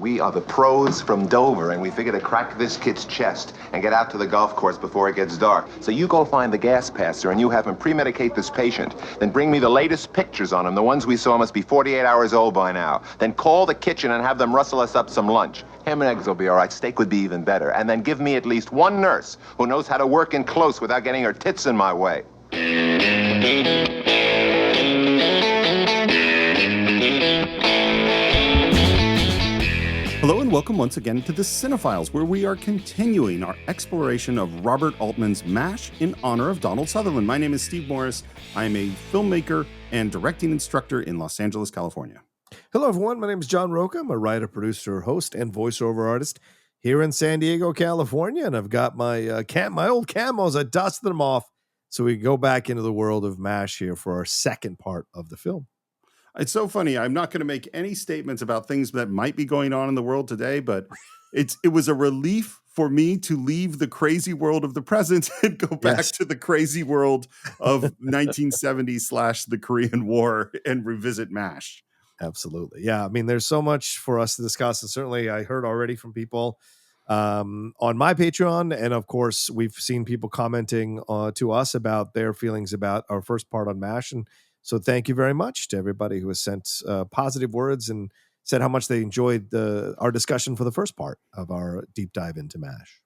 We are the pros from Dover, and we figure to crack this kid's chest and get out to the golf course before it gets dark. So you go find the gas passer, and you have him pre-medicate this patient. Then bring me the latest pictures on him. The ones we saw must be 48 hours old by now. Then call the kitchen and have them rustle us up some lunch. Ham and eggs will be all right. Steak would be even better. And then give me at least one nurse who knows how to work in close without getting her tits in my way. Hello and welcome once again to the Cine-Files, where we are continuing our exploration of Robert Altman's MASH in honor of Donald Sutherland. My name is Steve Morris. I am a filmmaker and directing instructor in Los Angeles, California. Hello, everyone. My name is John Rocha. I'm a writer, producer, host, and voiceover artist here in San Diego, California. And I've got my old camos. I dusted them off so we can go back into the world of MASH here for our second part of the film. It's so funny. I'm not going to make any statements about things that might be going on in the world today, but it was a relief for me to leave the crazy world of the present and go back to the crazy world of 1970 / the Korean War and revisit MASH. Absolutely. Yeah. I mean, there's so much for us to discuss. And certainly I heard already from people on my Patreon. And of course, we've seen people commenting to us about their feelings about our first part on MASH. And so thank you very much to everybody who has sent positive words and said how much they enjoyed our discussion for the first part of our deep dive into MASH.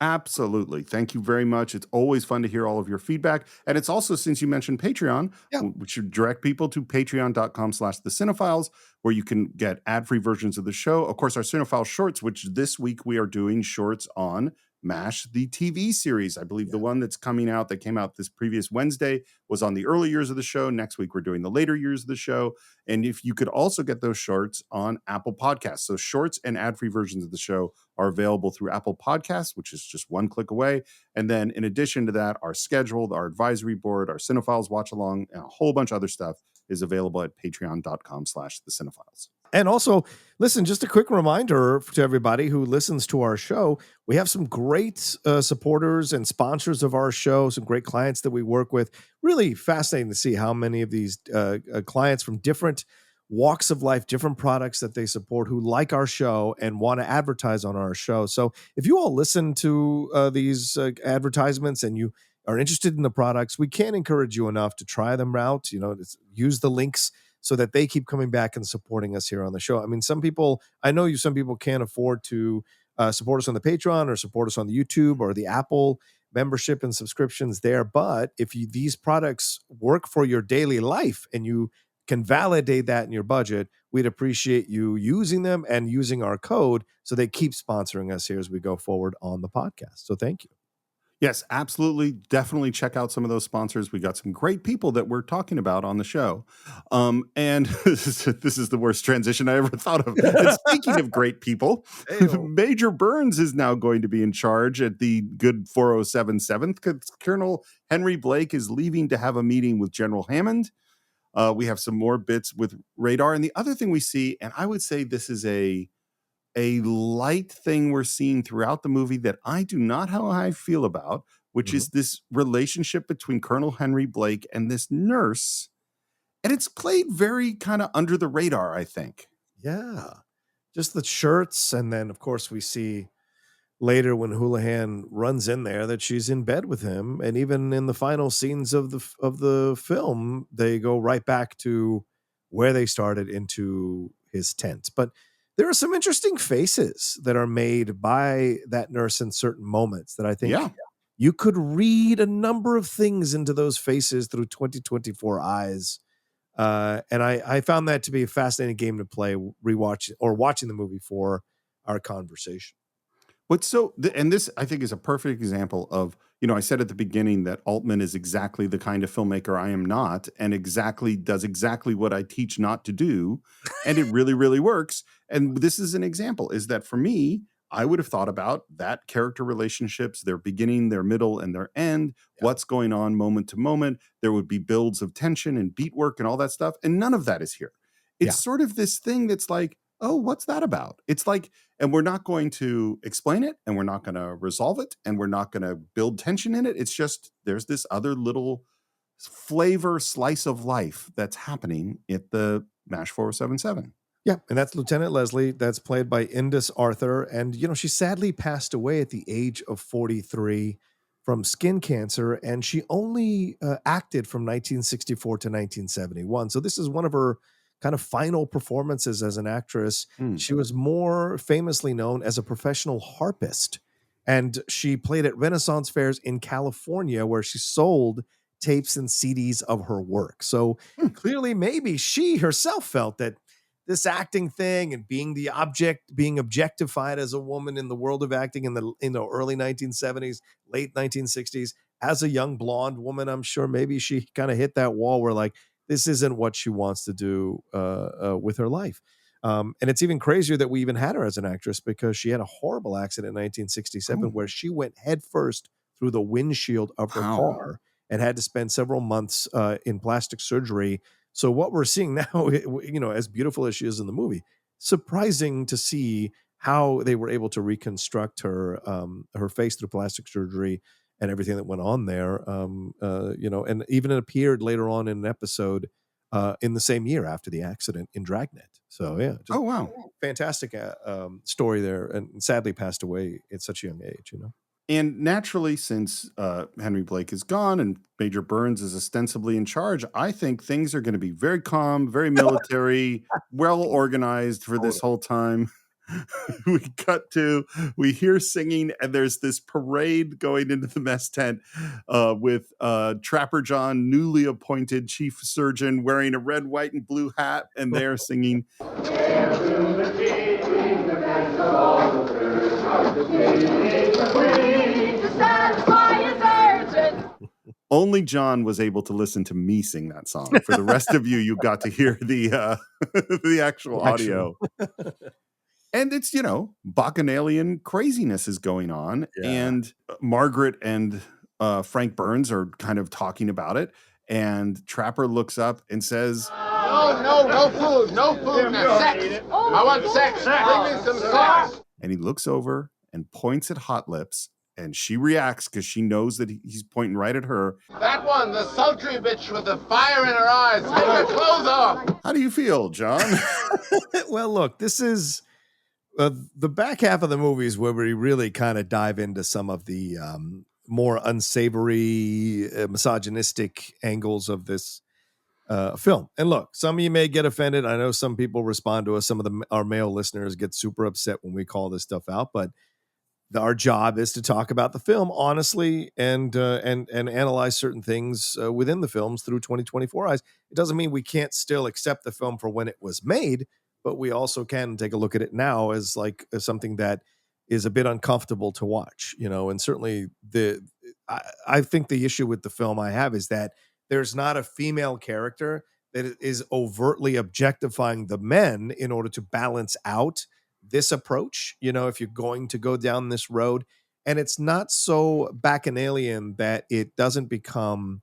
Absolutely. Thank you very much. It's always fun to hear all of your feedback. And it's also, since you mentioned Patreon, we should direct people to patreon.com/thecine-files, where you can get ad-free versions of the show. Of course, our Cine-Files shorts, which this week we are doing shorts on MASH, the TV series. I believe the one that's coming out, that came out this previous Wednesday, was on the early years of the show. Next week, we're doing the later years of the show. And if you could also get those shorts on Apple Podcasts. So shorts and ad-free versions of the show are available through Apple Podcasts, which is just one click away. And then in addition to that, our schedule, our advisory board, our Cine-Files watch along, and a whole bunch of other stuff is available at patreon.com/thecine-files. And also, listen, just a quick reminder to everybody who listens to our show, we have some great supporters and sponsors of our show, some great clients that we work with. Really fascinating to see how many of these clients from different walks of life, different products that they support, who like our show and want to advertise on our show. So if you all listen to these advertisements and you are interested in the products, we can't encourage you enough to try them out. Use the links so that they keep coming back and supporting us here on the show. I mean, some people can't afford to support us on the Patreon or support us on the YouTube or the Apple membership and subscriptions there. But if these products work for your daily life and you can validate that in your budget, we'd appreciate you using them and using our code so they keep sponsoring us here as we go forward on the podcast. So thank you. Yes, absolutely. Definitely check out some of those sponsors. We got some great people that we're talking about on the show. And this is the worst transition I ever thought of. And speaking of great people, Major Burns is now going to be in charge at the good 407 7th, because Colonel Henry Blake is leaving to have a meeting with General Hammond. We have some more bits with radar. And the other thing we see, and I would say this is a light thing we're seeing throughout the movie that I do not how I feel about, which is this relationship between Colonel Henry Blake and this nurse. And it's played very kind of under the radar, I think. Yeah. Just the shirts. And then, of course, we see later when Houlihan runs in there that she's in bed with him. And even in the final scenes of the film, they go right back to where they started, into his tent. But there are some interesting faces that are made by that nurse in certain moments that I think you could read a number of things into those faces through 2024 eyes. And I found that to be a fascinating game to play, watching the movie for our conversation. And this, I think, is a perfect example of, I said at the beginning that Altman is exactly the kind of filmmaker I am not, and does exactly what I teach not to do. And it really, really works. And this is an example, is that for me, I would have thought about that character relationships, their beginning, their middle, and their end, what's going on moment to moment. There would be builds of tension and beat work and all that stuff. And none of that is here. It's sort of this thing that's like, oh, what's that about? It's like, and we're not going to explain it, and we're not going to resolve it, and we're not going to build tension in it. It's just, there's this other little flavor slice of life that's happening at the MASH 4077. Yeah, and that's Lieutenant Leslie. That's played by Indus Arthur. And, she sadly passed away at the age of 43 from skin cancer. And she only acted from 1964 to 1971. So this is one of her kind of final performances as an actress. She was more famously known as a professional harpist. And she played at Renaissance fairs in California, where she sold tapes and CDs of her work. So clearly, maybe she herself felt that this acting thing and being objectified as a woman in the world of acting in the early 1970s, late 1960s, as a young blonde woman, I'm sure maybe she kind of hit that wall where like, this isn't what she wants to do with her life. And it's even crazier that we even had her as an actress, because she had a horrible accident in 1967 where she went headfirst through the windshield of her car and had to spend several months in plastic surgery. So what we're seeing now, as beautiful as she is in the movie, surprising to see how they were able to reconstruct her face through plastic surgery and everything that went on there. And even it appeared later on in an episode in the same year after the accident in Dragnet. So yeah, fantastic story there, and sadly passed away at such a young age. And naturally, since Henry Blake is gone and Major Burns is ostensibly in charge, I think things are going to be very calm, very military, well organized for this whole time. We hear singing, and there's this parade going into the mess tent with Trapper John, newly appointed chief surgeon, wearing a red, white, and blue hat, and they're singing. Only John was able to listen to me sing that song. For the rest of you, you got to hear the actual audio. And it's, bacchanalian craziness is going on. Yeah. And Margaret and Frank Burns are kind of talking about it. And Trapper looks up and says, No food. No food. Sex. I want sex. Bring me some sex. And he looks over and points at Hot Lips. And she reacts because she knows that he's pointing right at her. That one, the sultry bitch with the fire in her eyes. Take her clothes off. How do you feel, John? Well, look, this is the back half of the movies where we really kind of dive into some of the more unsavory, misogynistic angles of this film. And look, some of you may get offended. I know some people respond to us. Some of our male listeners get super upset when we call this stuff out, but our job is to talk about the film honestly and analyze certain things within the films through 2024 eyes. It doesn't mean we can't still accept the film for when it was made, but we also can take a look at it now as something that is a bit uncomfortable to watch, and certainly I think the issue with the film I have is that there's not a female character that is overtly objectifying the men in order to balance out this approach, if you're going to go down this road. And it's not so bacchanalian that it doesn't become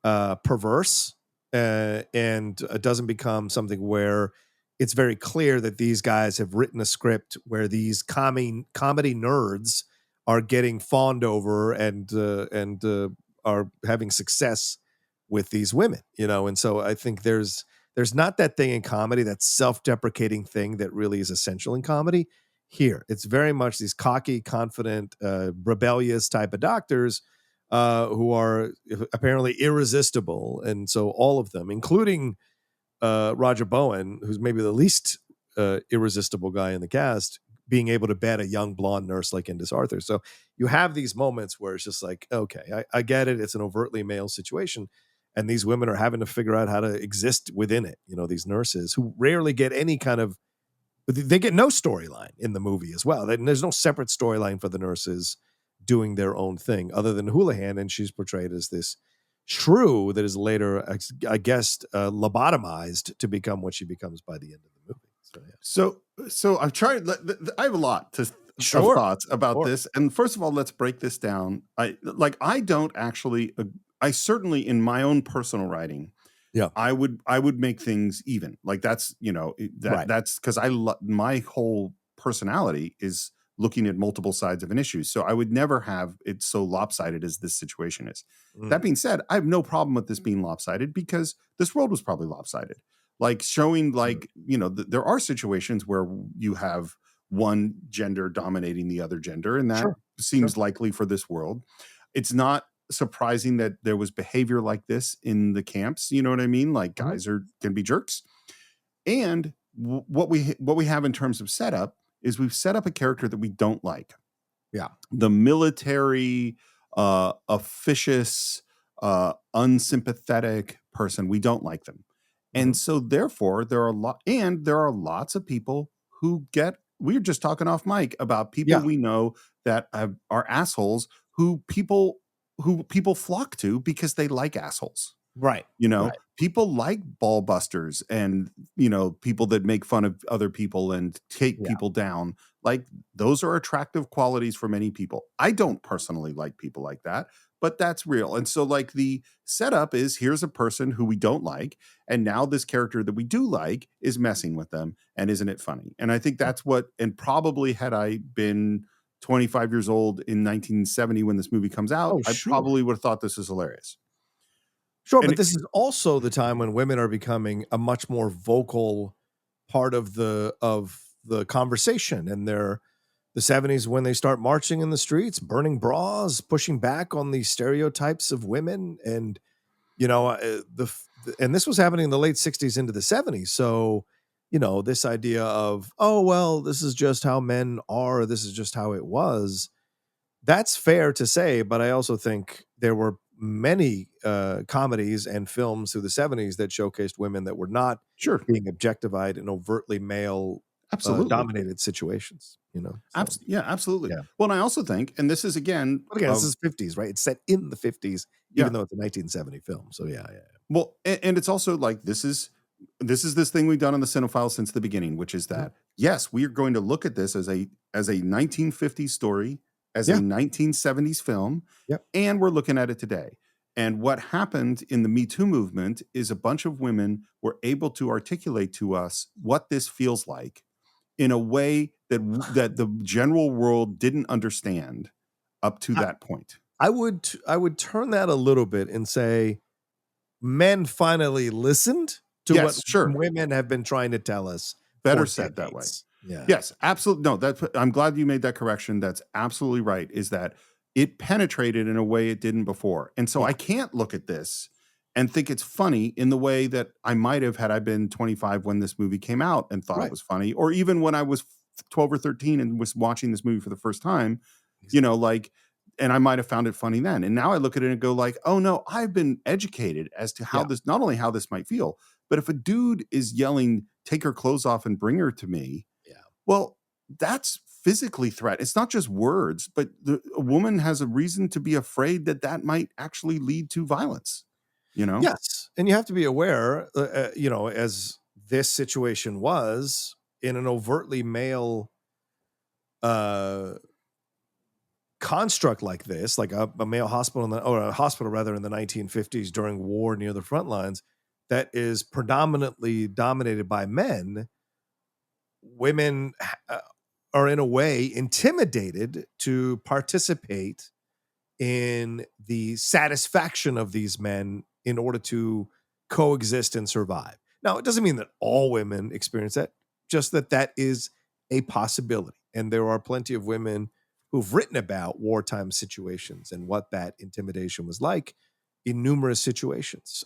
perverse and it doesn't become something where it's very clear that these guys have written a script where these comedy nerds are getting fawned over and are having success with these women, and so I think there's not that thing in comedy, that self-deprecating thing that really is essential in comedy. Here, it's very much these cocky, confident, rebellious type of doctors who are apparently irresistible. And so all of them, including Roger Bowen, who's maybe the least irresistible guy in the cast, being able to bet a young blonde nurse like Indus Arthur. So you have these moments where it's just like, okay, I get it. It's an overtly male situation. And these women are having to figure out how to exist within it. These nurses who rarely get any kind of, they get no storyline in the movie as well. There's no separate storyline for the nurses doing their own thing other than Houlihan. And she's portrayed as this shrew that is later, I guess, lobotomized to become what she becomes by the end of the movie. So, yeah. So I'm trying, I have a lot of thoughts about this. And first of all, let's break this down. I don't actually, I certainly in my own personal writing, I would make things even. Like that's, right. That's because my whole personality is looking at multiple sides of an issue. So I would never have it so lopsided as this situation is. That being said, I have no problem with this being lopsided because this world was probably lopsided. like showing like, there are situations where you have one gender dominating the other gender, and that seems likely for this world. It's not surprising that there was behavior like this in the camps. You know what I mean? Like guys can be jerks. And what we have in terms of setup is we've set up a character that we don't like. Yeah. The military, officious, unsympathetic person. We don't like them. And so therefore there are lots of people who we were just talking off mic about people we know that are assholes who people flock to because they like assholes. Right. People like ball busters and, people that make fun of other people and take people down. Like those are attractive qualities for many people. I don't personally like people like that, but that's real. And so like the setup is, here's a person who we don't like. And now this character that we do like is messing with them. And isn't it funny? And I think that's and probably had I been 25 years old in 1970 when this movie comes out, I probably would have thought this is hilarious. Sure, but this is also the time when women are becoming a much more vocal part of the conversation, and the 70s when they start marching in the streets, burning bras, pushing back on these stereotypes of women, and and this was happening in the late 60s into the 70s. So, this idea of, oh well, this is just how men are, this is just how it was. That's fair to say, but I also think there were many comedies and films through the 70s that showcased women that were not being objectified in overtly male dominated situations. Absolutely. Yeah. Well, and I also think, and this is again, this is 50s, right? It's set in the 50s, even though it's a 1970 film. So yeah. Well, and it's also like this is this thing we've done on the Cine-Files since the beginning, which is that yes, we are going to look at this as a 1950s story, as a 1970s film, and we're looking at it today. And what happened in the Me Too movement is a bunch of women were able to articulate to us what this feels like in a way that the general world didn't understand up to that point. I would turn that a little bit and say men finally listened to what women have been trying to tell us. Better said that way. Yeah. Yes, absolutely. No, I'm glad you made that correction. That's absolutely right. Is that it penetrated in a way it didn't before. And so I can't look at this and think it's funny in the way that I might have had I been 25 when this movie came out and thought it was funny, or even when I was 12 or 13 and was watching this movie for the first time, and I might have found it funny then. And now I look at it and go like, oh no, I've been educated as to how this, not only how this might feel, but if a dude is yelling, take her clothes off and bring her to me, well, that's physically threat. It's not just words, but a woman has a reason to be afraid that might actually lead to violence, Yes. And you have to be aware, as this situation was in an overtly male construct like this, like a male hospital or a hospital rather in the 1950s during war near the front lines that is predominantly dominated by men. Women are in a way intimidated to participate in the satisfaction of these men in order to coexist and survive. Now, it doesn't mean that all women experience that, just that is a possibility. And there are plenty of women who've written about wartime situations and what that intimidation was like in numerous situations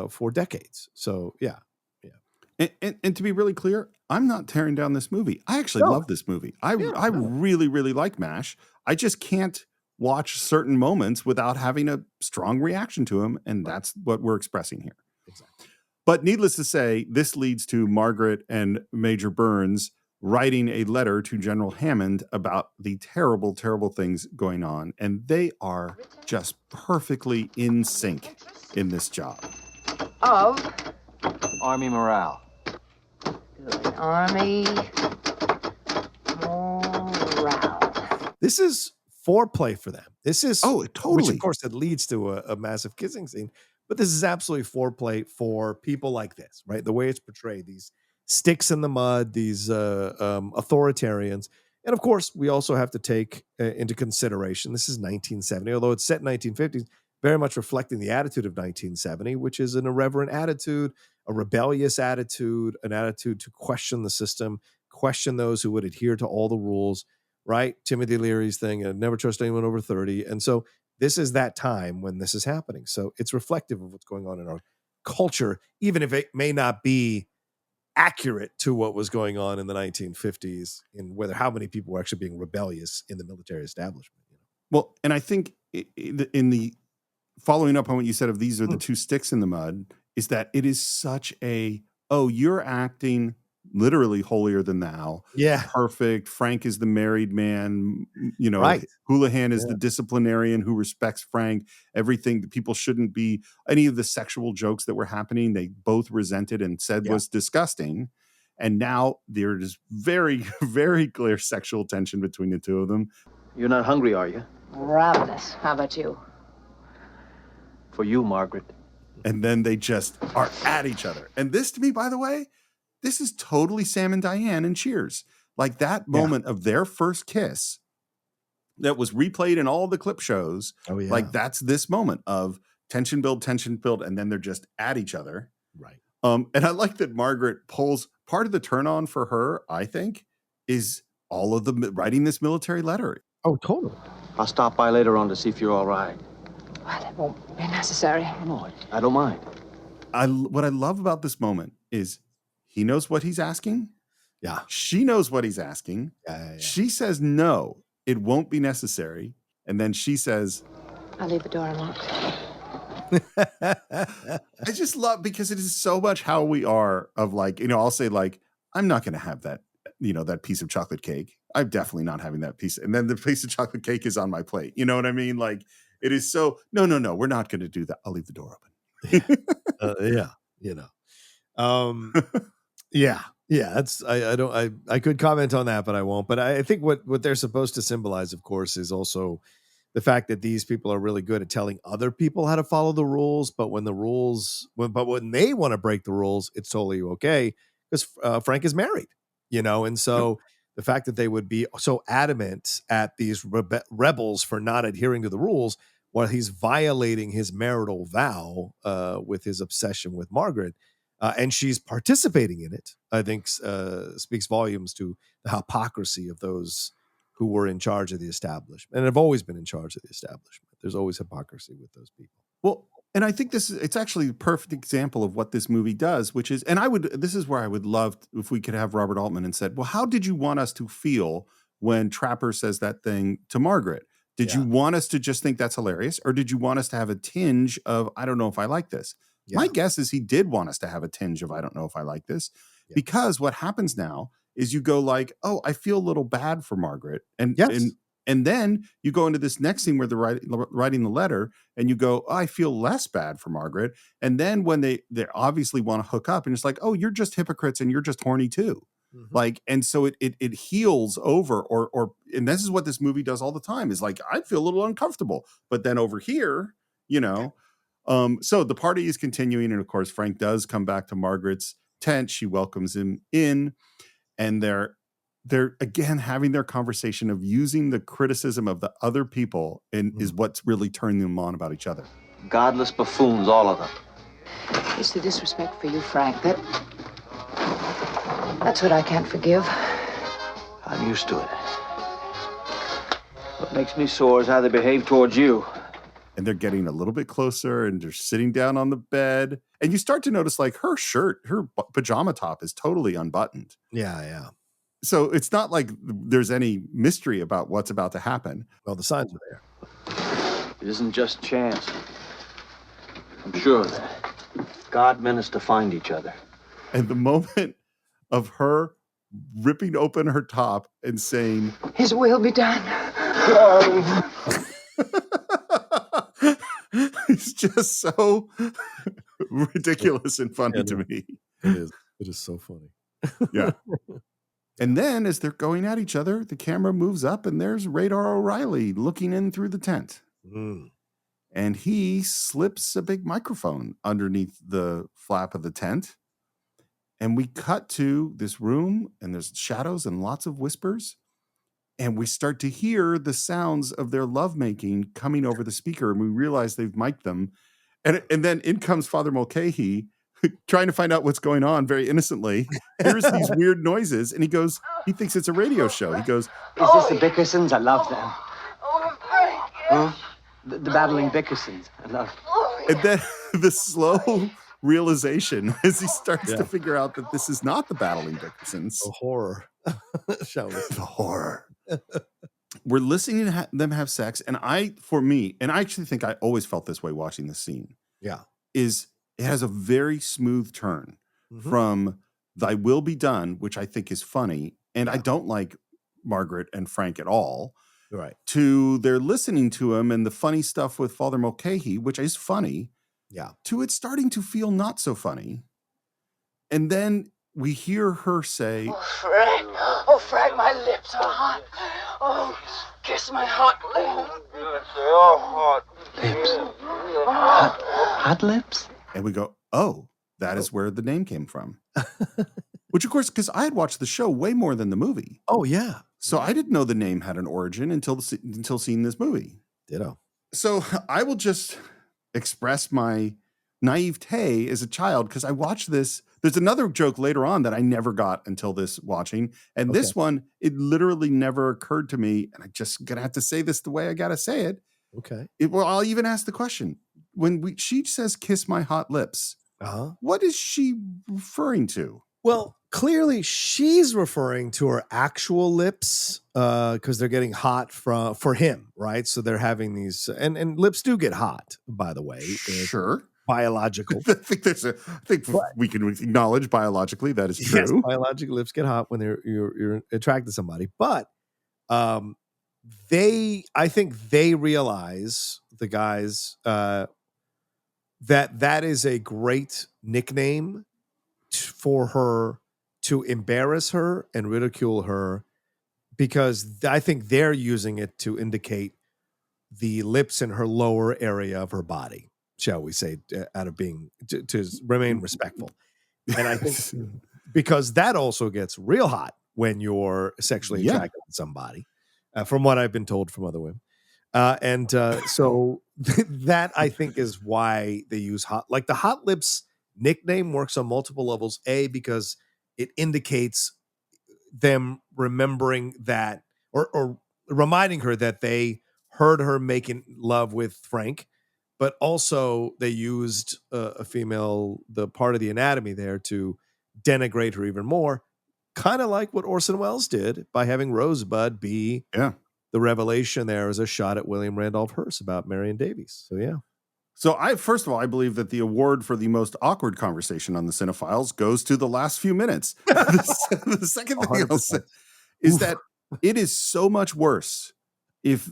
for decades. So, yeah. And to be really clear, I'm not tearing down this movie. I actually love this movie. I really, really like MASH. I just can't watch certain moments without having a strong reaction to them, and that's what we're expressing here. Exactly. But needless to say, this leads to Margaret and Major Burns writing a letter to General Hammond about the terrible, terrible things going on, and they are just perfectly in sync in this job. Of Army morale. Good. Army morale. This is foreplay for them. This is totally. Which of course it leads to a massive kissing scene, but this is absolutely foreplay for people like this, right? The way it's portrayed, these sticks in the mud, these authoritarians. And of course, we also have to take into consideration, this is 1970, although it's set in 1950s, very much reflecting the attitude of 1970, which is an irreverent attitude, a rebellious attitude, an attitude to question the system, question those who would adhere to all the rules, right? Timothy Leary's thing, never trust anyone over 30. And so this is that time when this is happening. So it's reflective of what's going on in our culture, even if it may not be accurate to what was going on in the 1950s and whether how many people were actually being rebellious in the military establishment. Well, and I think in the following up on what you said of these are the two sticks in the mud, is that it is such a, oh, you're acting literally holier than thou. Yeah. Perfect. Frank is the married man, you know, Right. Houlihan is the disciplinarian who respects Frank. Everything, people shouldn't be, any of the sexual jokes that were happening, they both resented and said was disgusting. And now there is very, very clear sexual tension between the two of them. You're not hungry, are you? Ravenous. How about you? For you, Margaret. And then they just are at each other. And this, to me, by the way, this is totally Sam and Diane in Cheers. Like that moment of their first kiss that was replayed in all the clip shows. Oh, yeah. Like that's this moment of tension build, and then they're just at each other. Right. And I like that Margaret pulls part of the turn on for her, I think, is all of the writing this military letter. Oh, totally. I'll stop by later on to see if you're all right. Well, it won't be necessary. No, I don't mind. What I love about this moment is he knows what he's asking. Yeah. She knows what he's asking. Yeah. She says, no, it won't be necessary. And then she says, I'll leave the door unlocked. I just love, because it is so much how we are of like, you know, I'll say like, I'm not going to have that, you know, that piece of chocolate cake. I'm definitely not having that piece. And then the piece of chocolate cake is on my plate. You know what I mean? Like it is so, no, we're not going to do that. I'll leave the door open. Yeah. You know, yeah. That's, I could comment on that, but I won't. But I think what they're supposed to symbolize, of course, is also the fact that these people are really good at telling other people how to follow the rules. But when when they want to break the rules, it's totally okay because Frank is married, you know, and so the fact that they would be so adamant at these rebels for not adhering to the rules while he's violating his marital vow with his obsession with Margaret, and she's participating in it, I think speaks volumes to the hypocrisy of those who were in charge of the establishment and have always been in charge of the establishment. There's always hypocrisy with those people. Well, and I think it's actually a perfect example of what this movie does, which is, and this is where I would love if we could have Robert Altman and said, well, how did you want us to feel when Trapper says that thing to Margaret? Did you want us to just think that's hilarious? Or did you want us to have a tinge of, I don't know if I like this? Yeah. My guess is he did want us to have a tinge of, I don't know if I like this, because what happens now is you go like, oh, I feel a little bad for Margaret. And then you go into this next scene where they're writing the letter and you go, oh, I feel less bad for Margaret. And then when they obviously want to hook up and it's like, oh, you're just hypocrites and you're just horny too. Mm-hmm. Like, and so it heals over and this is what this movie does all the time is like, I feel a little uncomfortable, but then over here, you know, so the party is continuing. And of course, Frank does come back to Margaret's tent. She welcomes him in and they're again having their conversation of using the criticism of the other people and is what's really turning them on about each other. Godless buffoons, all of them. It's the disrespect for you, Frank. That's what I can't forgive. I'm used to it. What makes me sore is how they behave towards you. And they're getting a little bit closer and they're sitting down on the bed. And you start to notice like her shirt, her pajama top is totally unbuttoned. Yeah. So it's not like there's any mystery about what's about to happen. Well, the signs are there. It isn't just chance. I'm sure of that. God meant us to find each other. And the moment of her ripping open her top and saying, His will be done. It's just so ridiculous and funny to me. It is so funny. Yeah. And then as they're going at each other, the camera moves up and there's Radar O'Reilly looking in through the tent. And he slips a big microphone underneath the flap of the tent. And we cut to this room and there's shadows and lots of whispers. and we start to hear the sounds of their lovemaking coming over the speaker, and we realize they've mic'd them. And then in comes Father Mulcahy, trying to find out what's going on very innocently. Here's these weird noises, and he thinks it's a radio show. He goes, "Is this the Bickersons? I love them." Huh? The battling Bickersons. I love them. And then the slow realization as he starts to figure out that this is not the battling Bickersons. The horror. Shall we say? The horror. We're listening to them have sex, and I actually think I always felt this way watching the scene. Yeah. It has a very smooth turn from "Thy will be done," which I think is funny, and I don't like Margaret and Frank at all. Right. To they're listening to him and the funny stuff with Father Mulcahy, which is funny. Yeah. To it starting to feel not so funny. And then we hear her say, "Oh, Frank, my lips are hot. Oh, kiss my hot lips." Hot lips? and we go, "Oh, that is where the name came from." Which, of course, because I had watched the show way more than the movie. Oh, yeah. So I didn't know the name had an origin until seeing this movie. Ditto. So I will just express my naivete as a child because I watched this. There's another joke later on that I never got until this watching. And this one, it literally never occurred to me. And I'm just going to have to say this the way I got to say it. Okay. Well, I'll even ask the question. When she says, "Kiss my hot lips," what is she referring to? Well, clearly she's referring to her actual lips because they're getting hot for him, right? So they're having these, and lips do get hot, by the way. Sure. Biological. I think we can acknowledge biologically that is true. Yes, biological lips get hot when you're attracted to somebody. But I think they realize, the guys, that is a great nickname for her to embarrass her and ridicule her, because I think they're using it to indicate the lips in her lower area of her body, shall we say, out of being to remain respectful. And I think because that also gets real hot when you're sexually attracted to somebody, from what I've been told from other women. So that I think is why they use like the hot lips nickname works on multiple levels. A, because it indicates them remembering that, or reminding her that they heard her making love with Frank, but also they used a female, the part of the anatomy there, to denigrate her even more, kind of like what Orson Welles did by having Rosebud be the revelation there as a shot at William Randolph Hearst about Marion Davies. So, yeah. So first of all, I believe that the award for the most awkward conversation on the Cine-Files goes to the last few minutes. The second thing I'll say is that it is so much worse if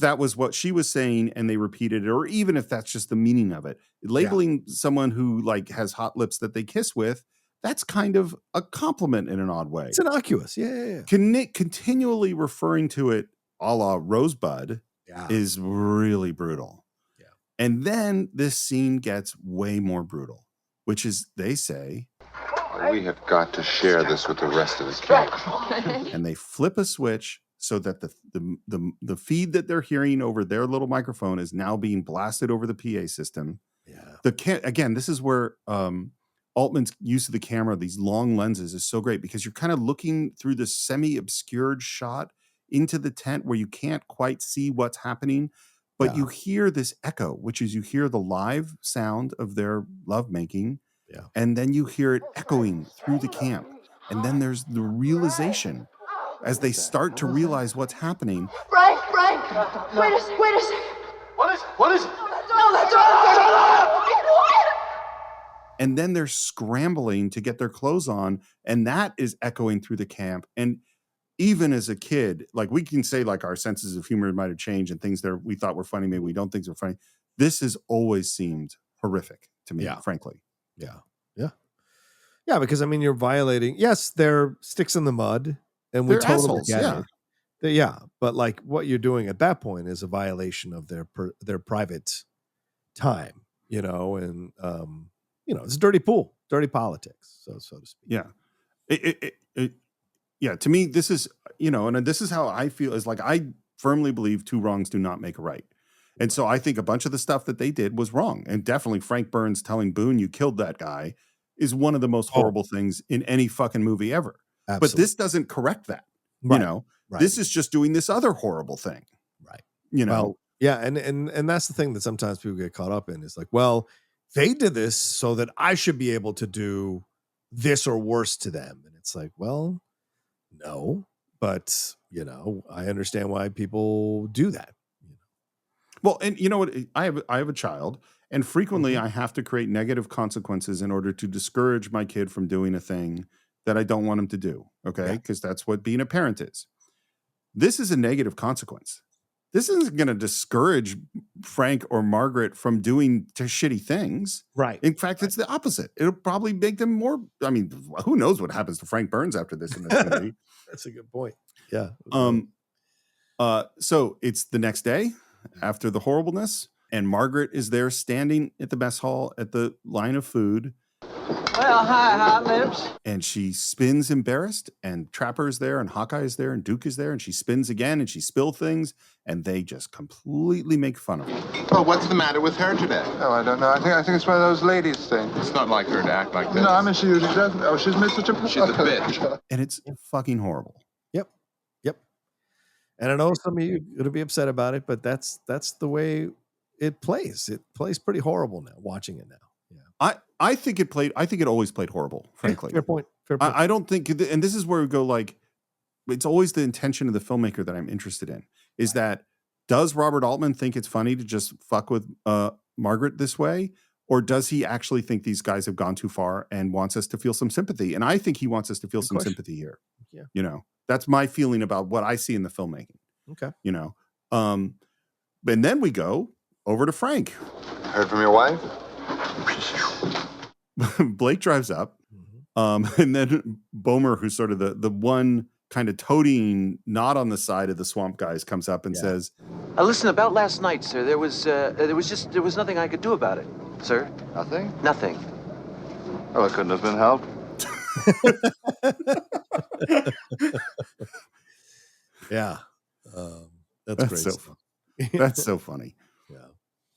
that was what she was saying and they repeated it, or even if that's just the meaning of it. Labeling someone who like has hot lips that they kiss with, that's kind of a compliment in an odd way. It's innocuous. Yeah. Continually referring to it a la Rosebud is really brutal. And then this scene gets way more brutal, which is, they say, "We have got to share this with the rest of the camp." And they flip a switch so that the feed that they're hearing over their little microphone is now being blasted over the PA system. Yeah. Again, this is where Altman's use of the camera, these long lenses, is so great because you're kind of looking through this semi-obscured shot into the tent where you can't quite see what's happening. But you hear this echo, which is you hear the live sound of their lovemaking, and then you hear it echoing through the camp. And then there's the realization as they start to realize what's happening. Frank! Wait a second. What is it? No, that's all. And then they're scrambling to get their clothes on, and that is echoing through the camp. And even as a kid, like we can say like our senses of humor might have changed and things that we thought were funny, maybe we don't think are funny. This has always seemed horrific to me, frankly. Yeah, because I mean, you're violating. Yes, they're sticks in the mud, and we they're totally assholes, get it. But like what you're doing at that point is a violation of their private time, and it's a dirty pool, dirty politics, so to speak. Yeah. To me, this is, and this is how I feel, is like, I firmly believe two wrongs do not make a right. And so I think a bunch of the stuff that they did was wrong. And definitely Frank Burns telling Boone you killed that guy is one of the most horrible things in any fucking movie ever. Absolutely. But this doesn't correct that. Right. This is just doing this other horrible thing. Right. Well, yeah, and that's the thing that sometimes people get caught up in. Is like, well, they did this so that I should be able to do this or worse to them. And it's like, well, no, but I understand why people do that. Well, and you know what? I have a child, and frequently I have to create negative consequences in order to discourage my kid from doing a thing that I don't want him to do. Okay, because that's what being a parent is. This is a negative consequence. This isn't going to discourage Frank or Margaret from doing shitty things. Right. In fact, it's the opposite. It'll probably make them more. I mean, who knows what happens to Frank Burns after this in this movie? That's a good point. Yeah. So it's the next day after the horribleness, and Margaret is there standing at the mess hall at the line of food. Well, hi, Hot Lips. And she spins embarrassed, and Trapper is there, and Hawkeye is there, and Duke is there, and she spins again, and she spills things, and they just completely make fun of her. Well, what's the matter with her today? Oh, I don't know. I think it's one of those ladies things. It's not like her to act like this. No, I mean, she usually doesn't. Oh, she's made such a... She's a bitch. And it's fucking horrible. Yep. And I know some of you are going to be upset about it, but that's the way it plays. It plays pretty horrible now, watching it now. Yeah. I think it always played horrible, frankly. Fair point. I don't think, and this is where we go, like, it's always the intention of the filmmaker that I'm interested in, is that, does Robert Altman think it's funny to just fuck with Margaret this way? Or does he actually think these guys have gone too far and wants us to feel some sympathy? And I think he wants us to feel some sympathy here. Yeah. That's my feeling about what I see in the filmmaking. Okay. And then we go over to Frank. Heard from your wife? Blake drives up. And then Bomer, who's sort of the one kind of toting, not on the side of the swamp guys, comes up and says, Listen, about last night, sir, there was nothing I could do about it, sir. Nothing? Nothing. Oh, it couldn't have been helped. Yeah. That's great. So funny. That's so funny. Yeah.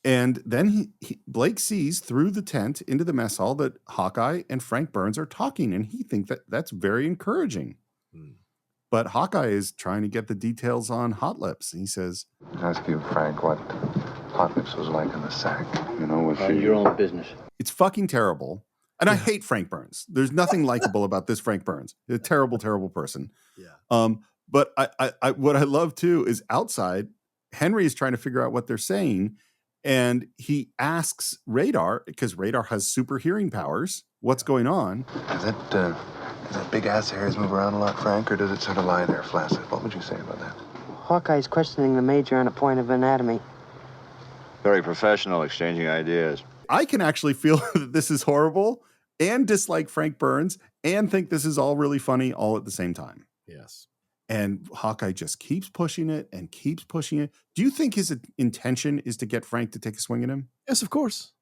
And then Blake sees through the tent into the mess hall that Hawkeye and Frank Burns are talking, and he thinks that's very encouraging. But Hawkeye is trying to get the details on Hot Lips. And he says, Ask you, Frank, what Hot Lips was like in the sack. Was she... Your own business. It's fucking terrible. And I hate Frank Burns. There's nothing likable about this Frank Burns. He's a terrible, terrible person. Yeah. But I what I love too is outside, Henry is trying to figure out what they're saying. And he asks Radar, because Radar has super hearing powers, what's going on. Does that big ass of hairs move around a lot, Frank, or does it sort of lie there flaccid? What would you say about that? Hawkeye's questioning the major on a point of anatomy. Very professional, exchanging ideas. I can actually feel that this is horrible and dislike Frank Burns and think this is all really funny all at the same time. Yes. And Hawkeye just keeps pushing it and keeps pushing it. Do you think his intention is to get Frank to take a swing at him? Yes, of course.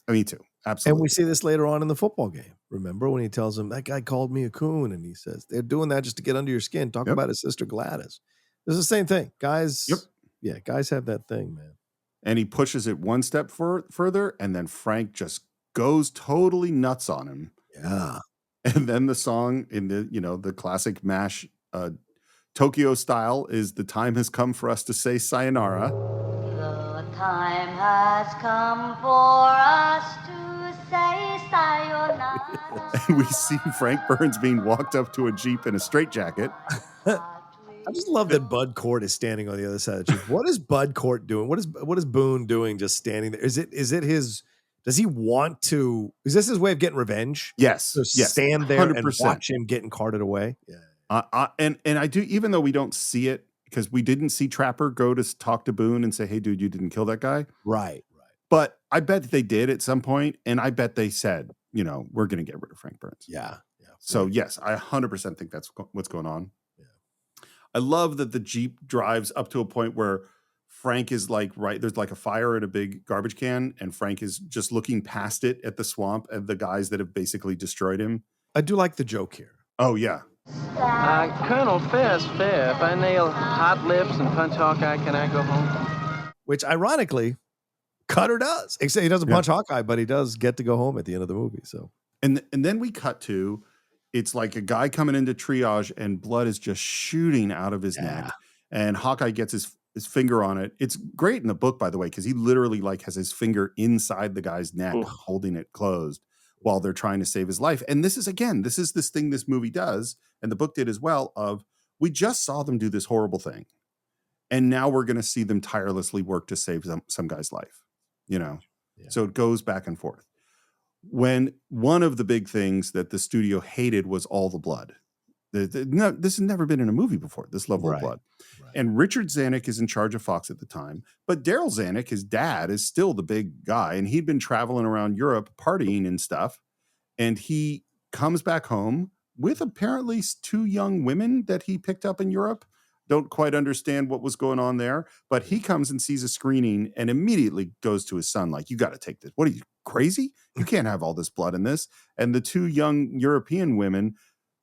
Me too. Absolutely. And we see this later on in the football game. Remember when he tells him, that guy called me a coon, and he says, they're doing that just to get under your skin. Talk about his sister Gladys. It's the same thing. Guys, yeah, guys have that thing, man. And he pushes it one step further, and then Frank just goes totally nuts on him. Yeah. And then the song in the classic MASH Tokyo style is "The Time Has Come for Us to Say Sayonara." The time has come for us to say sayonara. And we see Frank Burns being walked up to a Jeep in a straitjacket. I just love that Bud Cort is standing on the other side of the Jeep. What is Bud Cort doing? What is Boone doing just standing there? Is it his, does he want to, is this his way of getting revenge? Yes. So stand there 100%. and watch him getting carted away? Yeah. And I do, even though we don't see it, because we didn't see Trapper go to talk to Boone and say, hey, dude, you didn't kill that guy. Right. But I bet they did at some point, and I bet they said, we're going to get rid of Frank Burns. Yeah. So, yes, I 100% think that's what's going on. Yeah. I love that the Jeep drives up to a point where Frank is there's like a fire in a big garbage can, and Frank is just looking past it at the swamp and the guys that have basically destroyed him. I do like the joke here. Oh, yeah. Colonel, fair's fair. If I nail hot lips and punch Hawkeye, can I go home? Which, ironically, Cutter does. Except he doesn't punch Hawkeye, but he does get to go home at the end of the movie. So, and then we cut to, it's like a guy coming into triage and blood is just shooting out of his neck, and Hawkeye gets his finger on it. It's great in the book, by the way, because he literally like has his finger inside the guy's neck, holding it closed while they're trying to save his life. And this is this thing this movie does, and the book did as well, of we just saw them do this horrible thing, and now we're going to see them tirelessly work to save some guy's life. So it goes back and forth. When one of the big things that the studio hated was all the blood. No, this has never been in a movie before, this level of blood. Right. And Richard Zanuck is in charge of Fox at the time, but Daryl Zanuck, his dad, is still the big guy, and he'd been traveling around Europe partying and stuff, and he comes back home with apparently 2 young women that he picked up in Europe. Don't quite understand what was going on there, but he comes and sees a screening and immediately goes to his son like, you got to take this. What are you, crazy? You can't have all this blood in this. And the 2 young European women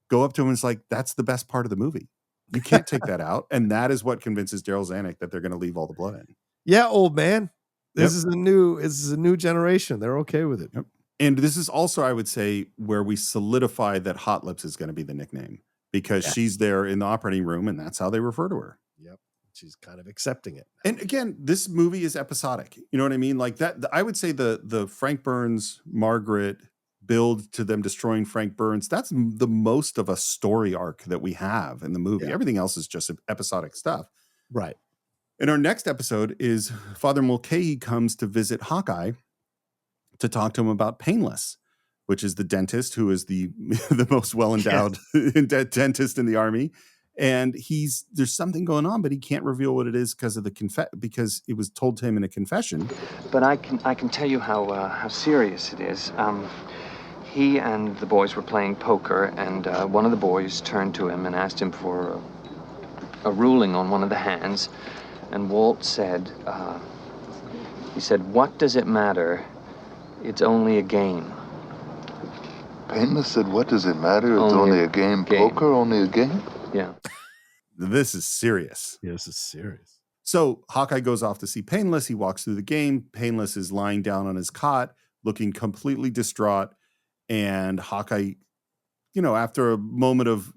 go up to him and it's like, that's the best part of the movie. You can't take that out. And that is what convinces Daryl Zanuck that they're going to leave all the blood in. Yeah, old man. This is a new generation. They're okay with it. Yep. And this is also, I would say, where we solidify that Hot Lips is going to be the nickname. Because she's there in the operating room, and that's how they refer to her. Yep, she's kind of accepting it. And again, this movie is episodic. You know what I mean? Like that. I would say the Frank Burns Margaret build to them destroying Frank Burns. That's the most of a story arc that we have in the movie. Yeah. Everything else is just episodic stuff. Right. And our next episode is Father Mulcahy comes to visit Hawkeye to talk to him about Painless, which is the dentist who is the most well-endowed dentist in the army. And there's something going on, but he can't reveal what it is because of because it was told to him in a confession. But I can tell you how serious it is. He and the boys were playing poker, and one of the boys turned to him and asked him for a ruling on one of the hands. And Walt said, he said, "What does it matter? It's only a game." Painless said, "What does it matter? It's only a game. Poker, only a game?" Yeah. This is serious. Yeah, this is serious. So Hawkeye goes off to see Painless. He walks through the game. Painless is lying down on his cot, looking completely distraught. And Hawkeye, after a moment of,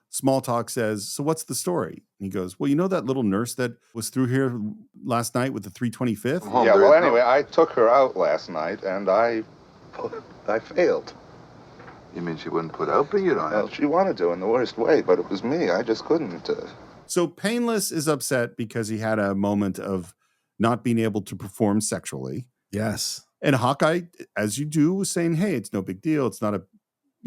small talk says, "So what's the story?" And he goes, "Well, that little nurse that was through here last night with the 325th? Yeah, well, anyway, I took her out last night, and I failed." You mean she wouldn't put out, but you don't Well, she wanted to in the worst way, but it was me. I just couldn't. So Painless is upset because he had a moment of not being able to perform sexually. Yes. And Hawkeye, as you do, was saying, "Hey, it's no big deal. It's not a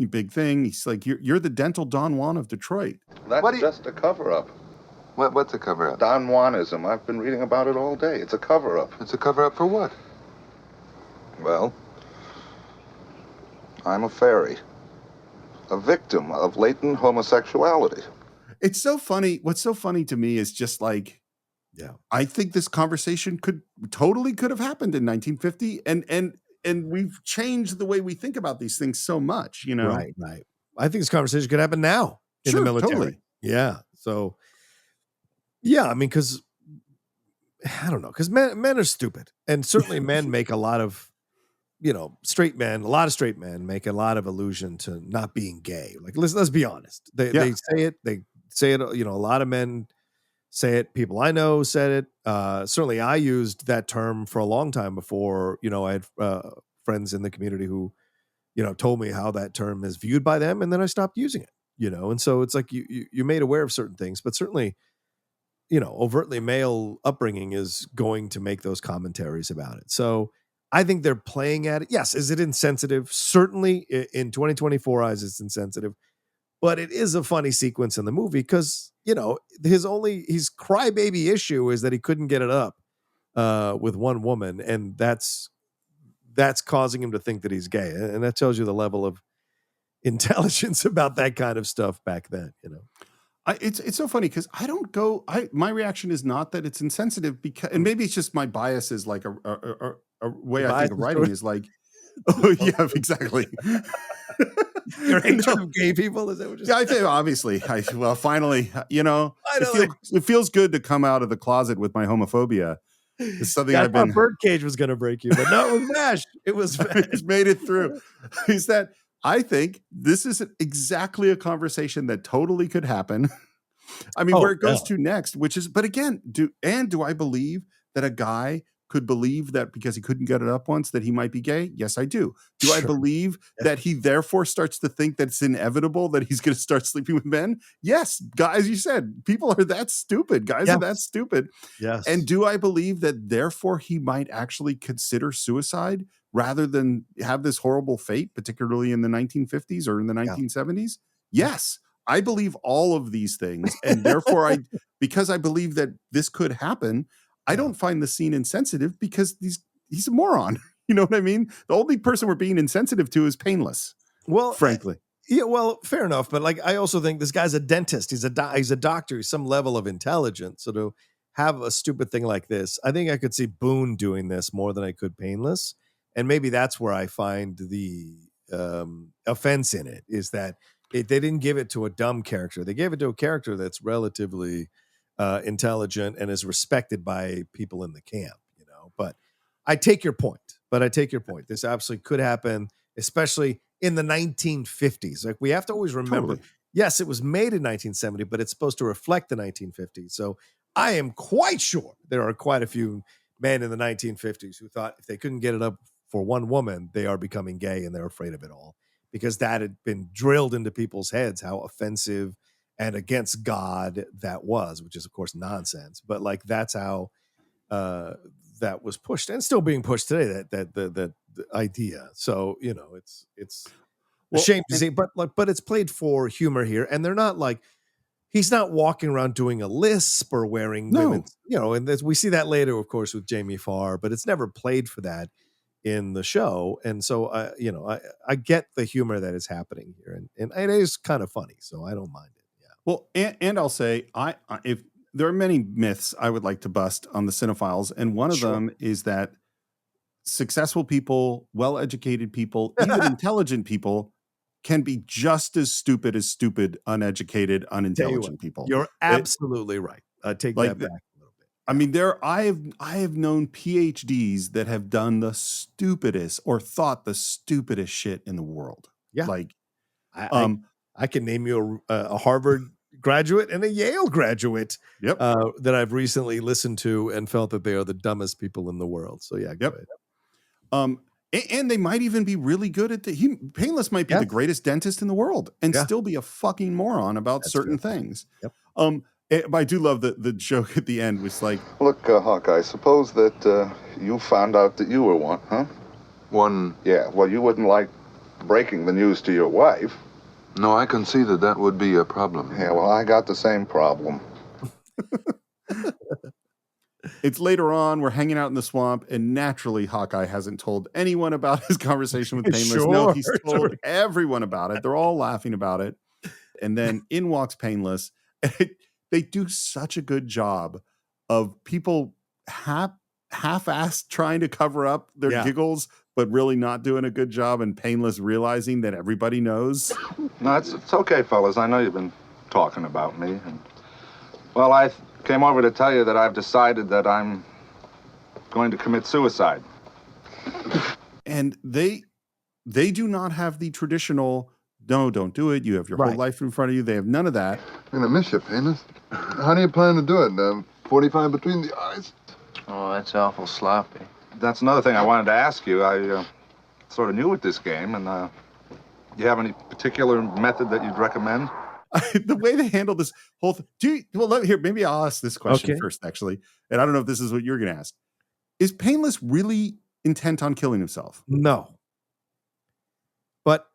big thing." He's like, you're the dental Don Juan of Detroit. That's just a cover-up. What's a cover-up? Don Juanism. I've been reading about it all day. It's a cover-up. It's a cover-up for what? Well, I'm a fairy. A victim of latent homosexuality. It's so funny. What's so funny to me is just like, I think this conversation could have happened in 1950, and we've changed the way we think about these things so much, Right. I think this conversation could happen now in the military. Totally. Yeah. So, I mean, because I don't know, because men are stupid, and certainly men make a lot of. A lot of straight men make a lot of allusion to not being gay. Like, let's be honest. They say it. A lot of men say it. People I know said it. Certainly I used that term for a long time before, I had friends in the community who, told me how that term is viewed by them. And then I stopped using it, and so it's like you're made aware of certain things, but certainly, overtly male upbringing is going to make those commentaries about it. So I think they're playing at it. Yes. Is it insensitive? Certainly in 2024 eyes, it's insensitive, but it is a funny sequence in the movie because, his crybaby issue is that he couldn't get it up with one woman. And that's causing him to think that he's gay. And that tells you the level of intelligence about that kind of stuff back then, It's so funny because my reaction is not that it's insensitive because, and maybe it's just my bias is like a way I think of writing is like, oh yeah, exactly. Your hatred of gay people? Is that what you're saying? I think obviously. Finally, Finally. it feels good to come out of the closet with my homophobia. It's something I I've thought been. Birdcage was going to break you, but no, it was MASH. It was I just made it through. Is that I think this is exactly a conversation that totally could happen. I mean, where it goes to next, which is, but again, do I believe that a guy could believe that because he couldn't get it up once that he might be gay? Yes, I do. Do I believe that he therefore starts to think that it's inevitable that he's going to start sleeping with men? Yes, guys, you said people are that stupid. Guys are that stupid. Yes. And do I believe that therefore he might actually consider suicide rather than have this horrible fate, particularly in the 1950s or in the 1970s? Yes. I believe all of these things, and therefore because I believe that this could happen, I don't find the scene insensitive because he's a moron. You know what I mean? The only person we're being insensitive to is Painless. Well, frankly. Yeah, well, fair enough. But like, I also think this guy's a dentist. He's a doctor. He's some level of intelligence. So to have a stupid thing like this, I think I could see Boone doing this more than I could Painless. And maybe that's where I find the offense in it, is that they didn't give it to a dumb character. They gave it to a character that's relatively intelligent and is respected by people in the camp, But I take your point. This absolutely could happen, especially in the 1950s. Like, we have to always remember, yes, it was made in 1970, but it's supposed to reflect the 1950s. So I am quite sure there are quite a few men in the 1950s who thought if they couldn't get it up for one woman, they are becoming gay and they're afraid of it all, because that had been drilled into people's heads how offensive and against God that was, which is of course nonsense. But like, that's how that was pushed and still being pushed today. That the idea. So it's a shame to see, but it's played for humor here, and they're not like, he's not walking around doing a lisp or wearing women's, and we see that later, of course, with Jamie Farr, but it's never played for that in the show. And so I get the humor that is happening here, and it is kind of funny, so I don't mind it. Yeah. Well, and I'll say, if there are many myths I would like to bust on the Cine-Files, and one of them is that successful people, well-educated people, even intelligent people can be just as stupid, uneducated, unintelligent people. You're absolutely right. I take that back a little bit. I mean, I have known PhDs that have done the stupidest or thought the stupidest shit in the world. Yeah. Like, I can name you a Harvard graduate and a Yale graduate that I've recently listened to and felt that they are the dumbest people in the world. So yeah, go ahead. And they might even be really good at Painless might be the greatest dentist in the world and still be a fucking moron about certain things. Yep. But I do love the joke at the end was like, look, Hawkeye, suppose that you found out that you were one, huh? One? Yeah, well, you wouldn't like breaking the news to your wife. No, I can see that would be a problem. Yeah, well, I got the same problem. It's later on, we're hanging out in the swamp, and naturally Hawkeye hasn't told anyone about his conversation with Painless. No, he's told everyone about it. They're all laughing about it. And then in walks Painless. They do such a good job of people half-assed trying to cover up their giggles, but really not doing a good job, and Painless realizing that everybody knows. No, it's okay, fellas. I know you've been talking about me. And, well, I came over to tell you that I've decided that I'm going to commit suicide. And they do not have the traditional, no, don't do it. You have your whole life in front of you. They have none of that. I'm going to miss you, Painless. How do you plan to do it? 45 between the eyes? Oh, that's awful sloppy. That's another thing I wanted to ask you. I sort of new at this game, and you have any particular method that you'd recommend? The way they handle this whole thing. Maybe I'll ask this question first, actually. And I don't know if this is what you're going to ask. Is Painless really intent on killing himself? No. But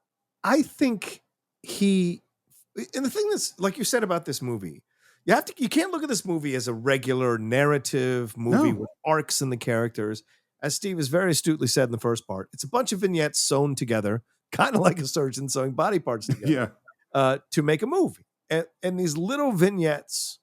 I think and the thing that's, like you said about this movie, you can't look at this movie as a regular narrative movie with arcs in the characters. As Steve has very astutely said in the first part, it's a bunch of vignettes sewn together, kind of like a surgeon sewing body parts together. To make a movie. And these little vignettes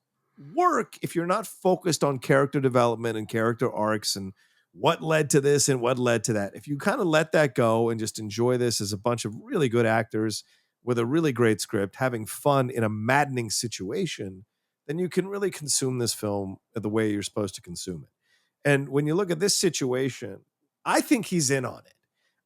work if you're not focused on character development and character arcs and what led to this and what led to that. If you kind of let that go and just enjoy this as a bunch of really good actors with a really great script, having fun in a maddening situation, then you can really consume this film the way you're supposed to consume it. And when you look at this situation, I think he's in on it.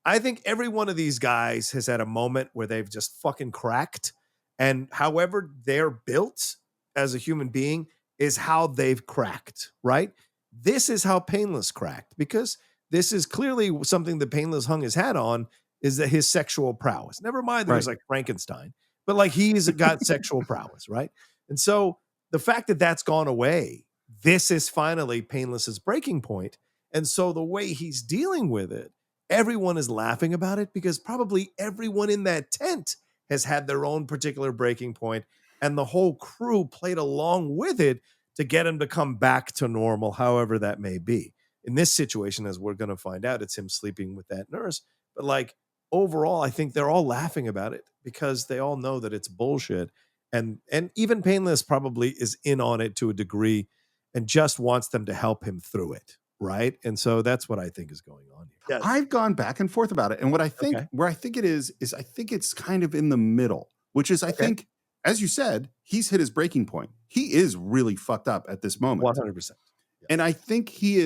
I think every one of these guys has had a moment where they've just fucking cracked. And however they're built as a human being is how they've cracked, right? This is how Painless cracked, because this is clearly something that Painless hung his hat on, is that his sexual prowess. Never mind that he's like Frankenstein, but like he's got sexual prowess, right? And so the fact that that's gone away, this is finally Painless's breaking point. And so the way he's dealing with it, everyone is laughing about it because probably everyone in that tent has had their own particular breaking point, and the whole crew played along with it to get him to come back to normal, however that may be. In this situation, as we're going to find out, it's him sleeping with that nurse. But like overall, I think they're all laughing about it because they all know that it's bullshit. And even Painless probably is in on it to a degree and just wants them to help him through it. Right. And so that's what I think is going on here. Yes. I've gone back and forth about it. And what I think, where I think it is I think it's kind of in the middle, which is, I think, as you said, he's hit his breaking point. He is really fucked up at this moment. 100%. Yeah. And I think he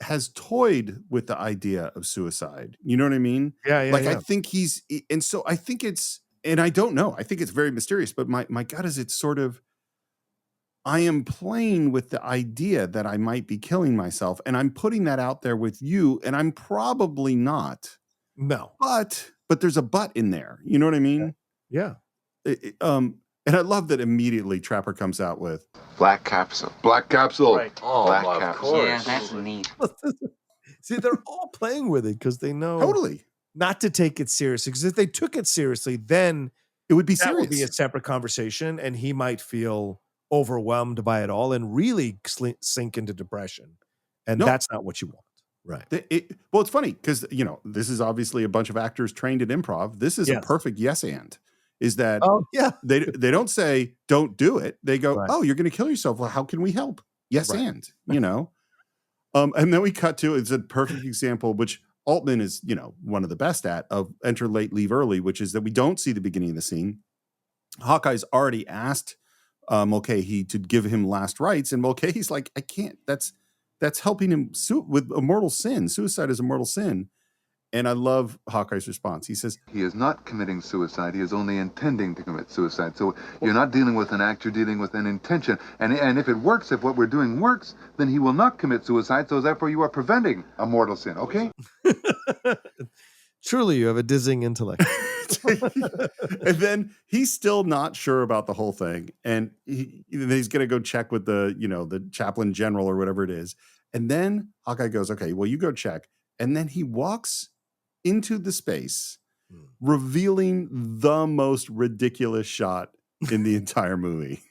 has toyed with the idea of suicide. You know what I mean? Yeah. I think and so I think it's, and I don't know, I think it's very mysterious, but my gut is it's sort of, I am playing with the idea that I might be killing myself, and I'm putting that out there with you, and I'm probably not. No. But there's a but in there. You know what I mean? Yeah. And I love that immediately Trapper comes out with Black Capsule. Black Capsule. Right. Oh, Black of Capsule. course. Yeah, that's neat. See, they're all playing with it because they know totally not to take it seriously. Because if they took it seriously, then it would be that serious. would be a separate conversation, and he might feel overwhelmed by it all and really sink into depression. And that's not what you want. Right. Well, it's funny because, this is obviously a bunch of actors trained at improv. This is a perfect yes and. Is that they don't say don't do it. They go, oh, you're going to kill yourself. Well, how can we help? Yes and, and then we cut to, it's a perfect example, which Altman is, one of the best at, of enter late, leave early, which is that we don't see the beginning of the scene. Hawkeye's already asked Mulcahy to give him last rites, and Mulcahy's like, I can't. That's helping him with a mortal sin. Suicide is a mortal sin. And I love Hawkeye's response. He says, he is not committing suicide. He is only intending to commit suicide. So you're not dealing with an act, you're dealing with an intention. And if it works, if what we're doing works, then he will not commit suicide. So therefore you are preventing a mortal sin, okay? Truly, you have a dizzying intellect. And then he's still not sure about the whole thing. And he's going to go check with the chaplain general or whatever it is. And then Hawkeye goes, okay, well, you go check. And then he walks into the space, revealing the most ridiculous shot in the entire movie,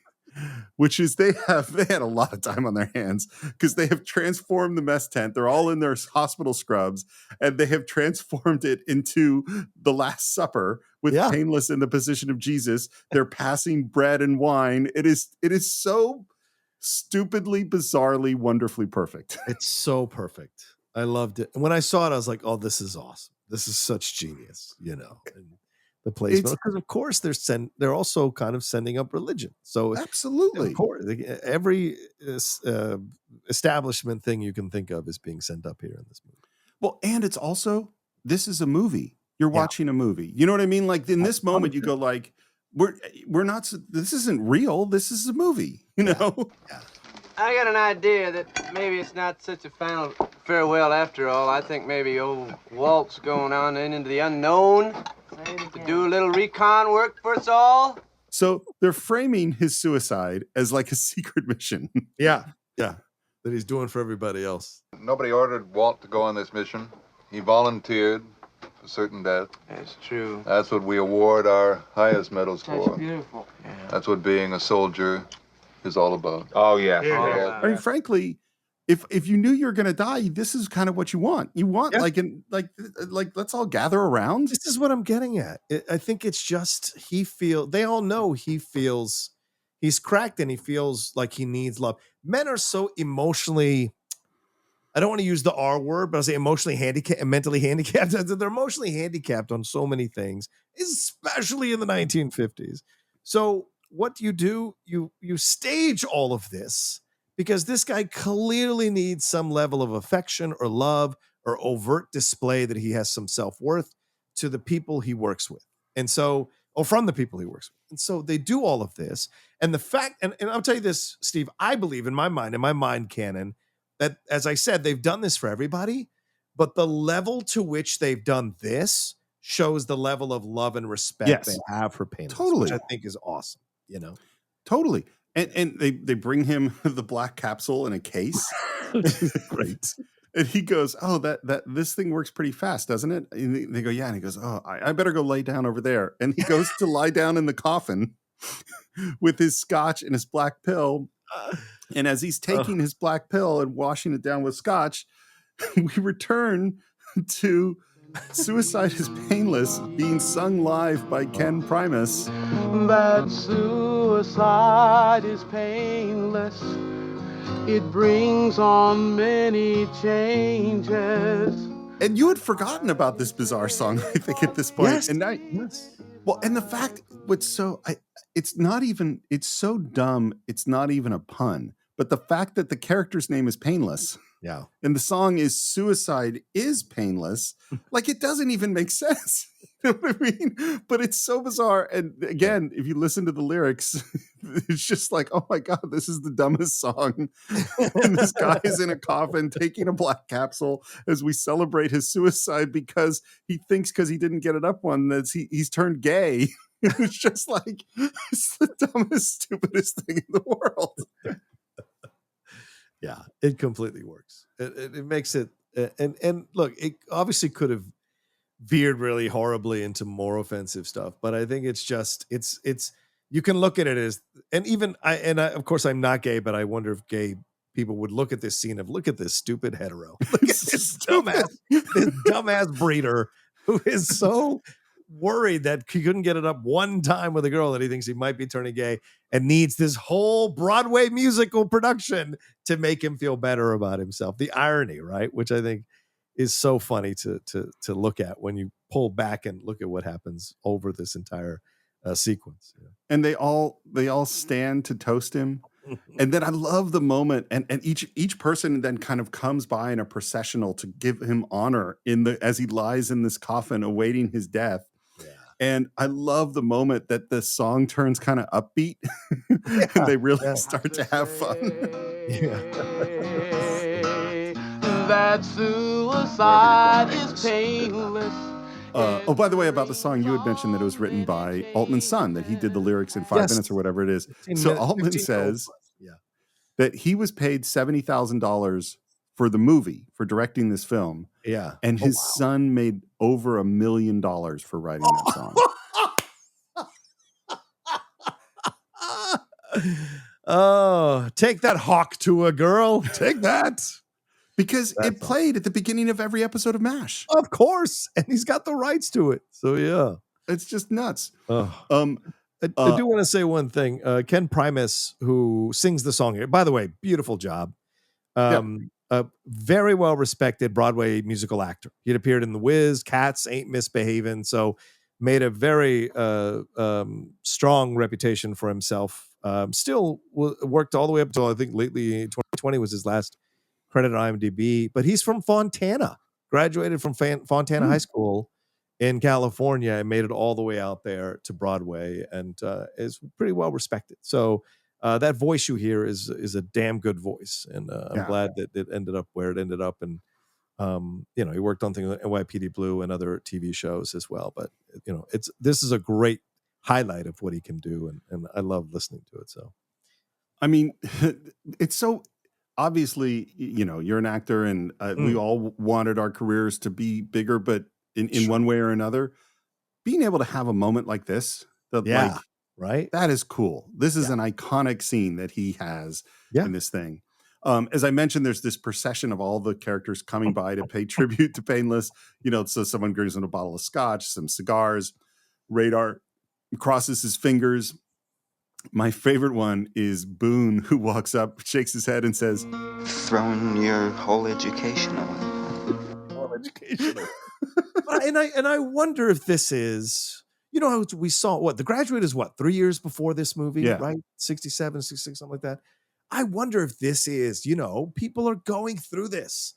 which is they had a lot of time on their hands because they have transformed the mess tent. They're all in their hospital scrubs, and they have transformed it into the Last Supper with Painless in the position of Jesus. They're passing bread and wine. It is so stupidly, bizarrely, wonderfully perfect. It's so perfect. I loved it. And when I saw it, I was like, oh, this is awesome. This is such genius, And the placement, because of course they're also kind of sending up religion. So absolutely, of course, every establishment thing you can think of is being sent up here in this movie. Well, and it's also, this is a movie. You're watching a movie. You know what I mean? Like in this moment, you go like, we're not. This isn't real. This is a movie. Yeah. I got an idea that maybe it's not such a final farewell after all. I think maybe old Walt's going on into the unknown to do a little recon work for us all. So they're framing his suicide as like a secret mission. Yeah. That he's doing for everybody else. Nobody ordered Walt to go on this mission. He volunteered for certain death. That's true. That's what we award our highest medals for. That's beautiful. Yeah. That's what being a soldier is all about. Oh yeah. I mean, frankly, if you knew you were going to die, this is kind of what you want. You want like let's all gather around. This is what I'm getting at. I think it's just they all know he feels he's cracked and he feels like he needs love. Men are so emotionally I don't want to use the R word, but I'll say emotionally handicapped and mentally handicapped. They're emotionally handicapped on so many things, especially in the 1950s. So what do? You stage all of this because this guy clearly needs some level of affection or love or overt display that he has some self-worth to the people he works with. And so, or from the people he works with. And so they do all of this. And the fact, and I'll tell you this, Steve, I believe in my mind canon, that, as I said, they've done this for everybody, but the level to which they've done this shows the level of love and respect they have for Painless, Totally. which I think is awesome, you know? Totally. And they bring him the black capsule in a case. Great. And he goes, "Oh, that this thing works pretty fast, doesn't it?" And they go, "Yeah." And he goes, "Oh, I better go lay down over there." And he goes to lie down in the coffin with his scotch and his black pill. And as he's taking his black pill and washing it down with scotch, we return to Suicide is Painless being sung live by Ken Primus. That suicide is painless. It brings on many changes. And you had forgotten about this bizarre song, I think, at this point. Yes. And well, and the fact, it's so dumb, it's not even a pun. But the fact that the character's name is Painless, yeah, and the song is Suicide is Painless, like it doesn't even make sense. You know what I mean? But it's so bizarre. And again, if you listen to the lyrics, it's just like, oh my God, this is the dumbest song. And this guy is in a coffin taking a black capsule as we celebrate his suicide because he thinks because he didn't get it up one that he's turned gay. It's just like, it's the dumbest, stupidest thing in the world. Yeah, it completely works. It makes it, and look, it obviously could have veered really horribly into more offensive stuff, but I think it's just, it's you can look at it as, and even I of course I'm not gay, but I wonder if gay people would look at this scene of, look at this stupid hetero, look at this dumbass breeder who is so worried that he couldn't get it up one time with a girl that he thinks he might be turning gay and needs this whole Broadway musical production to make him feel better about himself. The irony, right? Which I think is so funny to look at when you pull back and look at what happens over this entire sequence. Yeah. And they all stand to toast him. And then I love the moment, and each person then kind of comes by in a processional to give him honor as he lies in this coffin awaiting his death. And I love the moment that the song turns kind of upbeat and they really start to have fun. That suicide is painless. Oh, by the way, about the song, you had mentioned that it was written by Altman's son, that he did the lyrics in 5 minutes or whatever it is. So Altman says that he was paid $70,000 for the movie, for directing this film. Yeah. And his son made over $1 million for writing that song. Oh, take that, hawk to a girl. Take that. Because it played at the beginning of every episode of MASH. Of course. And he's got the rights to it. So, yeah. It's just nuts. I do want to say one thing. Ken Primus, who sings the song here, by the way, beautiful job. A very well respected Broadway musical actor. He'd appeared in The Wiz, Cats, Ain't Misbehavin'. So made a very strong reputation for himself. Still worked all the way up until I think lately 2020 was his last credit on IMDb. But he's from Fontana, graduated from Fontana High School in California and made it all the way out there to Broadway and is pretty well respected. So that voice you hear is a damn good voice, and I'm glad that it ended up where it ended up. And he worked on things like NYPD Blue and other TV shows as well. But this is a great highlight of what he can do, and I love listening to it. So, I mean, it's so obviously, you're an actor, and we all wanted our careers to be bigger, but in one way or another, being able to have a moment like this, right? That is cool. This is an iconic scene that he has in this thing. As I mentioned, there's this procession of all the characters coming by to pay tribute to Painless. So someone gives him a bottle of scotch, some cigars. Radar crosses his fingers. My favorite one is Boone, who walks up, shakes his head, and says, "Throwing your whole education away." Whole education away. and I wonder if this is, you know, how we saw what The Graduate is 3 years before this movie, Yeah. right? 67, 66, something like that. I wonder if this is, you know, people are going through this.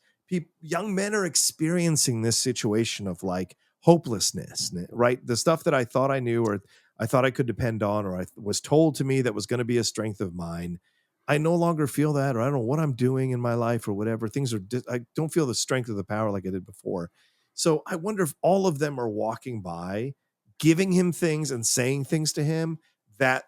Young men are experiencing this situation of like hopelessness, right? The stuff that I thought I knew or I thought I could depend on, or I was told to me that was going to be a strength of mine. I no longer feel that, or I don't know what I'm doing in my life or whatever. Things are, I don't feel the strength of the power like I did before. So I wonder if all of them are walking by, giving him things and saying things to him that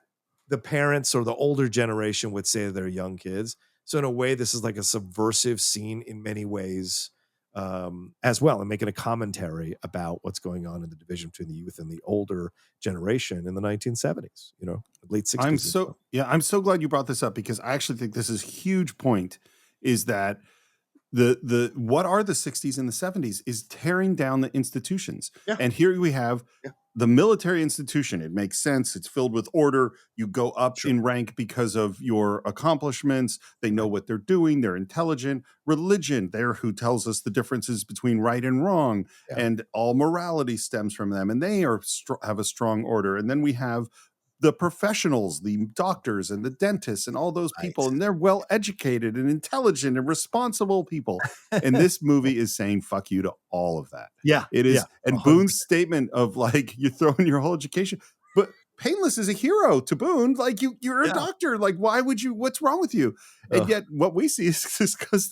the parents or the older generation would say to their young kids. So in a way, this is like a subversive scene in many ways as well, and making a commentary about what's going on in the division between the youth and the older generation in the 1970s, you know, late 60s. I'm so glad you brought this up, because I actually think this is a huge point, is that the what are the 60s and the 70s is tearing down the institutions. Yeah. And here we have the military institution. It makes sense. It's filled with order. You go up in rank because of your accomplishments. They know what they're doing. They're intelligent. Religion, they're who tells us the differences between right and wrong. Yeah. And all morality stems from them. And they are have a strong order. And then we have the professionals, the doctors and the dentists and all those people, and they're well educated and intelligent and responsible people. And this movie is saying fuck you to all of that. Yeah, it is. yeah, And 100%. Boone's statement of like, you're throwing your whole education, but Painless is a hero to Boone. Like you're a doctor. Like, why would you? What's wrong with you? And yet, what we see is because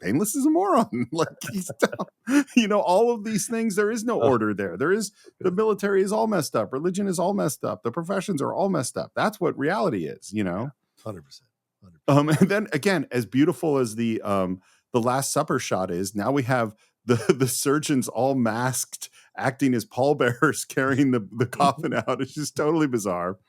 Painless is a moron. Like he's dumb. You know, all of these things. There is no order there. There is the military is all messed up. Religion is all messed up. The professions are all messed up. That's what reality is. You know, 100%. And then again, as beautiful as the Last Supper shot is, now we have the surgeons all masked, acting as pallbearers, carrying the coffin out. It's just totally bizarre.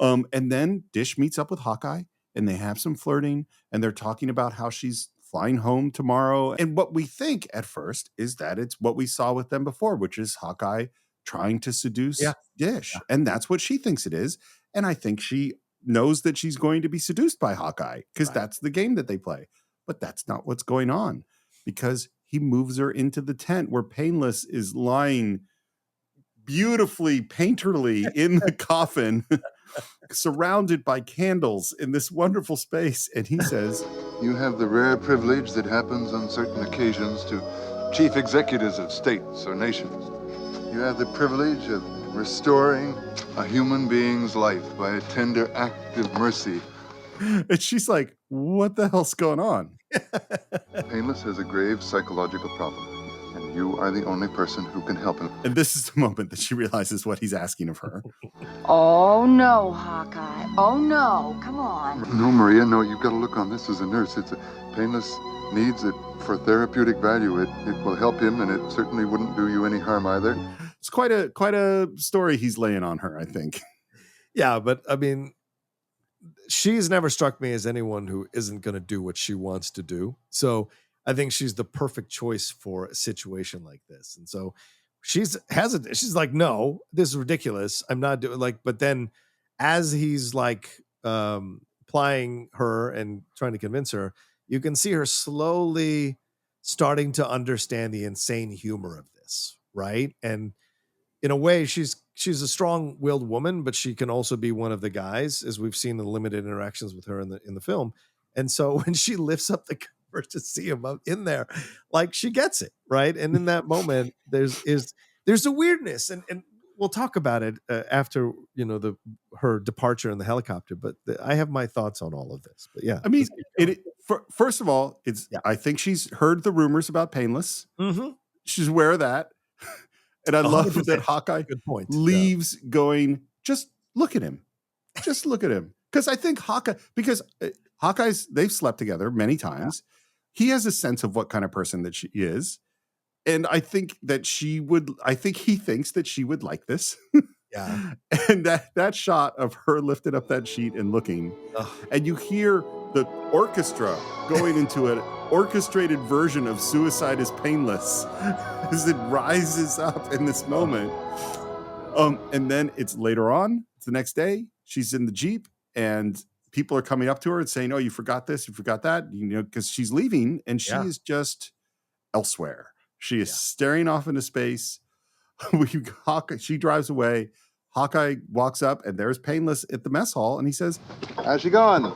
And then Dish meets up with Hawkeye, and they have some flirting, and they're talking about how she's flying home tomorrow. And what we think at first is that it's what we saw with them before, which is Hawkeye trying to seduce Dish. And that's what she thinks it is. And I think she knows that she's going to be seduced by Hawkeye, because that's the game that they play. But that's not what's going on, because he moves her into the tent where Painless is lying beautifully, painterly in the coffin, surrounded by candles in this wonderful space. And he says, "You have the rare privilege that happens on certain occasions to chief executives of states or nations. You have the privilege of restoring a human being's life by a tender act of mercy." And she's like, what the hell's going on? Painless has a grave psychological problem, and you are the only person who can help him. And this is the moment that she realizes what he's asking of her. Oh, no, Hawkeye. Oh, no. Come on. No, Maria, no, you've got to look on this as a nurse. Painless needs it for therapeutic value. It will help him, and it certainly wouldn't do you any harm either. It's quite a story he's laying on her, I think. Yeah, but I mean, she's never struck me as anyone who isn't going to do what she wants to do. So I think she's the perfect choice for a situation like this. And so she's hesitant. She's like, no, this is ridiculous. I'm not doing but then as he's like plying her and trying to convince her, you can see her slowly starting to understand the insane humor of this. Right. And in a way, she's a strong-willed woman, but she can also be one of the guys, as we've seen the limited interactions with her in the film. And so when she lifts up the cover to see him up in there, like she gets it, right? And in that moment, there's a weirdness, and we'll talk about it after her departure in the helicopter. But I have my thoughts on all of this. But yeah, I mean, first of all, I think she's heard the rumors about Painless. Mm-hmm. She's aware of that. And I love that Hawkeye leaves going, just look at him. Just look at him. Because I think Hawkeye's, they've slept together many times. Yeah. He has a sense of what kind of person that she is. And I think that he thinks that she would like this. Yeah. And that shot of her lifting up that sheet and looking, and you hear the orchestra going into an orchestrated version of Suicide is Painless as it rises up in this moment. And then it's later on, it's the next day, she's in the Jeep and people are coming up to her and saying, "Oh, you forgot this, you forgot that," because she's leaving and she is just elsewhere. She is staring off into space. She drives away. Hawkeye walks up and there's Painless at the mess hall and he says, "How's she going?"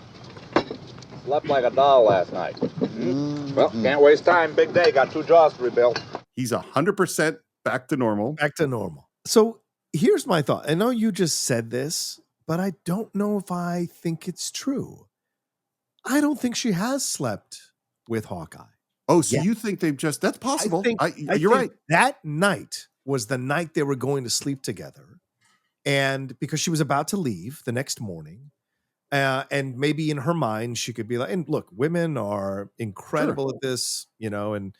Slept like a doll last night. Well, can't waste time. Big day. Got 2 jaws to rebuild. He's 100% back to normal. Back to normal. So here's my thought. I know you just said this, but I don't know if I think it's true. I don't think she has slept with Hawkeye. Oh, so you think they've just, that's possible. You're right. That night was the night they were going to sleep together. And because she was about to leave the next morning, and maybe in her mind, she could be like, and look, women are incredible at this, and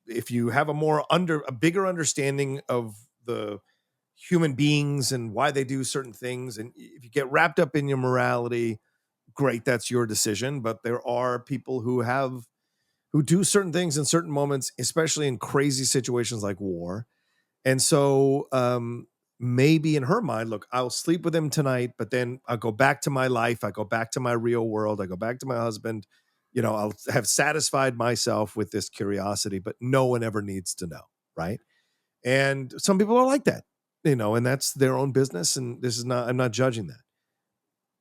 if you have a bigger understanding of the human beings and why they do certain things, and if you get wrapped up in your morality, great, that's your decision. But there are people who do certain things in certain moments, especially in crazy situations like war. And so maybe in her mind, look, I'll sleep with him tonight, but then I'll go back to my life. I go back to my real world. I go back to my husband. I'll have satisfied myself with this curiosity, but no one ever needs to know. Right. And some people are like that, and that's their own business. And I'm not judging that.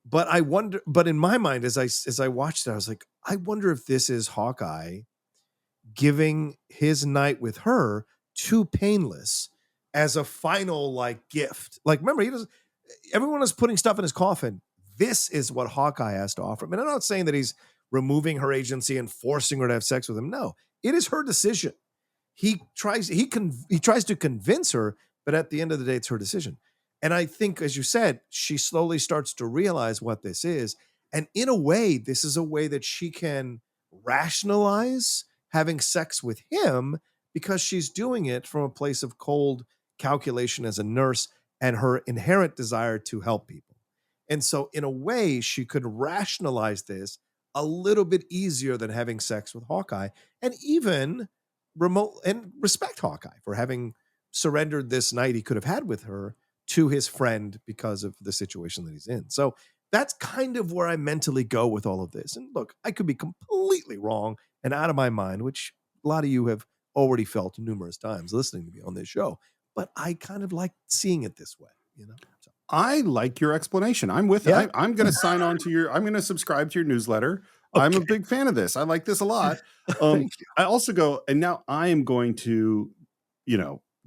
But I wonder, but in my mind, as I watched it, I was like, I wonder if this is Hawkeye giving his night with her to Painless as a final gift. Remember, everyone is putting stuff in his coffin. This is what Hawkeye has to offer him. And I'm not saying that he's removing her agency and forcing her to have sex with him. No, it is her decision. He tries to convince her, but at the end of the day, it's her decision. And I think, as you said, she slowly starts to realize what this is. And in a way, this is a way that she can rationalize having sex with him because she's doing it from a place of cold calculation as a nurse and her inherent desire to help people. And so in a way, she could rationalize this a little bit easier than having sex with Hawkeye, and even respect Hawkeye for having surrendered this night he could have had with her to his friend because of the situation that he's in. So that's kind of where I mentally go with all of this. And look, I could be completely wrong and out of my mind, which a lot of you have already felt numerous times listening to me on this show, but I kind of like seeing it this way, So. I like your explanation. I'm with it. I'm going to sign on to I'm going to subscribe to your newsletter. Okay. I'm a big fan of this. I like this a lot. Thank you. I also go, and now I am going to,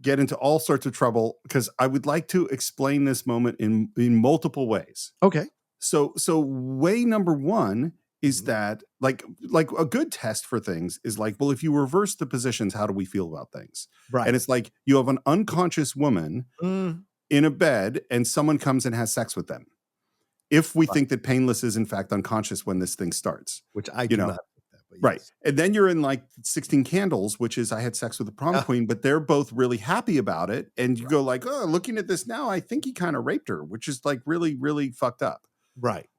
get into all sorts of trouble because I would like to explain this moment in multiple ways. Okay. So way number one is that like a good test for things is well, if you reverse the positions, how do we feel about things? Right. And it's you have an unconscious woman in a bed and someone comes and has sex with them. If we think that Painless is in fact unconscious when this thing starts, which I do not. Right. And then you're in 16 Candles, which is I had sex with the prom queen, but they're both really happy about it. And you go oh, looking at this now, I think he kind of raped her, which is really, really fucked up. Right.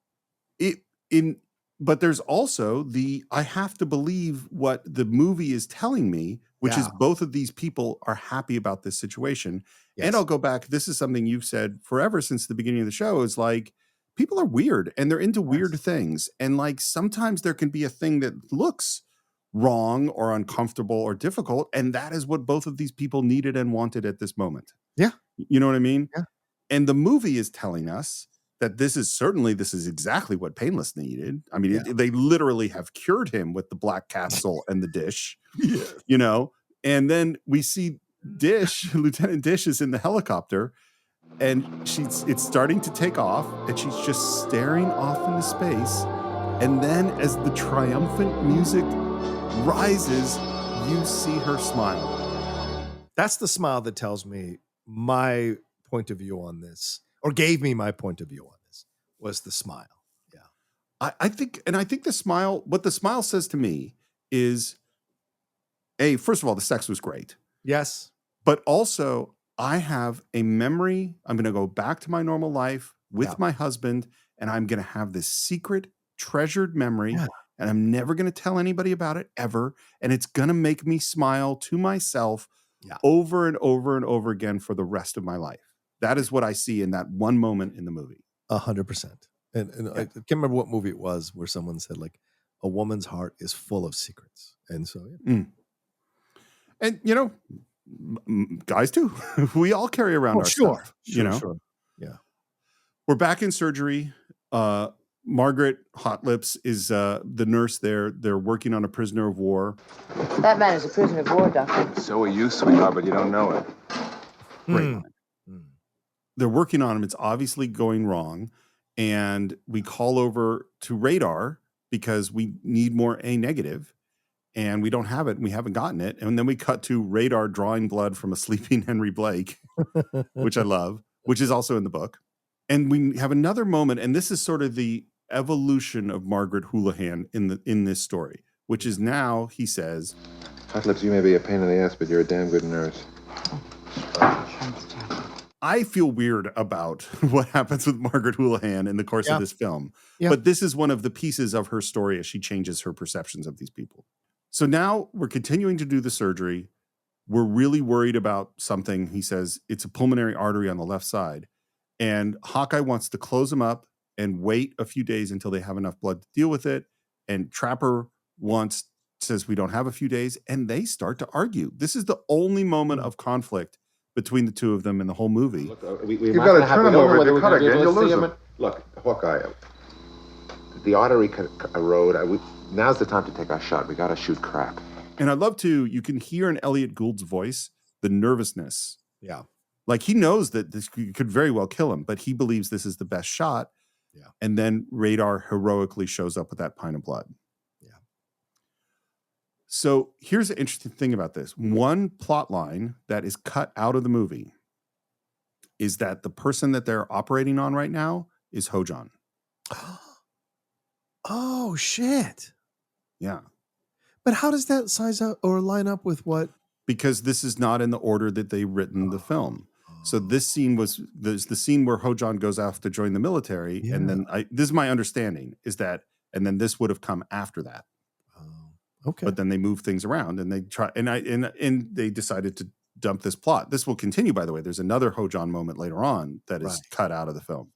But there's also I have to believe what the movie is telling me, which is both of these people are happy about this situation. Yes. And I'll go back. This is something you've said forever since the beginning of the show is people are weird and they're into weird things. And sometimes there can be a thing that looks wrong or uncomfortable or difficult. And that is what both of these people needed and wanted at this moment. Yeah. You know what I mean? Yeah. And the movie is telling us that this is exactly what Painless needed. I mean, they literally have cured him with the black capsule and the dish, and then we see Lieutenant Dish is in the helicopter. And it's starting to take off, and she's just staring off into space. And then as the triumphant music rises, you see her smile. That's the smile that tells me my point of view on this, or gave me my point of view on this, was the smile. Yeah. I think the smile, what the smile says to me is, first of all, the sex was great. Yes. But also, I have a memory. I'm going to go back to my normal life with my husband, and I'm going to have this secret, treasured memory, and I'm never going to tell anybody about it ever. And it's going to make me smile to myself over and over and over again for the rest of my life. That is what I see in that one moment in the movie. 100%. And I can't remember what movie it was where someone said like a woman's heart is full of secrets. And so, And, you know, guys too, we all carry around our stuff, you know? Sure. Yeah. We're back in surgery. Margaret Hotlips is the nurse there. They're working on a prisoner of war. That man is a prisoner of war, Doctor. So are you, sweetheart, but you don't know it. Right. They're working on him. It's obviously going wrong. And we call over to Radar because we need more A negative. And we don't have it. And we haven't gotten it. And then we cut to Radar drawing blood from a sleeping Henry Blake, which I love, which is also in the book. And we have another moment. And this is sort of the evolution of Margaret Houlihan in this story, which is now, he says, Hotlips, you may be a pain in the ass, but you're a damn good nurse. I feel weird about what happens with Margaret Houlihan in the course of this film. But this is one of the pieces of her story as she changes her perceptions of these people. So now we're continuing to do the surgery. We're really worried about something. He says it's a pulmonary artery on the left side. And Hawkeye wants to close him up and wait a few days until they have enough blood to deal with it. And Trapper says we don't have a few days. And they start to argue. This is the only moment of conflict between the two of them in the whole movie. Look, you've got to turn him over to cut again. You'll lose him. Look, Hawkeye, the artery erode. Now's the time to take our shot. We got to shoot crap. And I love to, you can hear in Elliot Gould's voice, the nervousness. Yeah. Like he knows that this could very well kill him, but he believes this is the best shot. Yeah. And then Radar heroically shows up with that pint of blood. Yeah. So here's the interesting thing about this. One plot line that is cut out of the movie is that the person that they're operating on right now is Hojon. Oh, shit. Yeah. But how does that size up or line up with what? Because this is not in the order that they written the film. So this scene was the scene where Hojon goes off to join the military. Yeah. And then this is my understanding is that, and then this would have come after that. Okay. But then they move things around and they try, and they decided to dump this plot. This will continue, by the way. There's another Hojon moment later on that is cut out of the film.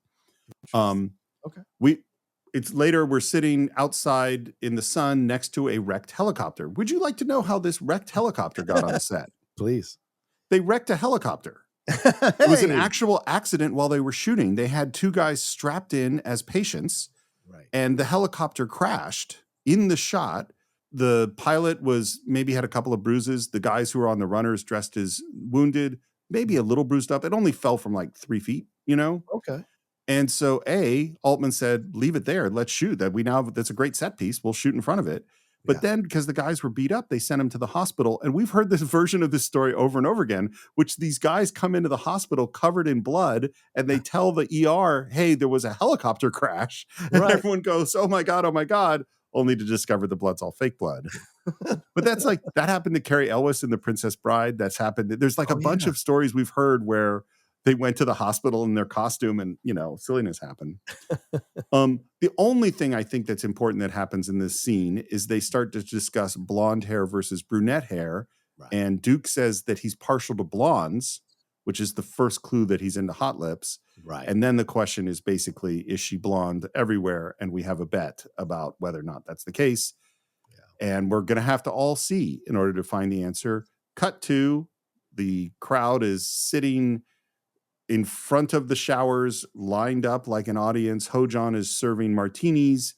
Okay. It's later, we're sitting outside in the sun next to a wrecked helicopter. Would you like to know how this wrecked helicopter got on the set? Please. They wrecked a helicopter. It was an actual accident while they were shooting. They had two guys strapped in as patients, and the helicopter crashed in the shot. The pilot maybe had a couple of bruises. The guys who were on the runners dressed as wounded, maybe a little bruised up. It only fell from like 3 feet, you know? Okay. And so Altman said, leave it there. Let's shoot that. That's a great set piece. We'll shoot in front of it. But then because the guys were beat up, they sent him to the hospital. And we've heard this version of this story over and over again, which these guys come into the hospital covered in blood and they tell the ER, hey, there was a helicopter crash. And everyone goes, oh my God, only to discover the blood's all fake blood. But that happened to Carrie Elwes in The Princess Bride. That's happened. There's like a bunch of stories we've heard where they went to the hospital in their costume and, silliness happened. The only thing I think that's important that happens in this scene is they start to discuss blonde hair versus brunette hair. Right. And Duke says that he's partial to blondes, which is the first clue that he's into hot lips. Right. And then the question is basically, is she blonde everywhere? And we have a bet about whether or not that's the case. Yeah. And we're going to have to all see in order to find the answer. Cut to, the crowd is sitting in front of the showers, lined up like an audience. Hojon is serving martinis.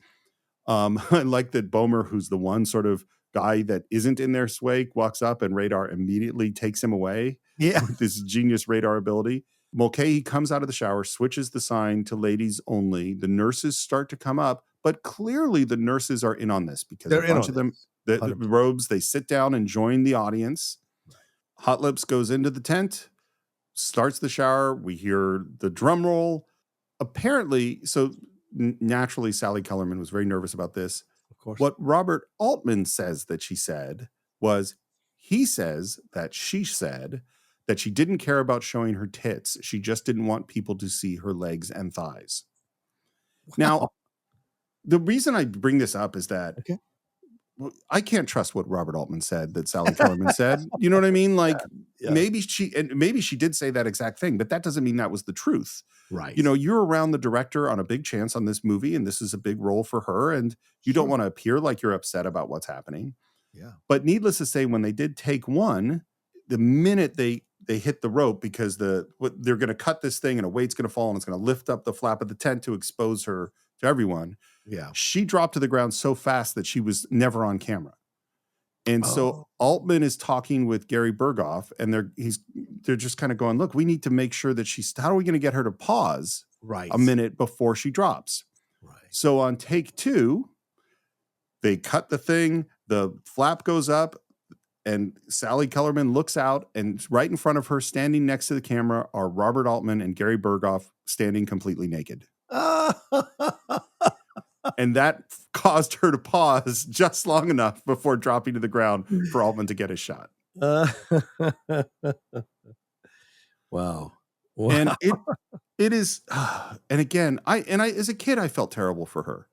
I like that Bomer, who's the one sort of guy that isn't in their sway, walks up and Radar immediately takes him away. Yeah. With this genius Radar ability. Mulcahy comes out of the shower, switches the sign to ladies only. The nurses start to come up, but clearly the nurses are in on this because a bunch of them, the robes, they sit down and join the audience. Right. Hot Lips goes into the tent, starts the shower. We hear the drum roll. Apparently, so naturally, Sally Kellerman was very nervous about this. Of course. What Robert Altman says that she said was, he says that she said that she didn't care about showing her tits. She just didn't want people to see her legs and thighs. Wow. Now, the reason I bring this up is that I can't trust what Robert Altman said that Sally Kellerman said. You know what I mean? Like, maybe she did say that exact thing, but that doesn't mean that was the truth. Right. You know, you're around the director on a big chance on this movie, and this is a big role for her, and you don't want to appear like you're upset about what's happening. Yeah. But needless to say, when they did take one, the minute they hit the rope, because they're going to cut this thing and a weight's going to fall and it's going to lift up the flap of the tent to expose her to everyone. Yeah. She dropped to the ground so fast that she was never on camera. And so Altman is talking with Gary Berghoff, and they're just kind of going, look, we need to make sure that how are we going to get her to pause a minute before she drops? Right. So on take 2, they cut the thing, the flap goes up, and Sally Kellerman looks out, and right in front of her, standing next to the camera, are Robert Altman and Gary Berghoff standing completely naked. And that caused her to pause just long enough before dropping to the ground for Altman to get a shot. Wow. And it is, and again, I as a kid, I felt terrible for her.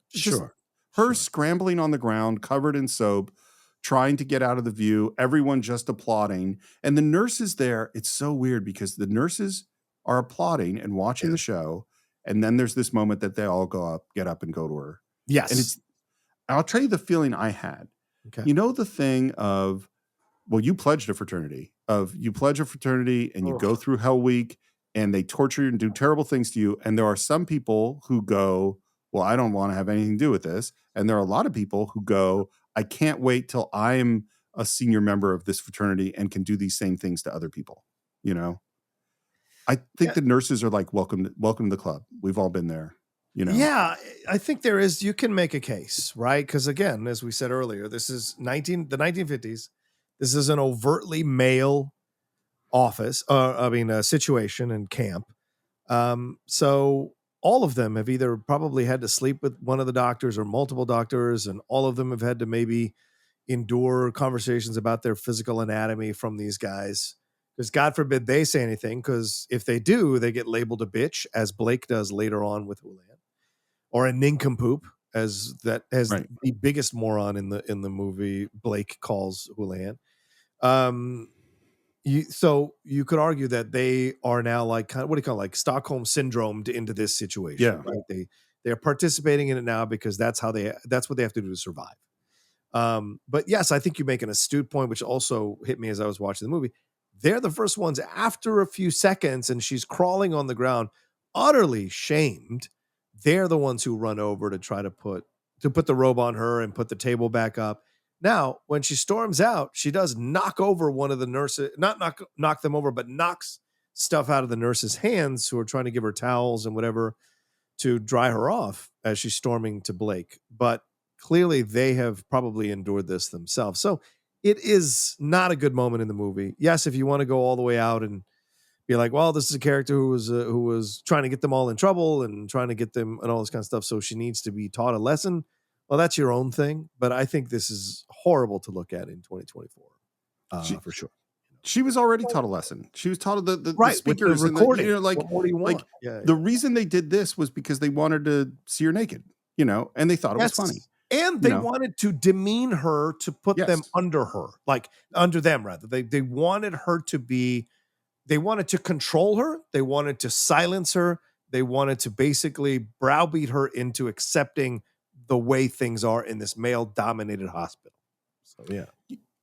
Her scrambling on the ground, covered in soap, trying to get out of the view, everyone just applauding. And the nurses there, it's so weird because the nurses are applauding and watching the show. And then there's this moment that they all get up and go to her. Yes. And I'll tell you the feeling I had. Okay. You know, the thing of, well, you pledge a fraternity and you go through Hell Week and they torture you and do terrible things to you. And there are some people who go, well, I don't want to have anything to do with this. And there are a lot of people who go, I can't wait till I'm a senior member of this fraternity and can do these same things to other people. You know, I think the nurses are like, welcome to the club. We've all been there. You know? Yeah, I think you can make a case, right? Because again, as we said earlier, this is the 1950s. This is an overtly male situation and camp. So all of them have either probably had to sleep with one of the doctors or multiple doctors, and all of them have had to maybe endure conversations about their physical anatomy from these guys. Because God forbid they say anything, because if they do, they get labeled a bitch, as Blake does later on with Houlihan. Or a nincompoop, as the biggest moron in the movie Blake calls Houlihan. So you could argue that they are now like Stockholm syndromed into this situation. Yeah, right? They are participating in it now because that's what they have to do to survive. But yes, I think you make an astute point, which also hit me as I was watching the movie. They're the first ones after a few seconds, and she's crawling on the ground, utterly shamed. They're the ones who run over to try to put the robe on her and put the table back up. Now, when she storms out, she does knock over one of the nurses, not knock them over, but knocks stuff out of the nurses' hands who are trying to give her towels and whatever to dry her off as she's storming to Blake. But clearly they have probably endured this themselves. So it is not a good moment in the movie. Yes, if you want to go all the way out and be like, well, this is a character who was trying to get them all in trouble and trying to get them and all this kind of stuff, so she needs to be taught a lesson. Well, that's your own thing, but I think this is horrible to look at in 2024, for sure. She was already taught a lesson. She was taught the speakers the recording. And What more do you want? The reason they did this was because they wanted to see her naked, and they thought it was funny. And they wanted to demean her, to put them under her, like under them rather. They wanted her to be. They wanted to control her. They wanted to silence her. They wanted to basically browbeat her into accepting the way things are in this male-dominated hospital. So, yeah.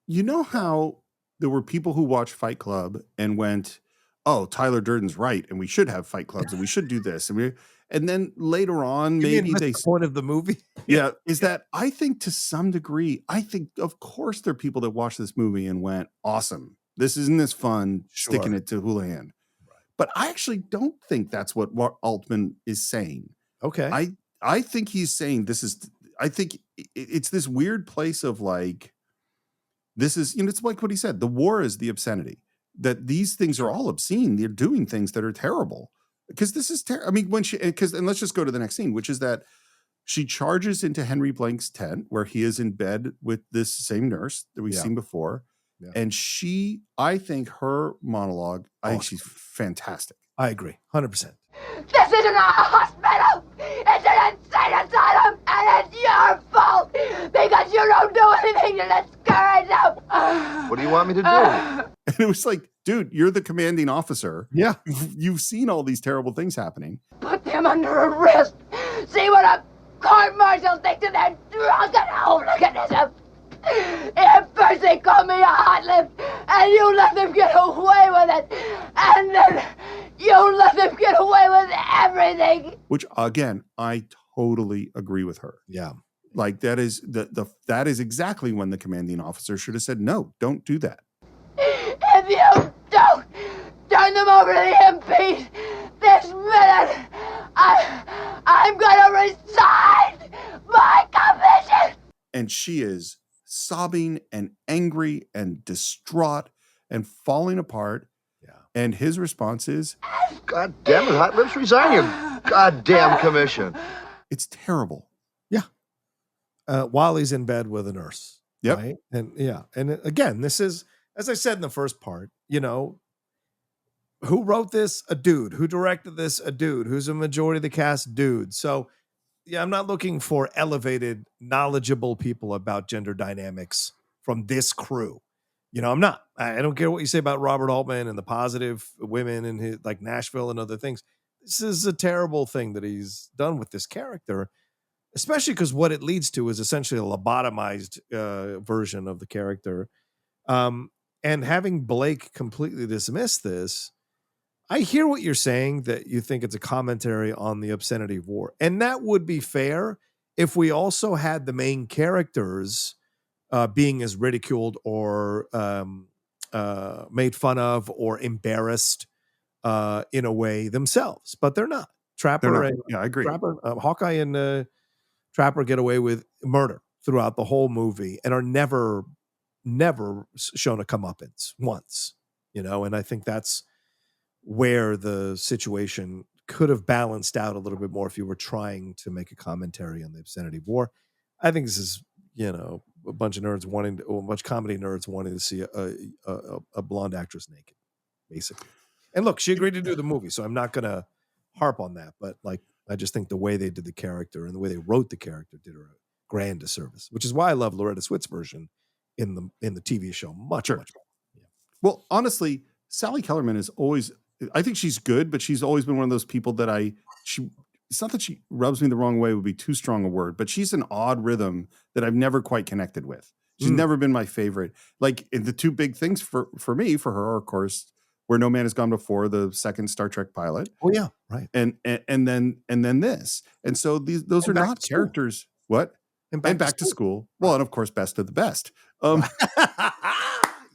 You know how there were people who watched Fight Club and went, oh, Tyler Durden's right, and we should have fight clubs, and we should do this. And then later on, maybe the point of the movie. That I think to some degree, of course there are people that watched this movie and went, awesome. Isn't this fun, sticking it to Houlihan. Right. But I actually don't think that's what Altman is saying. Okay. I think he's saying I think it's this weird place of like, this is, it's like what he said, the war is the obscenity, that these things are all obscene. They're doing things that are terrible. Because this is terrible. I mean, and let's just go to the next scene, which is that she charges into Henry Blank's tent where he is in bed with this same nurse that we've seen before. Yeah. And I think her monologue, I think she's fantastic. I agree, 100%. This isn't a hospital. It's an insane asylum, and it's your fault because you don't do anything to let What do you want me to do? And it was like, dude, you're the commanding officer. Yeah. You've seen all these terrible things happening. Put them under arrest. See what a court-martial thinks of their drunken hooliganism. At first they call me a hot lip, and you let them get away with it. And then you let them get away with everything. Which, again, I totally agree with her. Yeah. Like, that is that is exactly when the commanding officer should have said, no, don't do that. If you don't turn them over to the MP this minute, I'm gonna resign my commission. And she is sobbing and angry and distraught and falling apart. Yeah. And his response is, God damn it, Hot Lips, resign your goddamn commission. It's terrible. Yeah. While he's in bed with a nurse. Yep. Right? And yeah. And again, this is, as I said in the first part, you know, who wrote this? A dude. Who directed this? A dude. Who's a majority of the cast? Dude. So yeah, I'm not looking for elevated, knowledgeable people about gender dynamics from this crew. You know, I'm not. I don't care what you say about Robert Altman and the positive women and his, like Nashville and other things. This is a terrible thing that he's done with this character, especially because what it leads to is essentially a lobotomized version of the character. And having Blake completely dismiss this, I hear what you're saying, that you think it's a commentary on the obscenity of war. And that would be fair if we also had the main characters being as ridiculed or made fun of or embarrassed in a way themselves. But they're not. Trapper, yeah, I agree. Trapper, Hawkeye and Trapper get away with murder throughout the whole movie and are never shown a comeuppance once, you know, and I think that's where the situation could have balanced out a little bit more if you were trying to make a commentary on the obscenity of war. I think this is, you know, a bunch of comedy nerds wanting to see a blonde actress naked, basically. And look, she agreed to do the movie, so I'm not going to harp on that, but like, I just think the way they did the character and the way they wrote the character did her a grand disservice, which is why I love Loretta Swit's version in the TV show much more. Yeah. Well, honestly, Sally Kellerman is always, I think she's good, but she's always been one of those people that it's not that she rubs me the wrong way, would be too strong a word, but she's an odd rhythm that I've never quite connected with. She's never been my favorite. Like, the two big things for me, for her, are, of course, Where No Man Has Gone Before, the second Star Trek pilot. Oh yeah, right. And then those are not characters. What? And back to school. Well, and of course, Best of the Best.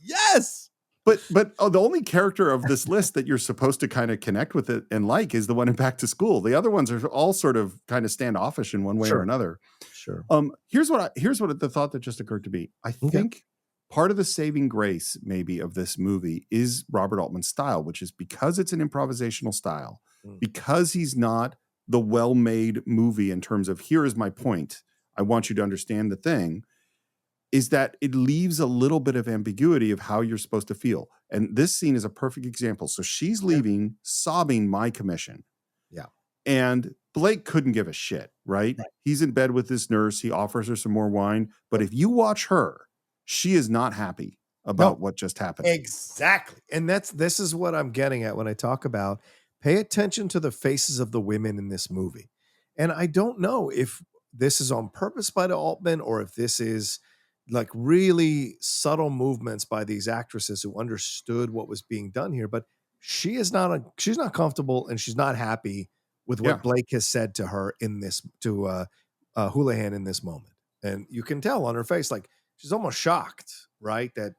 Yes. But the only character of this list that you're supposed to kind of connect with it and like is the one in Back to School. The other ones are all sort of kind of standoffish in one way or another. Sure. Here's what the thought that just occurred to me. I think part of the saving grace maybe of this movie is Robert Altman's style, which is because it's an improvisational style, because he's not the well-made movie in terms of, here is my point, I want you to understand the thing, is that it leaves a little bit of ambiguity of how you're supposed to feel. And this scene is a perfect example. So she's leaving, sobbing my commission. Yeah. And Blake couldn't give a shit, right? He's in bed with this nurse. He offers her some more wine. But if you watch her, she is not happy about what just happened. Exactly. And this is what I'm getting at when I talk about pay attention to the faces of the women in this movie. And I don't know if this is on purpose by the Altman or if this is like really subtle movements by these actresses who understood what was being done here. But she's not comfortable and she's not happy with what Blake has said to her to Houlihan in this moment. And you can tell on her face, like she's almost shocked, right? That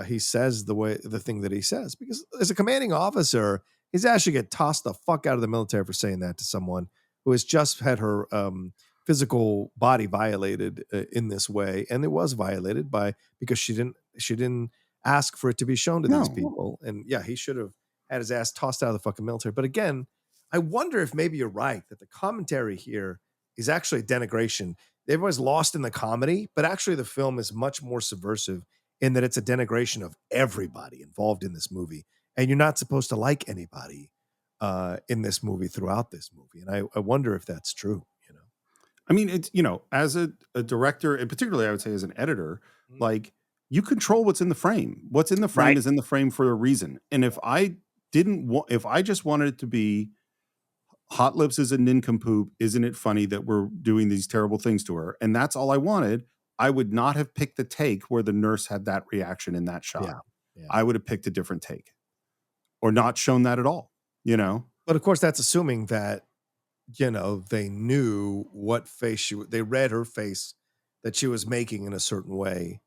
he says the thing that he says, because as a commanding officer, he's actually get tossed the fuck out of the military for saying that to someone who has just had her physical body violated in this way, and it was violated because she didn't ask for it to be shown to these people. And yeah, he should have had his ass tossed out of the fucking military. But again, I wonder if maybe you're right that the commentary here is actually a denigration. Everyone's lost in the comedy, but actually the film is much more subversive in that it's a denigration of everybody involved in this movie, and you're not supposed to like anybody in this movie throughout this movie. And I wonder if that's true. I mean, it's, as a director, and particularly I would say as an editor, like you control what's in the frame. What's in the frame is in the frame for a reason. And if I if I just wanted it to be Hot Lips is a nincompoop, isn't it funny that we're doing these terrible things to her? And that's all I wanted. I would not have picked the take where the nurse had that reaction in that shot. Yeah. I would have picked a different take or not shown that at all, you know? But of course, that's assuming that, you know, they knew what face they read her face that she was making in a certain way.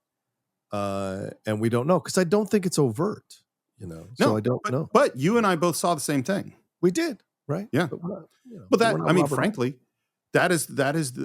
And we don't know, because I don't think it's overt, you know? So I don't know. But you and I both saw the same thing. We did. Right. Yeah. But that, I mean, frankly, that is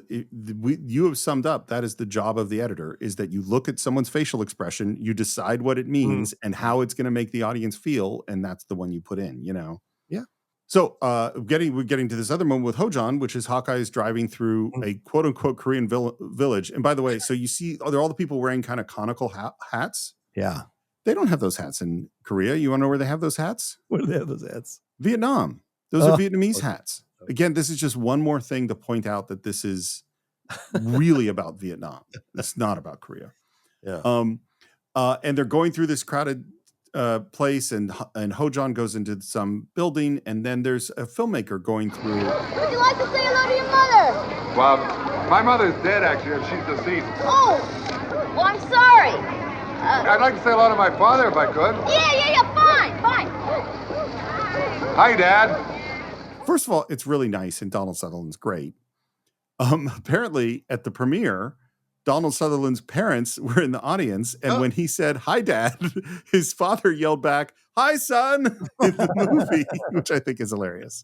you have summed up. That is the job of the editor, is that you look at someone's facial expression, you decide what it means and how it's going to make the audience feel. And that's the one you put in, you know? Yeah. So we're getting to this other moment with Ho-Jon, which is Hawkeye is driving through a quote unquote Korean village. And by the way, so you see, are there all the people wearing kind of conical hats? Yeah. They don't have those hats in Korea. You want to know where they have those hats? Where do they have those hats? Vietnam. Those are Vietnamese hats. Again, this is just one more thing to point out that this is really about Vietnam. It's not about Korea. Yeah. And they're going through this crowded place, and Ho-Jon goes into some building, and then there's a filmmaker going through. Would you like to say hello to your mother? Well, my mother's dead, actually, and she's deceased. Oh, well, I'm sorry. I'd like to say hello to my father if I could. Yeah, fine. Hi, Dad. First of all, it's really nice, and Donald Sutherland's great. Apparently, at the premiere, Donald Sutherland's parents were in the audience, and when he said, "Hi, Dad," his father yelled back, "Hi, son," in the movie, which I think is hilarious.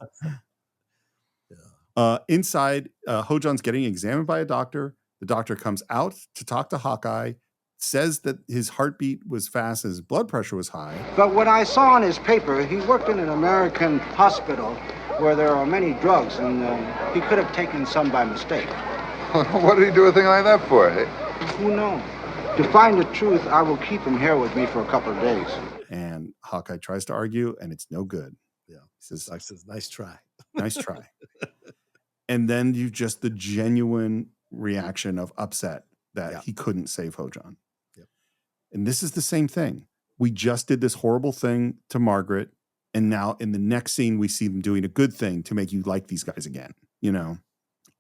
Inside, Ho-Jon's getting examined by a doctor. The doctor comes out to talk to Hawkeye, says that his heartbeat was fast, his blood pressure was high. But what I saw in his paper, he worked in an American hospital where there are many drugs, and he could have taken some by mistake. What did he do a thing like that for? Hey? Who knows? To find the truth, I will keep him here with me for a couple of days. And Hawkeye tries to argue, and it's no good. Yeah. He says, nice try. Nice try. And then you just the genuine reaction of upset that he couldn't save Ho-Jon. Yep. And this is the same thing. We just did this horrible thing to Margaret, and now in the next scene, we see them doing a good thing to make you like these guys again. You know,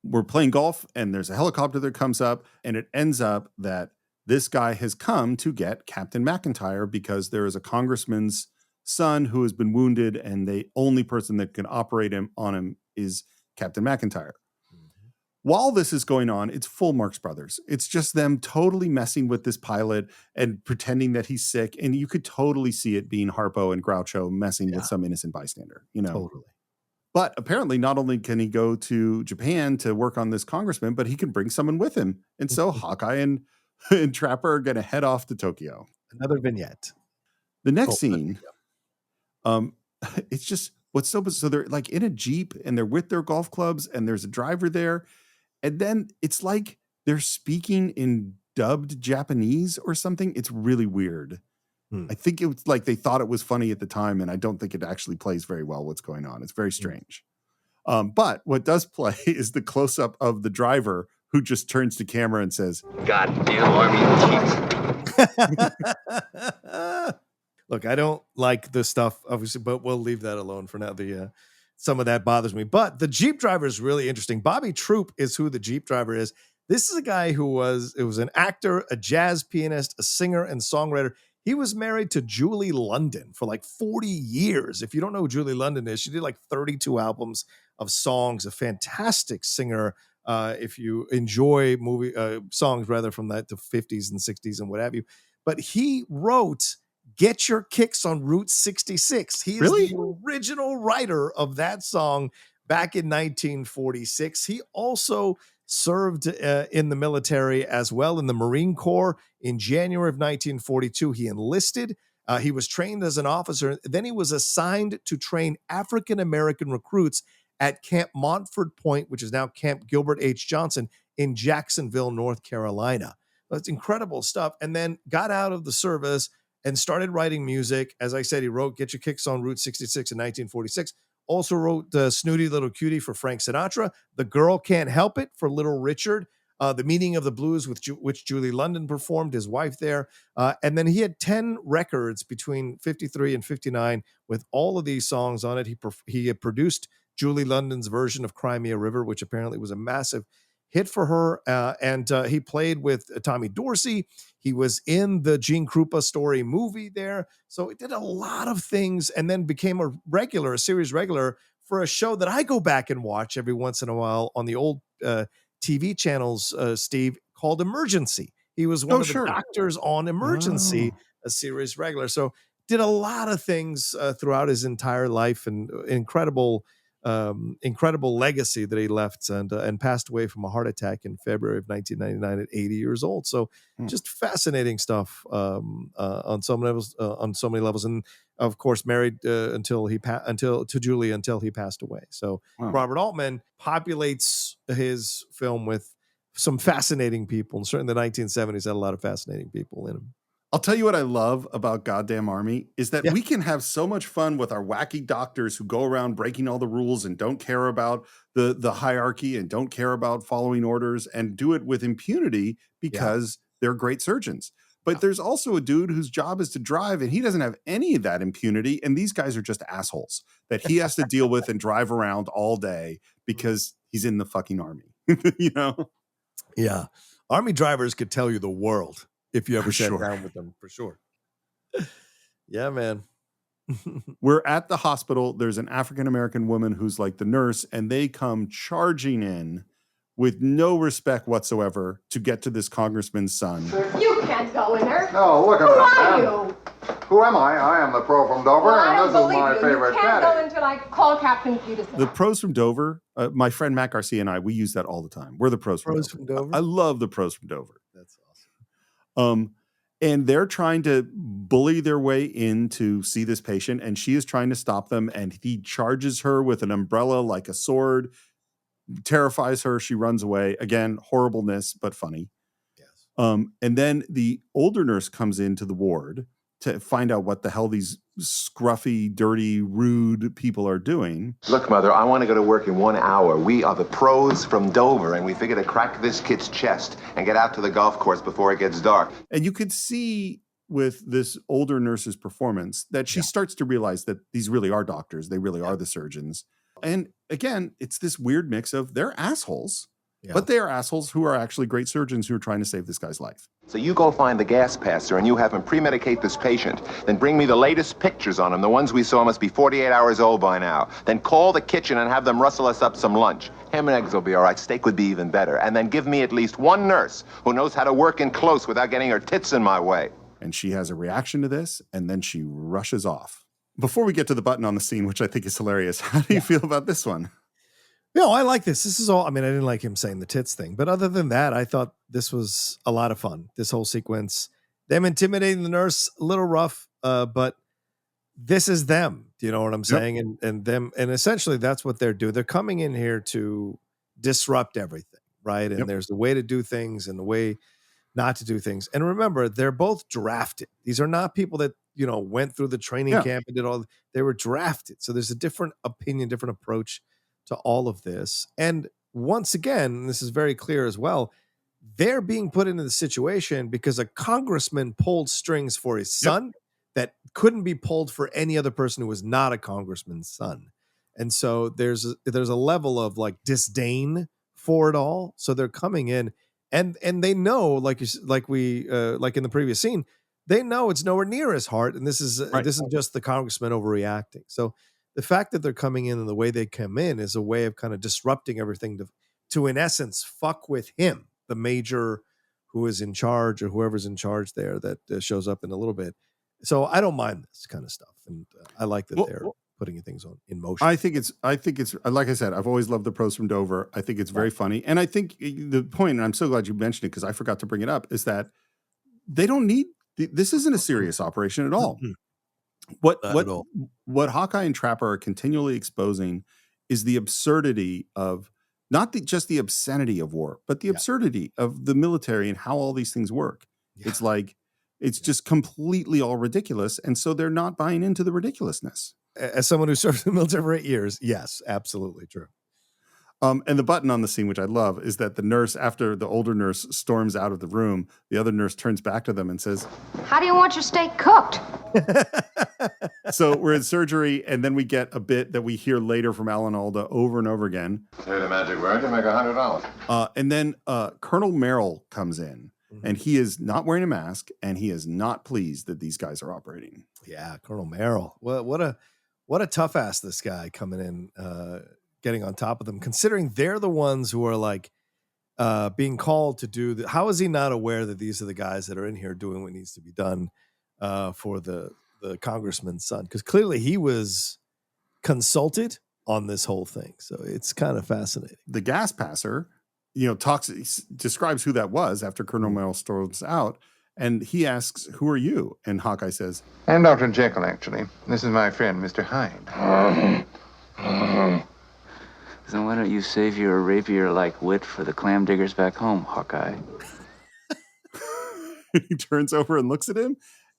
we're playing golf, and there's a helicopter that comes up, and it ends up that this guy has come to get Captain McIntyre because there is a congressman's son who has been wounded, and the only person that can operate on him is Captain McIntyre. While this is going on, it's full Marx Brothers. It's just them totally messing with this pilot and pretending that he's sick. And you could totally see it being Harpo and Groucho messing with some innocent bystander, you know. Totally. But apparently not only can he go to Japan to work on this congressman, but he can bring someone with him. And so Hawkeye and Trapper are going to head off to Tokyo. Another vignette. The next scene, it's just what's so they're like in a Jeep and they're with their golf clubs and there's a driver there. And then it's like they're speaking in dubbed Japanese or something. It's really weird. I think it was like they thought it was funny at the time, and I don't think it actually plays very well what's going on. It's very strange. But what does play is the close-up of the driver who just turns to camera and says, "Goddamn army chiefs." Look, I don't like the stuff, obviously, but we'll leave that alone for now. Some of that bothers me. But the Jeep driver is really interesting. Bobby Troop is who the Jeep driver is. This is a guy who was an actor, a jazz pianist, a singer, and songwriter. He was married to Julie London for like 40 years. If you don't know who Julie London is, she did like 32 albums of songs, a fantastic singer. If you enjoy songs rather from the 50s and 60s and what have you. But he wrote Get Your Kicks on Route 66. He is the original writer of that song back in 1946. He also served in the military as well in the Marine Corps. In January of 1942, he enlisted. He was trained as an officer. Then he was assigned to train African-American recruits at Camp Montford Point, which is now Camp Gilbert H. Johnson in Jacksonville, North Carolina. That's incredible stuff. And then got out of the service and started writing music. As I said, he wrote Get Your Kicks on Route 66 in 1946. Also wrote Snooty Little Cutie for Frank Sinatra. The Girl Can't Help It for Little Richard. The Meaning of the Blues, which Julie London performed, his wife there. And then he had 10 records between 53 and 59 with all of these songs on it. He had produced Julie London's version of Cry Me a River, which apparently was a massive hit for her. And he played with Tommy Dorsey. He was in the Gene Krupa story movie there. So he did a lot of things and then became a series regular for a show that I go back and watch every once in a while on the old TV channels, Steve, called Emergency. He was one of the doctors on Emergency, a series regular. So did a lot of things throughout his entire life, and incredible legacy that he left, and passed away from a heart attack in February of 1999 at 80 years old. So just fascinating stuff on so many levels, and of course married to Julie until he passed away. So Robert Altman populates his film with some fascinating people, and certainly the 1970s had a lot of fascinating people in him. I'll tell you what I love about Goddamn Army is that we can have so much fun with our wacky doctors who go around breaking all the rules and don't care about the hierarchy and don't care about following orders, and do it with impunity because they're great surgeons. But there's also a dude whose job is to drive, and he doesn't have any of that impunity. And these guys are just assholes that he has to deal with and drive around all day because he's in the fucking army, you know? Yeah. Army drivers could tell you the world if you ever sat down with them, for sure. Yeah, man. We're at the hospital. There's an African-American woman who's like the nurse, and they come charging in with no respect whatsoever to get to this congressman's son. You can't go in there. No, look at Who that. are you? Who am I? I am the pro from Dover, Well, I and don't this is believe my you. favorite You can't caddy. go until I call Captain Peterson. The pros from Dover, my friend Matt Garcia and I, we use that all the time. We're the pros from Dover. I love the pros from Dover. That's awesome. And they're trying to bully their way in to see this patient, and she is trying to stop them, and he charges her with an umbrella like a sword, terrifies her. She runs away. Again, horribleness, but funny. Yes. And then the older nurse comes into the ward to find out what the hell these scruffy, dirty, rude people are doing. Look, Mother, I want to go to work in 1 hour. We are the pros from Dover, and we figure to crack this kid's chest and get out to the golf course before it gets dark. And you could see with this older nurse's performance that she starts to realize that these really are doctors. They really are the surgeons. And again, it's this weird mix of they're assholes, but they are assholes who are actually great surgeons who are trying to save this guy's life. So you go find the gas passer and you have him pre-medicate this patient. Then bring me the latest pictures on him. The ones we saw must be 48 hours old by now. Then call the kitchen and have them rustle us up some lunch. Ham and eggs will be all right. Steak would be even better. And then give me at least one nurse who knows how to work in close without getting her tits in my way. And she has a reaction to this, and then she rushes off. Before we get to the button on the scene, which I think is hilarious, how do you feel about this one? No, I like this. This is all, I mean, I didn't like him saying the tits thing, but other than that, I thought this was a lot of fun. This whole sequence, them intimidating the nurse, a little rough, but this is them. Do you know what I'm saying? And them, and essentially that's what they're doing. They're coming in here to disrupt everything, right? And there's the way to do things and the way not to do things. And remember, they're both drafted. These are not people that, you know, went through the training camp and did all, they were drafted. So there's a different opinion, different approach to all of this. And once again, this is very clear as well, they're being put into the situation because a congressman pulled strings for his son that couldn't be pulled for any other person who was not a congressman's son. And so there's a level of like disdain for it all. So they're coming in and they know, like in the previous scene, they know it's nowhere near his heart. And this is just the congressman overreacting. So the fact that they're coming in and the way they come in is a way of kind of disrupting everything to in essence, fuck with him, the major who is in charge or whoever's in charge there that shows up in a little bit. So I don't mind this kind of stuff. And I like that they're putting things in motion. I think it's, like I said, I've always loved the pros from Dover. I think it's very funny. And I think the point, and I'm so glad you mentioned it because I forgot to bring it up, is that they don't need, this isn't a serious operation at all. What Hawkeye and Trapper are continually exposing is the absurdity of not just the obscenity of war, but the absurdity of the military and how all these things work. It's like, it's just completely all ridiculous. And so they're not buying into the ridiculousness. As someone who served in the military for 8 years, yes, absolutely true. And the button on the scene, which I love, is that the nurse, after the older nurse storms out of the room, the other nurse turns back to them and says, How do you want your steak cooked? so we're in surgery, and then we get a bit that we hear later from Alan Alda over and over again. Say the magic word, you make $100. And then Colonel Merrill comes in, and he is not wearing a mask, and he is not pleased that these guys are operating. Yeah, Colonel Merrill. What a tough ass this guy coming in, getting on top of them, considering they're the ones who are like being called to do how is he not aware that these are the guys that are in here doing what needs to be done for the congressman's son? Because clearly he was consulted on this whole thing. So it's kind of fascinating. The gas passer, describes who that was after Colonel Merrill storms out. And he asks, who are you? And Hawkeye says, I'm Dr. Jekyll, actually. This is my friend, Mr. Hyde. Then why don't you save your rapier-like wit for the clam diggers back home, Hawkeye? He turns over and looks at him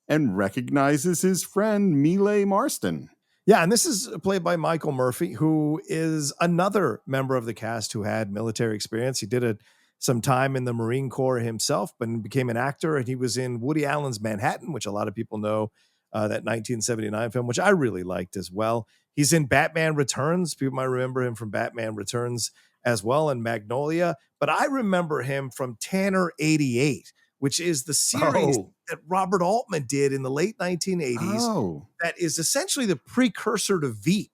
and recognizes his friend, Mile Marston. Yeah, and this is played by Michael Murphy, who is another member of the cast who had military experience. He did some time in the Marine Corps himself, but became an actor, and he was in Woody Allen's Manhattan, which a lot of people know, that 1979 film, which I really liked as well. He's in Batman Returns. People might remember him from Batman Returns as well, and Magnolia. But I remember him from Tanner 88, which is the series that Robert Altman did in the late 1980s. That is essentially the precursor to Veep.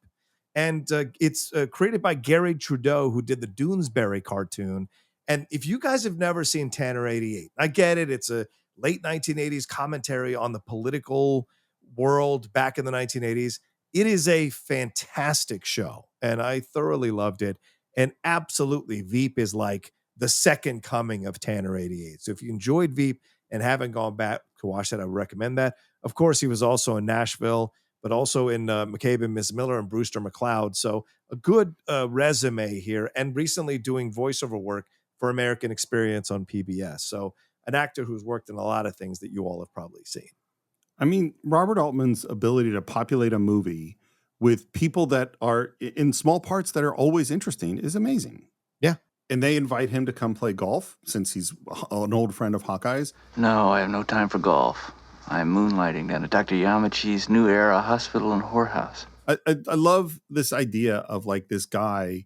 And it's created by Gary Trudeau, who did the Doonesbury cartoon. And if you guys have never seen Tanner 88, I get it. It's a late 1980s commentary on the political world back in the 1980s. It is a fantastic show, and I thoroughly loved it. And absolutely, Veep is like the second coming of Tanner 88. So if you enjoyed Veep and haven't gone back to watch that, I would recommend that. Of course, he was also in Nashville, but also in McCabe and Miss Miller and Brewster McCloud. So a good resume here, and recently doing voiceover work for American Experience on PBS. So an actor who's worked in a lot of things that you all have probably seen. I mean, Robert Altman's ability to populate a movie with people that are in small parts that are always interesting is amazing. Yeah. And they invite him to come play golf since he's an old friend of Hawkeye's. No, I have no time for golf. I'm moonlighting down at Dr. Yamachi's New Era Hospital and Whorehouse. I love this idea of like this guy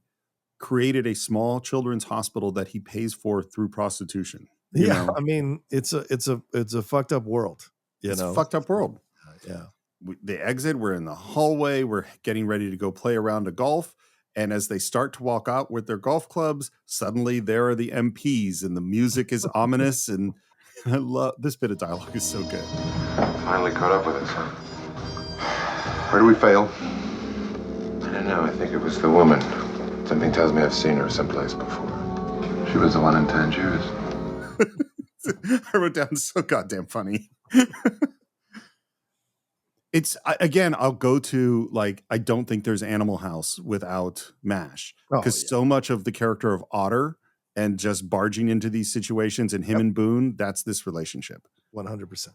created a small children's hospital that he pays for through prostitution. You know? I mean, it's a fucked up world. It's a fucked up world. Yeah. They exit. We're in the hallway. We're getting ready to go play a round of golf. And as they start to walk out with their golf clubs, suddenly there are the MPs and the music is ominous. And I love this bit of dialogue is so good. Finally caught up with us, huh? Where do we fail? I don't know. I think it was the woman. Something tells me I've seen her someplace before. She was the one in Tangiers. I wrote down so goddamn funny. It's again, I'll go to like, I don't think there's Animal House without MASH, because so much of the character of Otter and just barging into these situations and him and Boone, that's this relationship. 100%.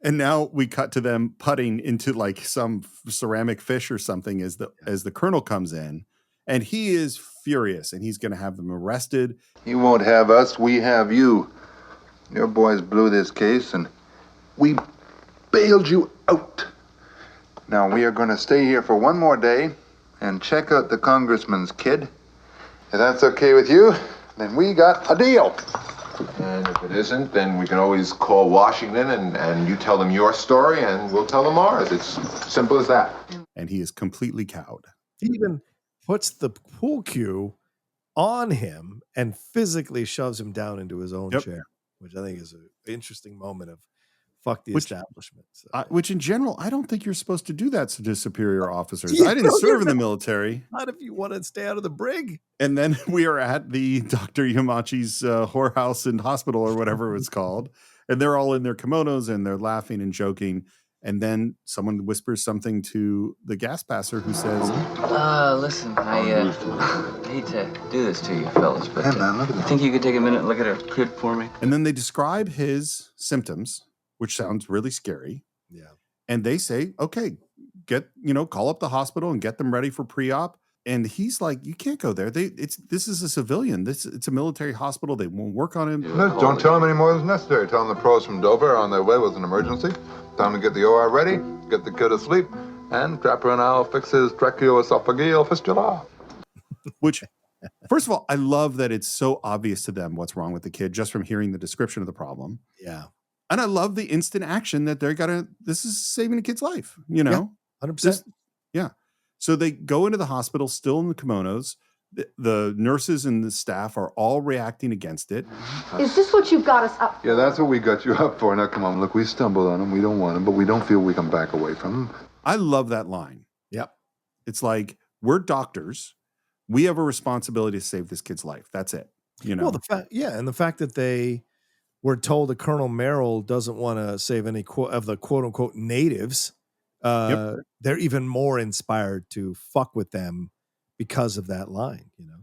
And now we cut to them putting into like some ceramic fish or something as the colonel comes in, and he is furious and he's going to have them arrested. You won't have us, we have you. Your boys blew this case and we bailed you out. Now we are going to stay here for one more day and check out the congressman's kid. If that's okay with you, then we got a deal. And if it isn't, then we can always call Washington and you tell them your story and we'll tell them ours. It's simple as that. And he is completely cowed. He even puts the pool cue on him and physically shoves him down into his own chair, which I think is an interesting moment of fuck the establishment. So. Which in general, I don't think you're supposed to do that to superior officers. I didn't serve in the military. Not if you want to stay out of the brig. And then we are at the Dr. Yamachi's whorehouse and hospital or whatever it's called. And they're all in their kimonos and they're laughing and joking. And then someone whispers something to the gas passer who says, Listen, I hate to do this to you fellas, but you think you could take a minute and look at her crib for me? And then they describe his symptoms, which sounds really scary. Yeah. And they say, okay, call up the hospital and get them ready for pre-op. And he's like, you can't go there. This is a civilian. It's a military hospital. They won't work on him. Don't tell him any more than necessary. Tell him the pros from Dover are on their way with an emergency. Time to get the OR ready, get the kid asleep, and Trapper and I'll fix his tracheoesophageal fistula. Which, first of all, I love that it's so obvious to them what's wrong with the kid just from hearing the description of the problem. Yeah. And I love the instant action that this is saving a kid's life, you know? Yeah, 100%. Yeah. So they go into the hospital still in the kimonos. The nurses and the staff are all reacting against it. Is this what you've got us up for? Yeah, that's what we got you up for. Now, come on, look, we stumbled on him. We don't want him, but we don't feel we can back away from him. I love that line. Yep. It's like, we're doctors. We have a responsibility to save this kid's life. That's it. You know? Well, and the fact that they were told that Colonel Merrill doesn't want to save any of the quote unquote natives. They're even more inspired to fuck with them because of that line, you know?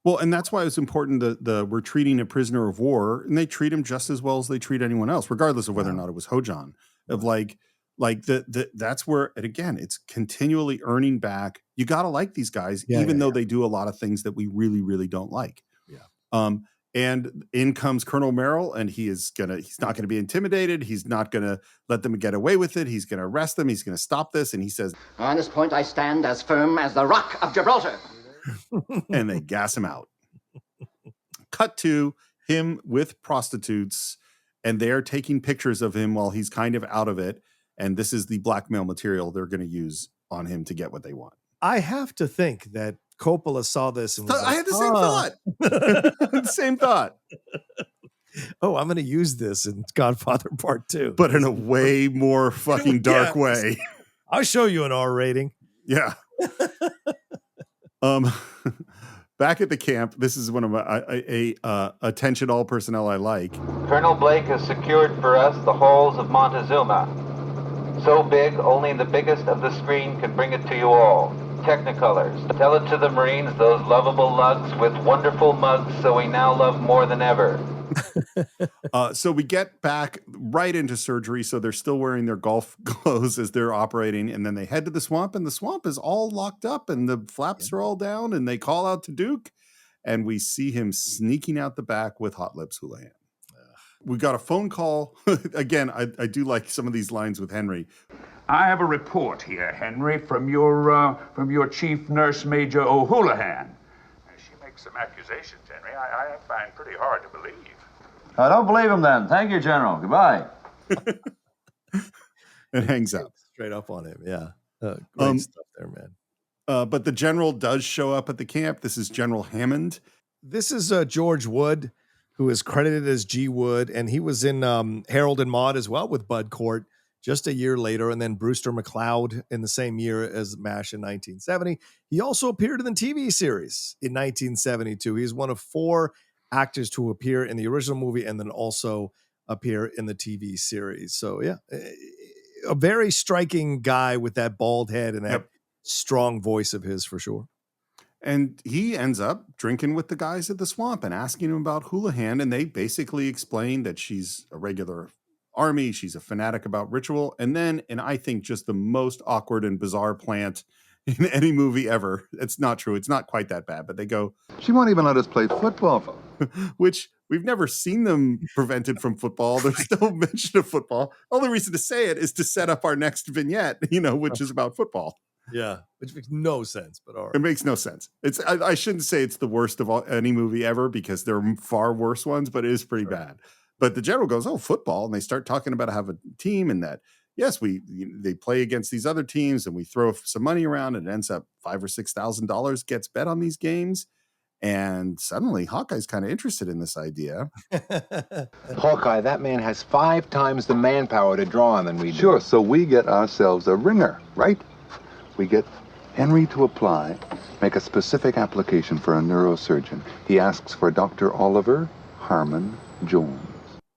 Well, and that's why it's important that we're treating a prisoner of war, and they treat him just as well as they treat anyone else, regardless of whether or not it was Hojan. Of like that's where, and again, it's continually earning back. You got to like these guys, even though they do a lot of things that we really, really don't like. Yeah. And in comes Colonel Merrill, and he's not gonna be intimidated. He's not gonna let them get away with it. He's gonna arrest them. He's gonna stop this. And he says, "On this point, I stand as firm as the rock of Gibraltar." And they gas him out. Cut to him with prostitutes, and they're taking pictures of him while he's kind of out of it. And this is the blackmail material they're going to use on him to get what they want. I have to think that Coppola saw this and was I had the same thought. Same thought. Oh, I'm going to use this in Godfather Part 2. But in a way more fucking dark way. I'll show you an R rating. Yeah. Back at the camp, this is one of my attention all personnel I like. Colonel Blake has secured for us the halls of Montezuma. So big, only the biggest of the screen can bring it to you all. Technicolors. Tell it to the Marines, those lovable lugs with wonderful mugs, so we now love more than ever. So we get back right into surgery. So they're still wearing their golf clothes as they're operating. And then they head to the swamp, and the swamp is all locked up and the flaps are all down, and they call out to Duke, and we see him sneaking out the back with Hot Lips Houlihan. We got a phone call. Again, I do like some of these lines with Henry. I have a report here, Henry, from your chief nurse, Major O'Houlihan. She makes some accusations, Henry, I find pretty hard to believe. I don't believe him then. Thank you, General. Goodbye. And hangs up. Straight up on him, yeah. Great stuff there, man. But the general does show up at the camp. This is General Hammond. This is George Wood, who is credited as G. Wood, and he was in Harold and Maude as well with Bud Cort just a year later, and then Brewster McCloud in the same year as MASH in 1970. He also appeared in the TV series in 1972. He's one of 4 actors to appear in the original movie and then also appear in the TV series. So, yeah, a very striking guy with that bald head and that strong voice of his for sure. And he ends up drinking with the guys at the swamp and asking him about Houlihan. And they basically explain that she's a regular army. She's a fanatic about ritual. And then, and I think just the most awkward and bizarre plant in any movie ever. It's not true. It's not quite that bad, but they go, she won't even let us play football. Which we've never seen them prevented from football. There's no mention of football. Only reason to say it is to set up our next vignette, which is about football. Yeah, which makes no sense, but all right. It makes no sense. It's I shouldn't say it's the worst of any movie ever, because there are far worse ones, but it is pretty bad. But the general goes, "Oh, football," and they start talking about how a team and that yes, they play against these other teams, and we throw some money around, and it ends up $5,000 or $6,000 gets bet on these games. And suddenly Hawkeye's kind of interested in this idea. Hawkeye, that man has 5 times the manpower to draw on than we do. Sure, so we get ourselves a ringer, right? We get Henry to apply, make a specific application for a neurosurgeon. He asks for Dr. Oliver Harmon Jones.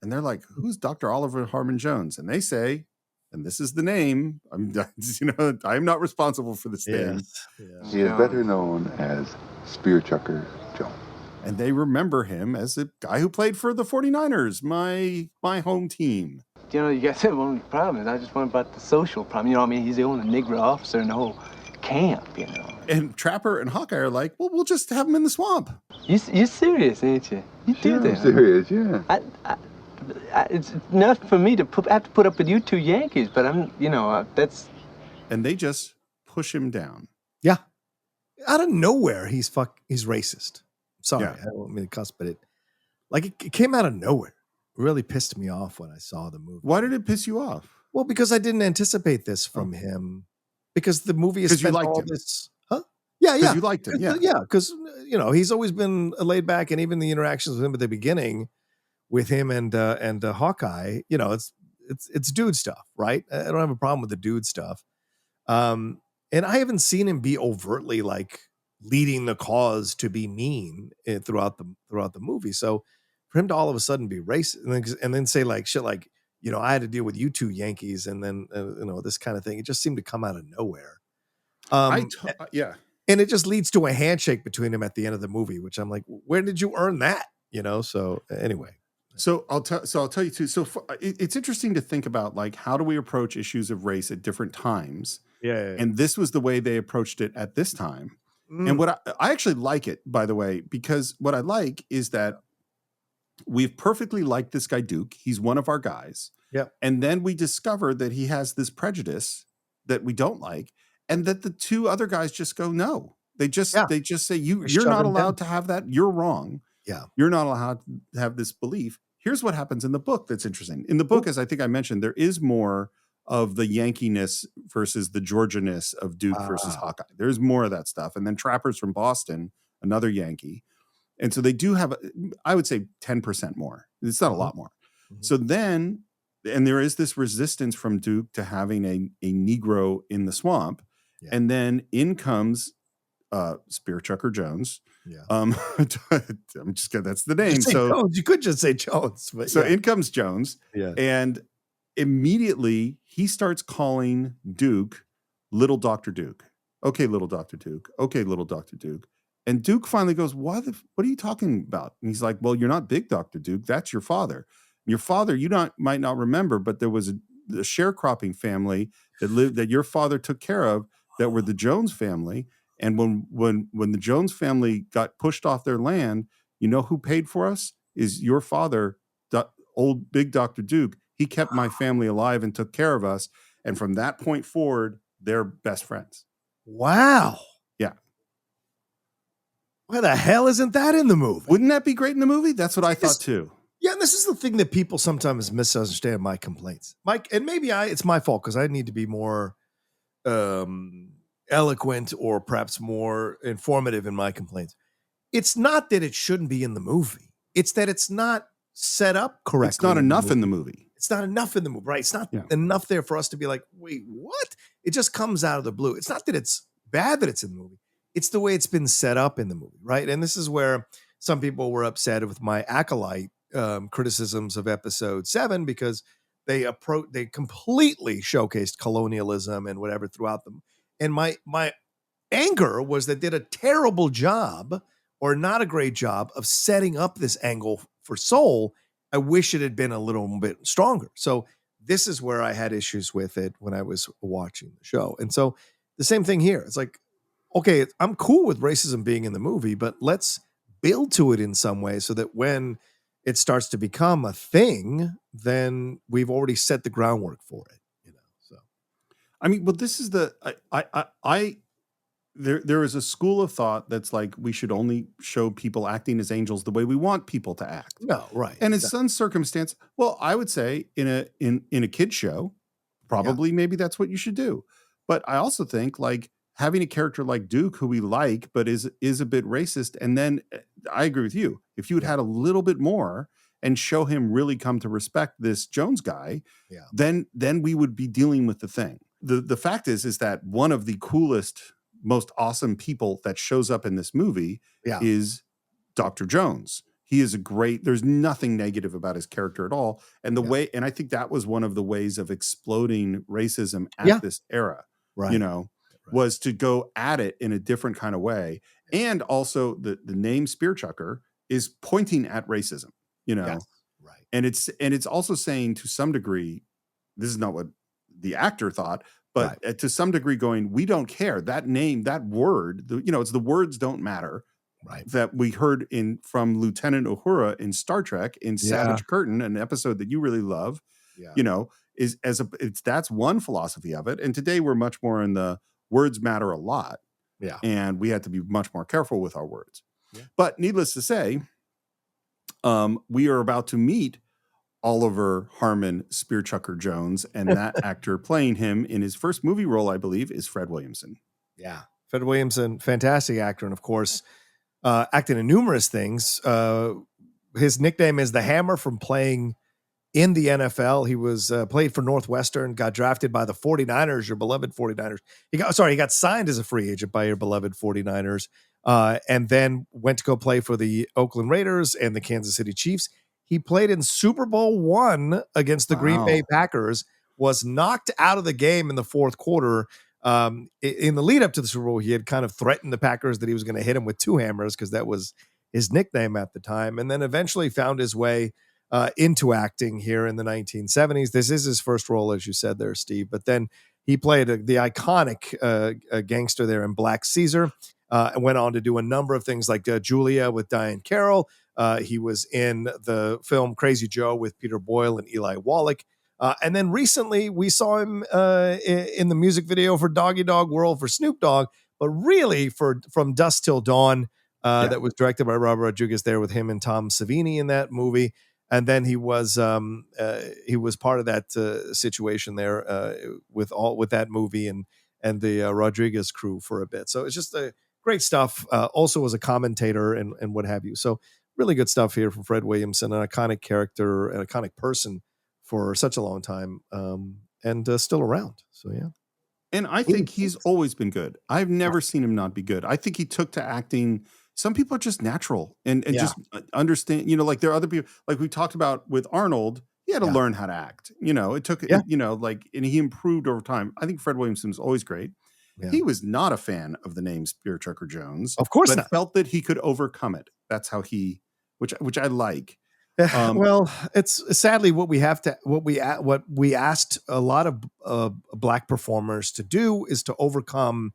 And they're like, who's Dr. Oliver Harmon Jones? And they say, and this is the name, I'm not responsible for this name. Yes. He is better known as Spear Chucker Jones. And they remember him as a guy who played for the 49ers, my home team. You guys have one problem. I just wonder about the social problem. He's the only Negro officer in the whole camp, you know. And Trapper and Hawkeye are like, well, we'll just have him in the swamp. You're serious, ain't you? You do Sure, that. I'm serious, yeah. It's enough for me to have to put up with you two Yankees, but I'm, that's... And they just push him down. Yeah. Out of nowhere, he's racist. Sorry, I don't mean to cuss, but it came out of nowhere. It really pissed me off when I saw the movie. Why did it piss you off? Well, because I didn't anticipate this from him. Because the movie has spent all this... Huh? Yeah. You liked him, yeah. Yeah, because, he's always been laid back, and even the interactions with him at the beginning, with him and Hawkeye, it's dude stuff, right? I don't have a problem with the dude stuff. And I haven't seen him be overtly like leading the cause to be mean throughout the movie. So for him to all of a sudden be racist and then say like shit like, I had to deal with you two Yankees and then this kind of thing, it just seemed to come out of nowhere. Yeah. And it just leads to a handshake between them at the end of the movie, which I'm like, where did you earn that? So anyway. So I'll tell you too. So it's interesting to think about like, how do we approach issues of race at different times? Yeah. And this was the way they approached it at this time. And what I actually like it, by the way, because what I like is that we've perfectly liked this guy, Duke. He's one of our guys. Yeah. And then we discover that he has this prejudice that we don't like. And that the two other guys just go, no, they just say, you're not allowed to have that. You're wrong. Yeah. You're not allowed to have this belief. Here's what happens in the book. That's interesting. In the book, as I think I mentioned, there is more of the Yankees versus the Georgia-ness of Duke versus Hawkeye. There's more of that stuff. And then Trapper's from Boston, another Yankee. And so they do have, I would say 10% more. It's not a lot more. So then, and there is this resistance from Duke to having a Negro in the swamp. Yeah. And then in comes Spear Chucker Jones. Yeah. I'm just kidding. That's the name. So Jones. You could just say Jones. But so in comes Jones. Yeah. And immediately he starts calling Duke Little Dr. Duke. Okay, Little Dr. Duke. Okay, Little Dr. Duke. And Duke finally goes, what are you talking about? And he's like, well, you're not Big Dr. Duke. That's your father. Your father, might not remember, but there was a sharecropping family that your father took care of that were the Jones family. And when the Jones family got pushed off their land, you know who paid for us? Is your father, old Big Dr. Duke. He kept my family alive and took care of us. And from that point forward, they're best friends. Wow. Yeah. Why the hell isn't that in the movie? Wouldn't that be great in the movie? That's what I thought too. Yeah, and this is the thing that people sometimes misunderstand my complaints. Mike, and maybe it's my fault because I need to be more eloquent or perhaps more informative in my complaints. It's not that it shouldn't be in the movie. It's that it's not set up correctly. It's not enough in the movie. It's not enough in the movie, right? It's not enough there for us to be like, wait, what? It just comes out of the blue. It's not that it's bad that it's in the movie. It's the way it's been set up in the movie, right? And this is where some people were upset with my acolyte criticisms of episode 7 because they completely showcased colonialism and whatever throughout them. And my anger was that they did a terrible job or not a great job of setting up this angle for Soul. I wish it had been a little bit stronger. So this is where I had issues with it when I was watching the show. And so the same thing here. It's like, okay, I'm cool with racism being in the movie, but let's build to it in some way so that when it starts to become a thing, then we've already set the groundwork for it. So, I mean, but this is there is a school of thought that's like we should only show people acting as angels the way we want people to act. No, right. And in some circumstance, well, I would say in a kid show, probably maybe that's what you should do. But I also think like having a character like Duke who we like, but is a bit racist. And then I agree with you. If you had had a little bit more and show him really come to respect this Jones guy, then we would be dealing with the thing. The fact is that one of the coolest, most awesome people that shows up in this movie is Dr. Jones. He is there's nothing negative about his character at all. And and I think that was one of the ways of exploding racism at this era, was to go at it in a different kind of way. And also the name Spear Chucker is pointing at racism, Yes. Right. And it's also saying to some degree, this is not what the actor thought, but to some degree going, we don't care. That name, that word, it's the words don't matter. Right. That we heard from Lieutenant Uhura in Star Trek in Savage Curtain, an episode that you really love. Yeah. That's one philosophy of it. And today we're much more in the words matter a lot. Yeah. And we have to be much more careful with our words. Yeah. But needless to say, we are about to meet Oliver Harmon Spearchucker Jones, and that actor playing him in his first movie role, I believe, is Fred Williamson. Yeah. Fred Williamson, fantastic actor. And of course, acted in numerous things. His nickname is the Hammer from playing in the NFL. He was played for Northwestern, got drafted by the 49ers, your beloved 49ers. He got signed as a free agent by your beloved 49ers, and then went to go play for the Oakland Raiders and the Kansas City Chiefs. He played in Super Bowl I against the Green Bay Packers, was knocked out of the game in the fourth quarter. In the lead up to the Super Bowl, he had kind of threatened the Packers that he was going to hit him with two hammers because that was his nickname at the time, and then eventually found his way into acting here in the 1970s. This is his first role, as you said there, Steve. But then he played the iconic gangster there in Black Caesar, and went on to do a number of things like Julia with Diane Carroll. He was in the film Crazy Joe with Peter Boyle and Eli Wallach. And then recently we saw him in the music video for Doggy Dog World for Snoop Dogg, but really From Dusk Till Dawn, that was directed by Robert Rodriguez there with him and Tom Savini in that movie. And then he was part of that situation there with that movie and the Rodriguez crew for a bit. So it's just great stuff. Also as a commentator and what have you. So really good stuff here from Fred Williamson, an iconic character, an iconic person for such a long time, and still around. So yeah. And I think he's always been good. I've never seen him not be good. I think he took to acting. Some people are just natural and just understand, like there are other people, like we talked about with Arnold, he had to learn how to act. It took, and he improved over time. I think Fred Williamson was always great. Yeah. He was not a fan of the name Spearchucker Jones. Of course but not. Felt that he could overcome it. That's how which I like. Well, it's sadly what we asked a lot of black performers to do is to overcome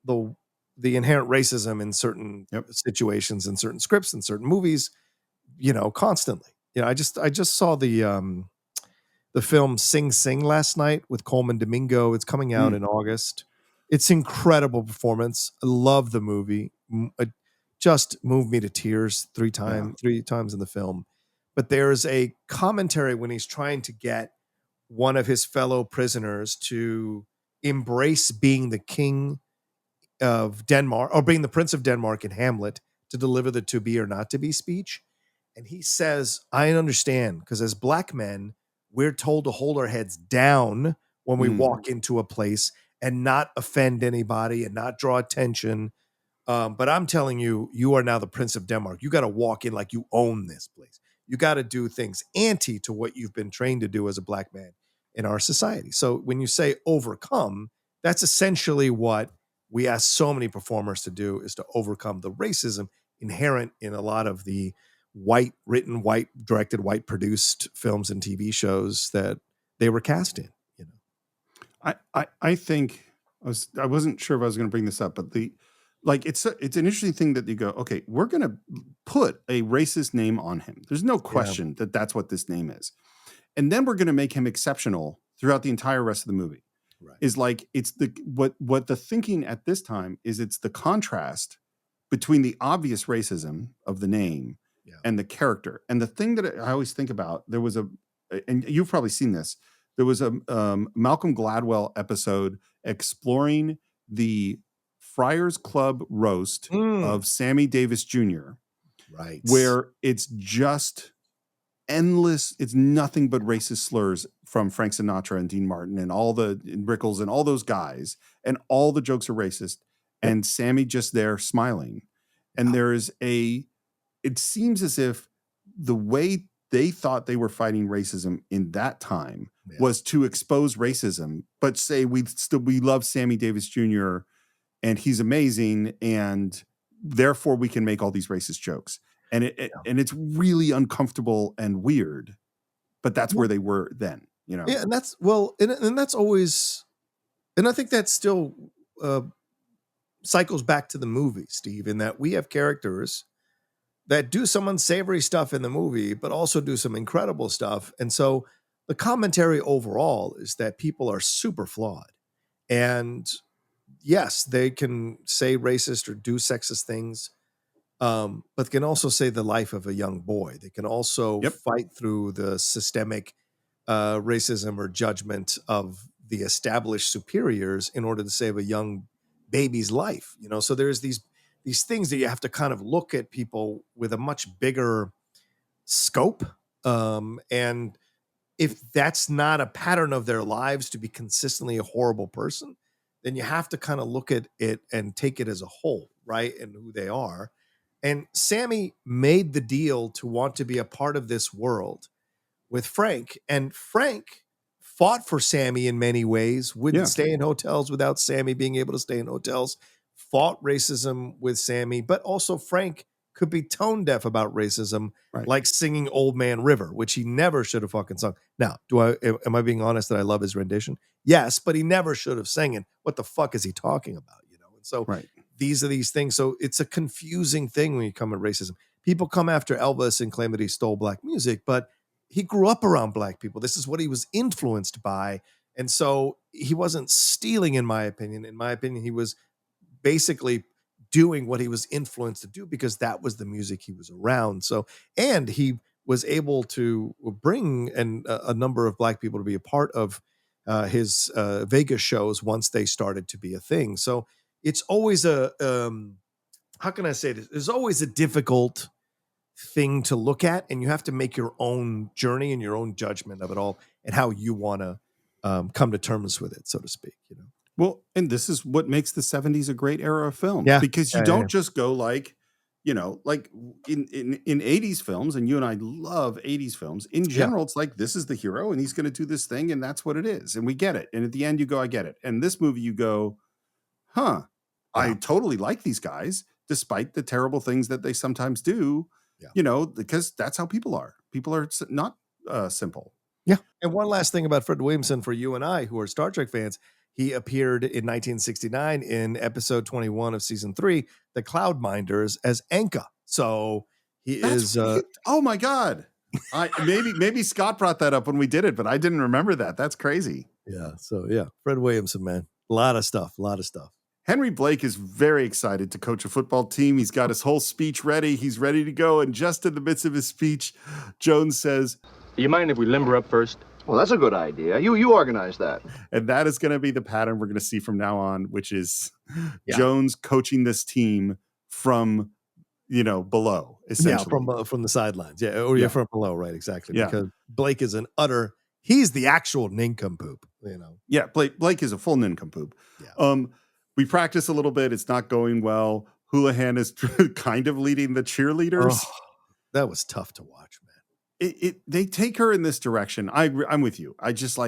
the inherent racism in certain situations, in certain scripts, in certain movies, constantly. I just saw the film Sing Sing last night with Coleman Domingo. It's coming out in August. It's incredible performance. I love the movie. It just moved me to tears three times in the film. But there's a commentary when he's trying to get one of his fellow prisoners to embrace being the king of Denmark, or being the Prince of Denmark in Hamlet, to deliver the to be or not to be speech. And he says, I understand, because as black men, we're told to hold our heads down when we walk into a place and not offend anybody and not draw attention. But I'm telling you, you are now the Prince of Denmark. You got to walk in like you own this place. You got to do things anti to what you've been trained to do as a black man in our society. So when you say overcome, that's essentially what we ask so many performers to do, is to overcome the racism inherent in a lot of the white written, white directed, white produced films and TV shows that they were cast in. I think I wasn't sure if I was going to bring this up, but it's an interesting thing that you go, okay, we're going to put a racist name on him. There's no question that that's what this name is. And then we're going to make him exceptional throughout the entire rest of the movie. Right. Is like, it's what the thinking at this time is, it's the contrast between the obvious racism of the name and the character. And the thing that I always think about, there was and you've probably seen this, there was a Malcolm Gladwell episode exploring the Friars Club roast of Sammy Davis Jr. Right. Where it's just endless. It's nothing but racist slurs from Frank Sinatra and Dean Martin and Rickles and all those guys. And all the jokes are racist. And Sammy just there smiling. And it seems as if the way they thought they were fighting racism in that time was to expose racism, but say we love Sammy Davis Jr. and he's amazing, and therefore we can make all these racist jokes. And and it's really uncomfortable and weird, but that's where they were then, Yeah, and that's and that's always And I think that still cycles back to the movie, Steve, in that we have characters that do some unsavory stuff in the movie, but also do some incredible stuff. And so the commentary overall is that people are super flawed. And yes, they can say racist or do sexist things, but can also say the life of a young boy. They can also fight through the systemic racism or judgment of the established superiors in order to save a young baby's life. So there's these things that you have to kind of look at people with a much bigger scope. And if that's not a pattern of their lives to be consistently a horrible person, then you have to kind of look at it and take it as a whole, right? And who they are. And Sammy made the deal to want to be a part of this world with Frank. And Frank fought for Sammy in many ways, wouldn't stay in hotels without Sammy being able to stay in hotels, fought racism with Sammy, but also Frank could be tone deaf about racism, like singing Old Man River, which he never should have fucking sung. Now, am I being honest that I love his rendition? Yes, but he never should have sang it. What the fuck is he talking about? And so these are these things. So it's a confusing thing when you come at racism. People come after Elvis and claim that he stole black music, but he grew up around black people. This is what he was influenced by. And so he wasn't stealing, in my opinion. In my opinion, he was basically doing what he was influenced to do because that was the music he was around. So, and he was able to bring a number of black people to be a part of his Vegas shows once they started to be a thing. So it's always how can I say this? There's always a difficult thing to look at, and you have to make your own journey and your own judgment of it all and how you want to come to terms with it, so to speak. Well, and this is what makes the 70s a great era of film. Yeah. Because you don't just go like in 80s films, and you and I love 80s films. In general, it's like, this is the hero and he's going to do this thing and that's what it is. And we get it. And at the end you go, I get it. And this movie you go, I totally like these guys, despite the terrible things that they sometimes do, because that's how people are. People are not simple. Yeah. And one last thing about Fred Williamson for you and I, who are Star Trek fans, he appeared in 1969 in episode 21 of season 3, The Cloudminders, as Anka. So is. Oh my God. Maybe Scott brought that up when we did it, but I didn't remember that. That's crazy. Yeah. So Fred Williamson, man. A lot of stuff. Henry Blake is very excited to coach a football team. He's got his whole speech ready. He's ready to go. And just in the midst of his speech, Jones says, "Do you mind if we limber up first?" Well, that's a good idea. You organize that. And that is going to be the pattern we're going to see from now on, which is Jones coaching this team from, below, essentially. Yeah, from the sidelines. Yeah, from below, right, exactly. Yeah. Because Blake is he's the actual nincompoop, Yeah, Blake is a full nincompoop. Yeah. We practice a little bit. It's not going well. Houlihan is kind of leading the cheerleaders. Oh, that was tough to watch, man. They take her in this direction. I'm with you. I just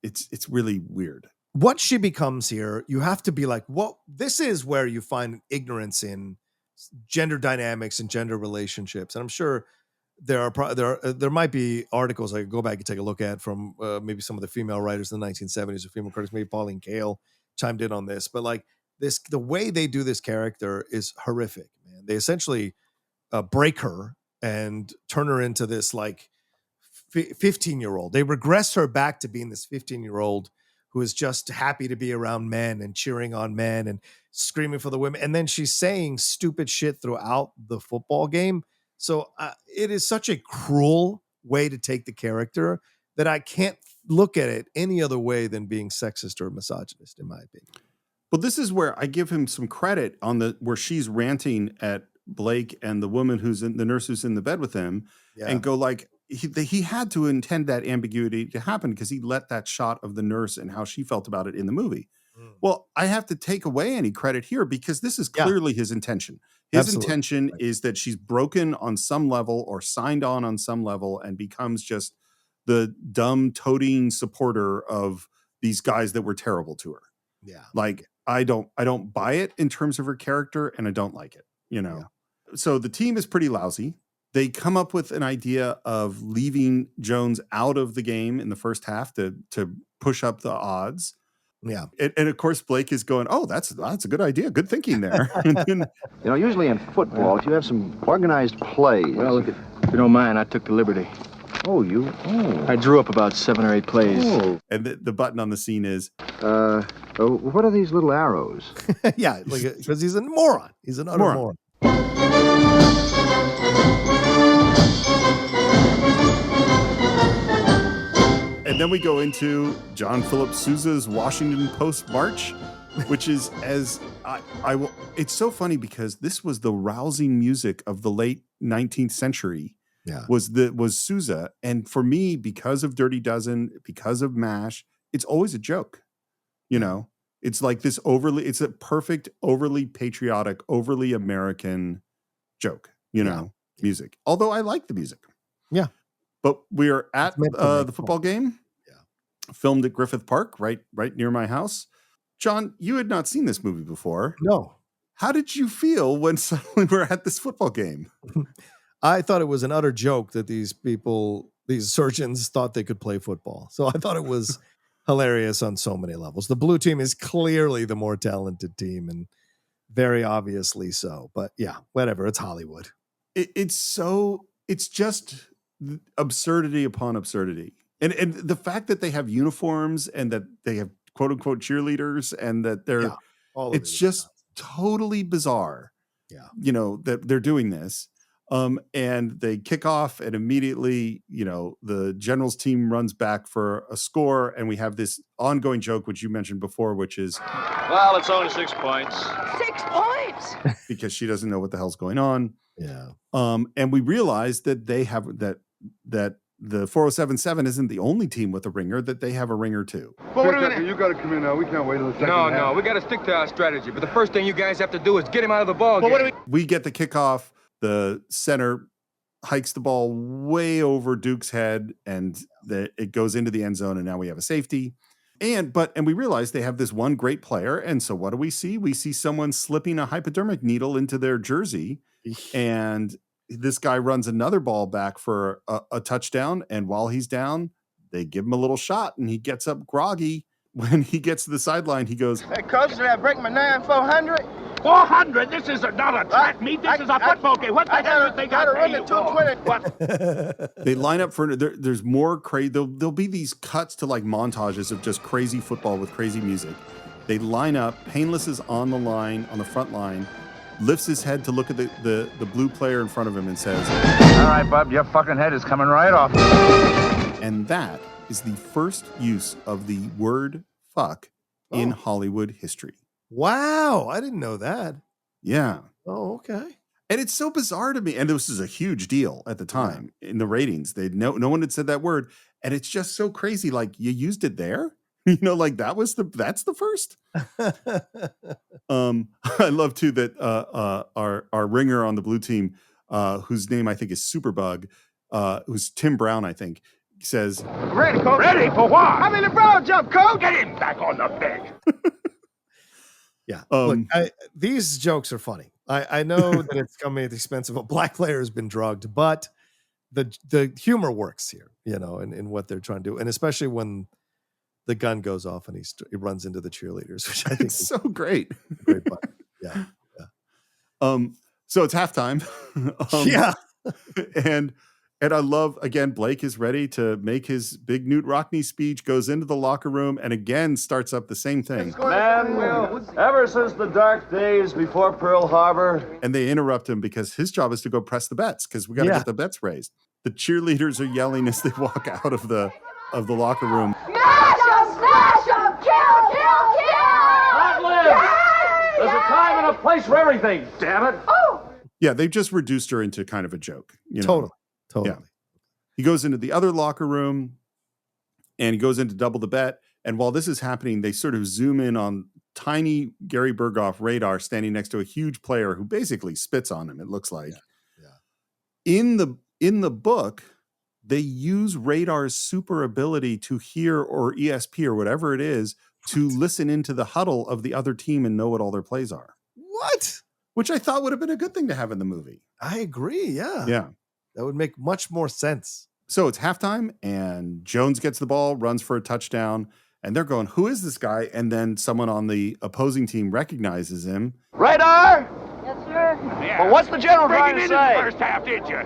it's really weird. What she becomes here, you have to be like, well, this is where you find ignorance in gender dynamics and gender relationships. And I'm sure there might be articles I could go back and take a look at from maybe some of the female writers in the 1970s or female critics, maybe Pauline Kael chimed in on this, but like the way they do this character is horrific, man. They essentially break her and turn her into this like 15-year-old. They regress her back to being this 15-year-old who is just happy to be around men and cheering on men and screaming for the women. And then she's saying stupid shit throughout the football game. So it is such a cruel way to take the character that I can't look at it any other way than being sexist or misogynist, in my opinion. Well, this is where I give him some credit on where she's ranting at Blake and the woman the nurse who's in the bed with him, and go like, he had to intend that ambiguity to happen because he let that shot of the nurse and how she felt about it in the movie. Well, I have to take away any credit here because this is clearly his intention. His intention is that she's broken on some level or signed on some level and becomes just the dumb toting supporter of these guys that were terrible to her. Yeah. Like, I don't buy it in terms of her character, and I don't like it, So the team is pretty lousy. They come up with an idea of leaving Jones out of the game in the first half to push up the odds. Yeah. And of course, Blake is going, oh, that's a good idea. Good thinking there. And then, Usually in football, if you have some organized plays. Well, if you don't mind, I took the liberty. Oh. I drew up about 7 or 8 plays. Oh. And the button on the scene is... what are these little arrows? Yeah, because he's a moron. He's an utter moron. And then we go into John Philip Sousa's Washington Post March, which is it's so funny because this was the rousing music of the late 19th century. Yeah. Was Sousa. And for me, because of Dirty Dozen, because of MASH, it's always a joke. It's like this it's a perfect, overly patriotic, overly American joke, music. Although I like the music. Yeah. But we're at the football game. Yeah. Filmed at Griffith Park, right near my house. John, you had not seen this movie before. No. How did you feel when suddenly we're at this football game? I thought it was an utter joke that these surgeons thought they could play football. So I thought it was hilarious on so many levels. The blue team is clearly the more talented team and very obviously so. But yeah, whatever. It's Hollywood. It's just absurdity upon absurdity. And the fact that they have uniforms and that they have quote unquote cheerleaders and that it's just totally bizarre. Yeah. That they're doing this. And they kick off and immediately, the Generals team runs back for a score. And we have this ongoing joke, which you mentioned before, which is, well, it's only 6 points. 6 points. Because she doesn't know what the hell's going on. Yeah. And we realize that they have that the 4077 isn't the only team with a ringer, that they have a ringer too. Well, you got to come in now. We can't wait till the second half. No, we got to stick to our strategy. But the first thing you guys have to do is get him out of the ball game. We get the kickoff. The center hikes the ball way over Duke's head, and it goes into the end zone, and now we have a safety. And we realize they have this one great player, and so what do we see? We see someone slipping a hypodermic needle into their jersey, and this guy runs another ball back for a touchdown, and while he's down, they give him a little shot, and he gets up groggy. When he gets to the sideline, he goes, "Hey, coach, did I break my 9,400? 400? This is not a track meet. This is a football game. What the hell do you think I pay you for? 220. What? They line up for there's more crazy. There'll be these cuts to like montages of just crazy football with crazy music. They line up. Painless is on the line, on the front line, lifts his head to look at the blue player in front of him and says, "All right, bub, your fucking head is coming right off." And that is the first use of the word fuck in Hollywood history. Wow, I didn't know that. Yeah. Oh, okay. And it's so bizarre to me. And this is a huge deal at the time in the ratings. No one had said that word. And it's just so crazy. Like, you used it there? Like that's the first. I love too that our ringer on the blue team, whose name I think is Superbug, who's Tim Brown, I think, says, Ready, coach. Ready for what? I'm in the broad jump, coach. Get him back on the bench. Yeah. Look, these jokes are funny. I know that it's coming at the expense of a black player who's been drugged, but the humor works here, in what they're trying to do. And especially when the gun goes off and he runs into the cheerleaders, which I think is so great. Great fun. Yeah. So it's halftime. Yeah. And I love, again, Blake is ready to make his big Newt Rockney speech, goes into the locker room, and again starts up the same thing. Man, ever since the dark days before Pearl Harbor. And they interrupt him because his job is to go press the bets, because we got to get the bets raised. The cheerleaders are yelling as they walk out of the locker room. Smash him! Smash him! Kill! Kill! Kill! Not live! There's a time and a place for everything, damn it! Oh! Yeah, they've just reduced her into kind of a joke. Totally. Yeah. He goes into the other locker room and he goes in to double the bet. And while this is happening, they sort of zoom in on tiny Gary Berghoff radar standing next to a huge player who basically spits on him, it looks like. Yeah. In the book, they use radar's super ability to hear, or ESP or whatever it is, to listen into the huddle of the other team and know what all their plays are. What? Which I thought would have been a good thing to have in the movie. I agree. Yeah. Yeah. That would make much more sense. So it's halftime, and Jones gets the ball, runs for a touchdown, And they're going, who is this guy? And then someone on the opposing team recognizes him. Radar! Yes, sir. Yeah. Well, what's the general Bring trying it to in say? the first half, did you?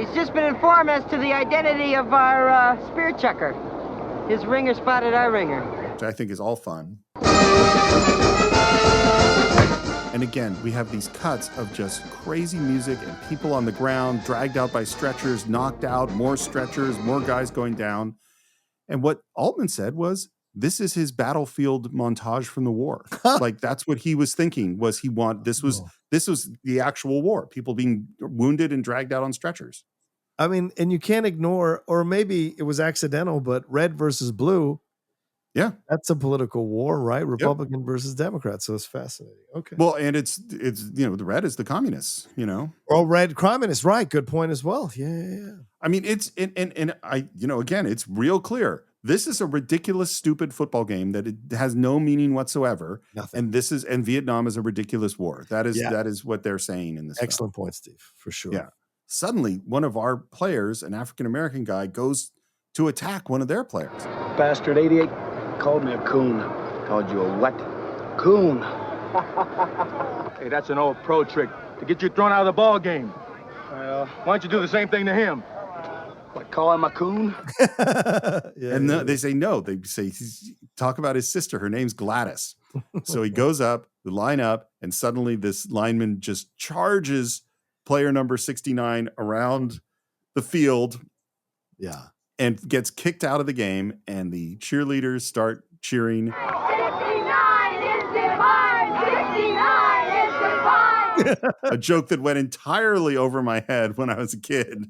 He's just been informed as to the identity of our spear chucker. His ringer spotted our ringer. Which I think is all fun. And again, we have these cuts of just crazy music and people on the ground, dragged out by stretchers, knocked out, more stretchers, more guys going down. And what Altman said was, this is his battlefield montage from the war. Like that's what he was thinking was this was the actual war, people being wounded and dragged out on stretchers. I mean, and you can't ignore, or maybe it was accidental, but red versus blue. Yeah. That's a political war, right? Republican versus Democrat. So it's fascinating. Okay. Well, and it's the red is the communists, Or red communists, right? Good point as well. Yeah. I mean, it's and I, again, it's real clear. This is a ridiculous, stupid football game that it has no meaning whatsoever. Nothing. And Vietnam is a ridiculous war. That is what they're saying in this. Excellent point, Steve, for sure. Yeah. Suddenly, one of our players, an African-American guy, goes to attack one of their players. Bastard 88 called me a coon. Called you a what? Coon. Hey, that's an old pro trick to get you thrown out of the ball game. Why don't you do the same thing to him? What, call him a coon? They say no. They say, talk about his sister. Her name's Gladys. So he goes up, the line up, and suddenly this lineman just charges player number 69 around the field. Yeah. And gets kicked out of the game, and the cheerleaders start cheering. 69 is divine! 69 is divine! A joke that went entirely over my head when I was a kid,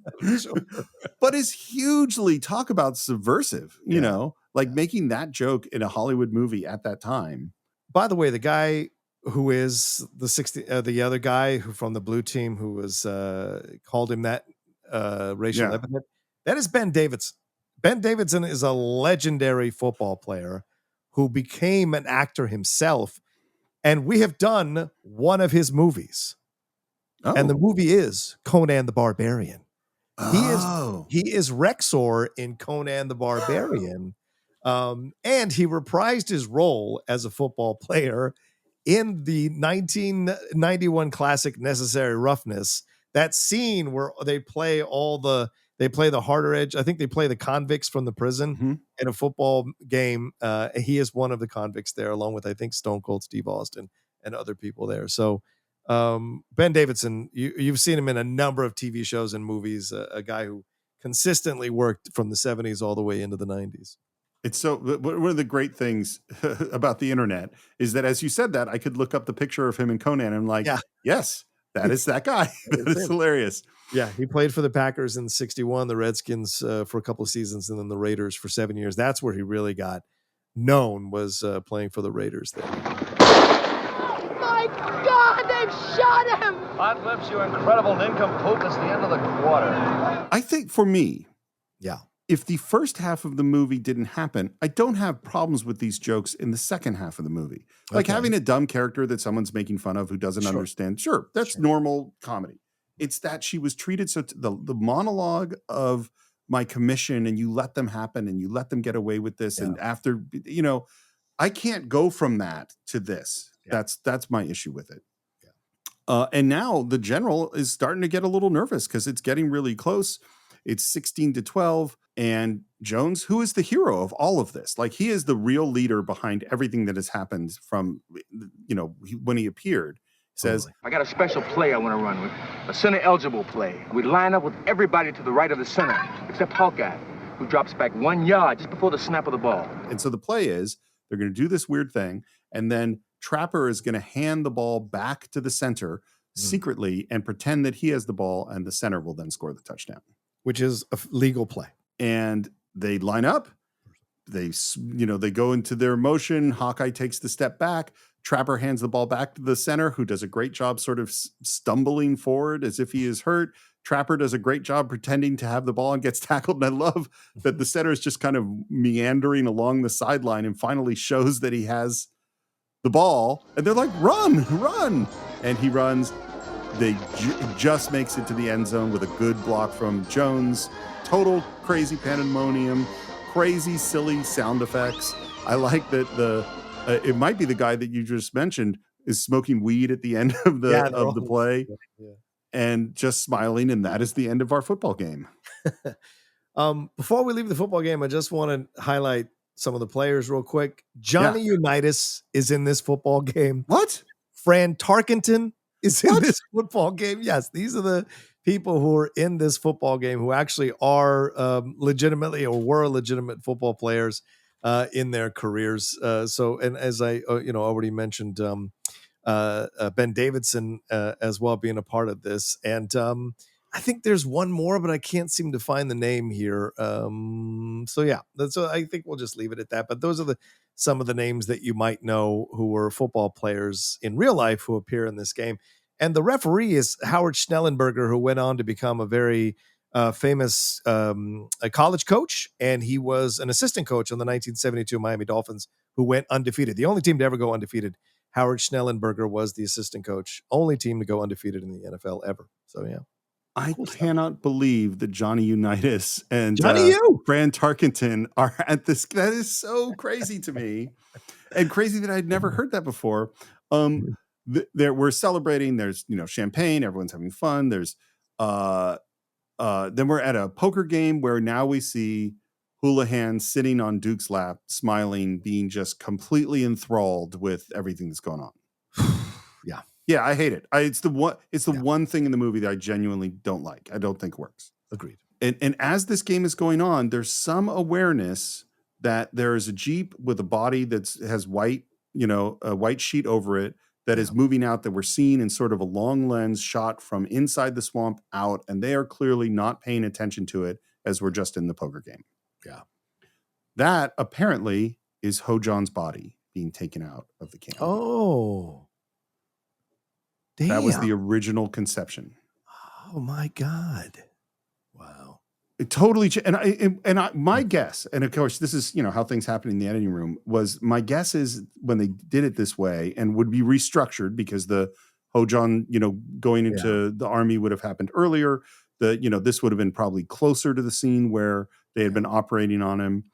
but is hugely, talk about subversive, making that joke in a Hollywood movie at that time. By the way, the guy who is the other guy who from the blue team who was called him that racial epithet, that is Ben Davidson. Ben Davidson is a legendary football player who became an actor himself, and we have done one of his movies. Oh. And the movie is Conan the Barbarian. Oh. He is Rexor in Conan the Barbarian, and he reprised his role as a football player in the 1991 classic Necessary Roughness. That scene where they play the harder edge. I think they play the convicts from the prison in a football game. He is one of the convicts there, along with, I think, Stone Cold Steve Austin and other people there. So Ben Davidson, you've seen him in a number of TV shows and movies, a guy who consistently worked from the 70s all the way into the 90s. It's so one of the great things about the internet is that as you said that, I could look up the picture of him in Conan and I'm like, yes, that is that guy. That is hilarious. Yeah, he played for the Packers in '61, the Redskins for a couple of seasons, and then the Raiders for 7 years. That's where he really got known, was playing for the Raiders there. My God, they've shot him! Hot lips, you incredible nincompoop. It's the end of the quarter. I think for me, if the first half of the movie didn't happen, I don't have problems with these jokes in the second half of the movie. Like having a dumb character that someone's making fun of who doesn't understand. Sure, that's normal comedy. It's that she was treated so the monologue of my commission, and you let them happen and you let them get away with this. And after, I can't go from that to this. Yeah. That's my issue with it. Yeah. And now the general is starting to get a little nervous because it's getting really close. It's 16-12. And Jones, who is the hero of all of this? Like, he is the real leader behind everything that has happened from, when he appeared. Says, I got a special play I want to run with, a center-eligible play. We line up with everybody to the right of the center, except Hawkeye, who drops back 1 yard just before the snap of the ball. And so the play is, they're going to do this weird thing, and then Trapper is going to hand the ball back to the center secretly and pretend that he has the ball, and the center will then score the touchdown. Which is a legal play. And they line up. They go into their motion. Hawkeye takes the step back. Trapper hands the ball back to the center, who does a great job sort of stumbling forward as if he is hurt. Trapper does a great job pretending to have the ball and gets tackled. And I love that the center is just kind of meandering along the sideline and finally shows that he has the ball. And they're like, run. And he runs. They just makes it to the end zone with a good block from Jones. Total crazy pandemonium, crazy, silly sound effects. I like that it might be the guy that you just mentioned is smoking weed at the end of the play and just smiling, and that is the end of our football game. Before we leave the football game, I just want to highlight some of the players real quick. Johnny Unitas is in this football game. What? Fran Tarkenton is in this football game. Yes, these are the people who are in this football game who actually are legitimately or were legitimate football players in their careers. And as I already mentioned, Ben Davidson as well being a part of this. And I think there's one more, but I can't seem to find the name here. I think we'll just leave it at that. But those are some of the names that you might know who were football players in real life who appear in this game. And the referee is Howard Schnellenberger, who went on to become a very famous a college coach, and he was an assistant coach on the 1972 Miami Dolphins, who went undefeated. The only team to ever go undefeated. Howard Schnellenberger was the assistant coach, only team to go undefeated in the NFL ever. So yeah. I cannot believe that Johnny Unitas and Fran Tarkenton are at this. That is so crazy to me, and crazy that I'd never heard that before. We're celebrating. There's champagne. Everyone's having fun. There's then we're at a poker game where now we see Houlihan sitting on Duke's lap, smiling, being just completely enthralled with everything that's going on. Yeah, I hate it. It's the one thing in the movie that I genuinely don't like. I don't think works. Agreed. And as this game is going on, there's some awareness that there is a Jeep with a body that has white, a white sheet over it that is moving out, that we're seeing in sort of a long lens shot from inside the swamp out, and they are clearly not paying attention to it as we're just in the poker game. Yeah. That apparently is Ho-John's body being taken out of the can. Oh. Damn. That was the original conception. Oh my God! Wow, it totally. My guess, and of course, this is how things happen in the editing room. Was my guess is when they did it this way and would be restructured because the Ho-John, going into the army would have happened earlier. This would have been probably closer to the scene where they had been operating on him.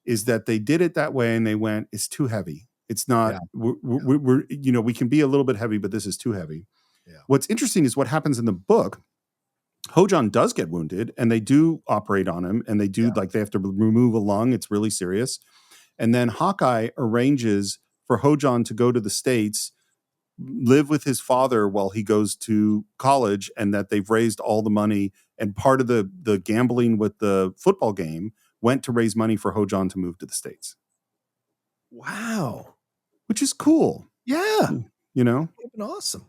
Is that they did it that way and they went, it's too heavy. It's not. Yeah. We can be a little bit heavy, but this is too heavy. Yeah. What's interesting is what happens in the book. Ho-John does get wounded, and they do operate on him, and they do they have to remove a lung. It's really serious. And then Hawkeye arranges for Ho-John to go to the States, live with his father while he goes to college, and that they've raised all the money. And part of the gambling with the football game went to raise money for Ho-John to move to the States. Wow. Which is cool. Yeah. Even awesome.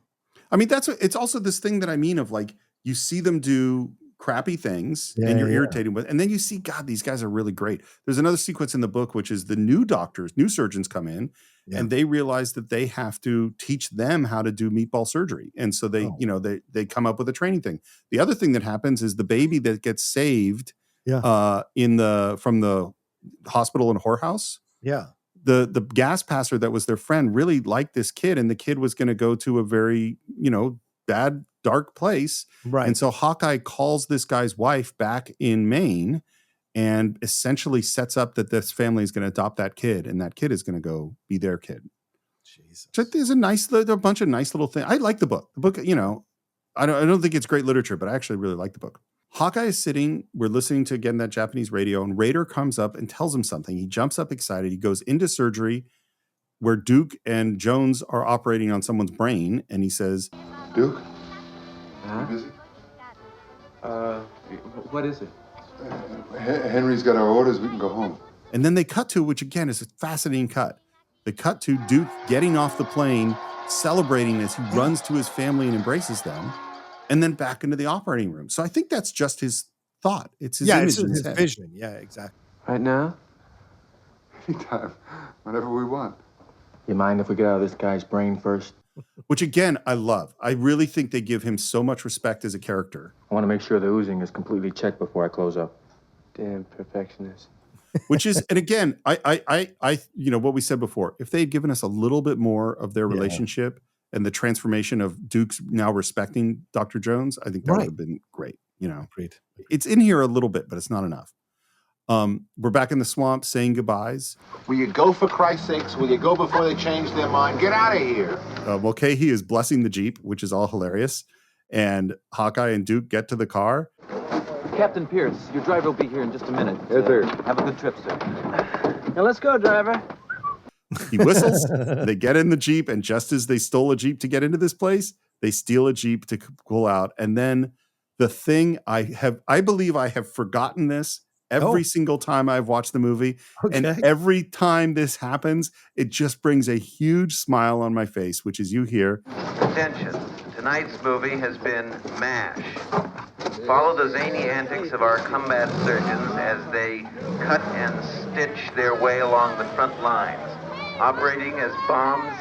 I mean, it's also this thing that I mean of you see them do crappy things and you're irritated with, and then you see, God, these guys are really great. There's another sequence in the book, which is the new surgeons come in and they realize that they have to teach them how to do meatball surgery. And so they come up with a training thing. The other thing that happens is the baby that gets saved from the hospital and whorehouse. Yeah. The gas passer that was their friend really liked this kid, and the kid was going to go to a very, bad, dark place. Right. And so Hawkeye calls this guy's wife back in Maine and essentially sets up that this family is going to adopt that kid, and that kid is going to go be their kid. Jesus. So there's a bunch of nice little things. I like the book. The book, I don't think it's great literature, but I actually really like the book. Hawkeye is sitting, we're listening to, again, that Japanese radio, and Raider comes up and tells him something. He jumps up excited. He goes into surgery where Duke and Jones are operating on someone's brain, and he says, Duke? You busy? What is it? Henry's got our orders. We can go home. And then they cut to, which again is a fascinating cut. They cut to Duke getting off the plane, celebrating as he runs to his family and embraces them, and then back into the operating room. So I think that's just his thought. It's his image in his head. Vision. Yeah, exactly. Right now? Anytime. Whenever we want. You mind if we get out of this guy's brain first? Which again, I love. I really think they give him so much respect as a character. I want to make sure the oozing is completely checked before I close up. Damn perfectionist. Which is, and again, I what we said before, if they had given us a little bit more of their relationship and the transformation of Duke's now respecting Dr. Jones, I think that would have been great. Great. It's in here a little bit, but it's not enough. We're back in the swamp saying goodbyes. Will you go, for Christ's sakes? Will you go before they change their mind? Get out of here. Mulcahy is blessing the Jeep, which is all hilarious. And Hawkeye and Duke get to the car. Captain Pierce, your driver will be here in just a minute. Yes, sir. Have a good trip, sir. Now let's go, driver. He whistles. They get in the Jeep, and just as they stole a Jeep to get into this place, they steal a Jeep to pull out. And then the thing I believe I have forgotten this every single time I've watched the movie. Okay. And every time this happens, it just brings a huge smile on my face, which is you hear. Attention. Tonight's movie has been MASH. Follow the zany antics of our combat surgeons as they cut and stitch their way along the front lines, operating as bombs.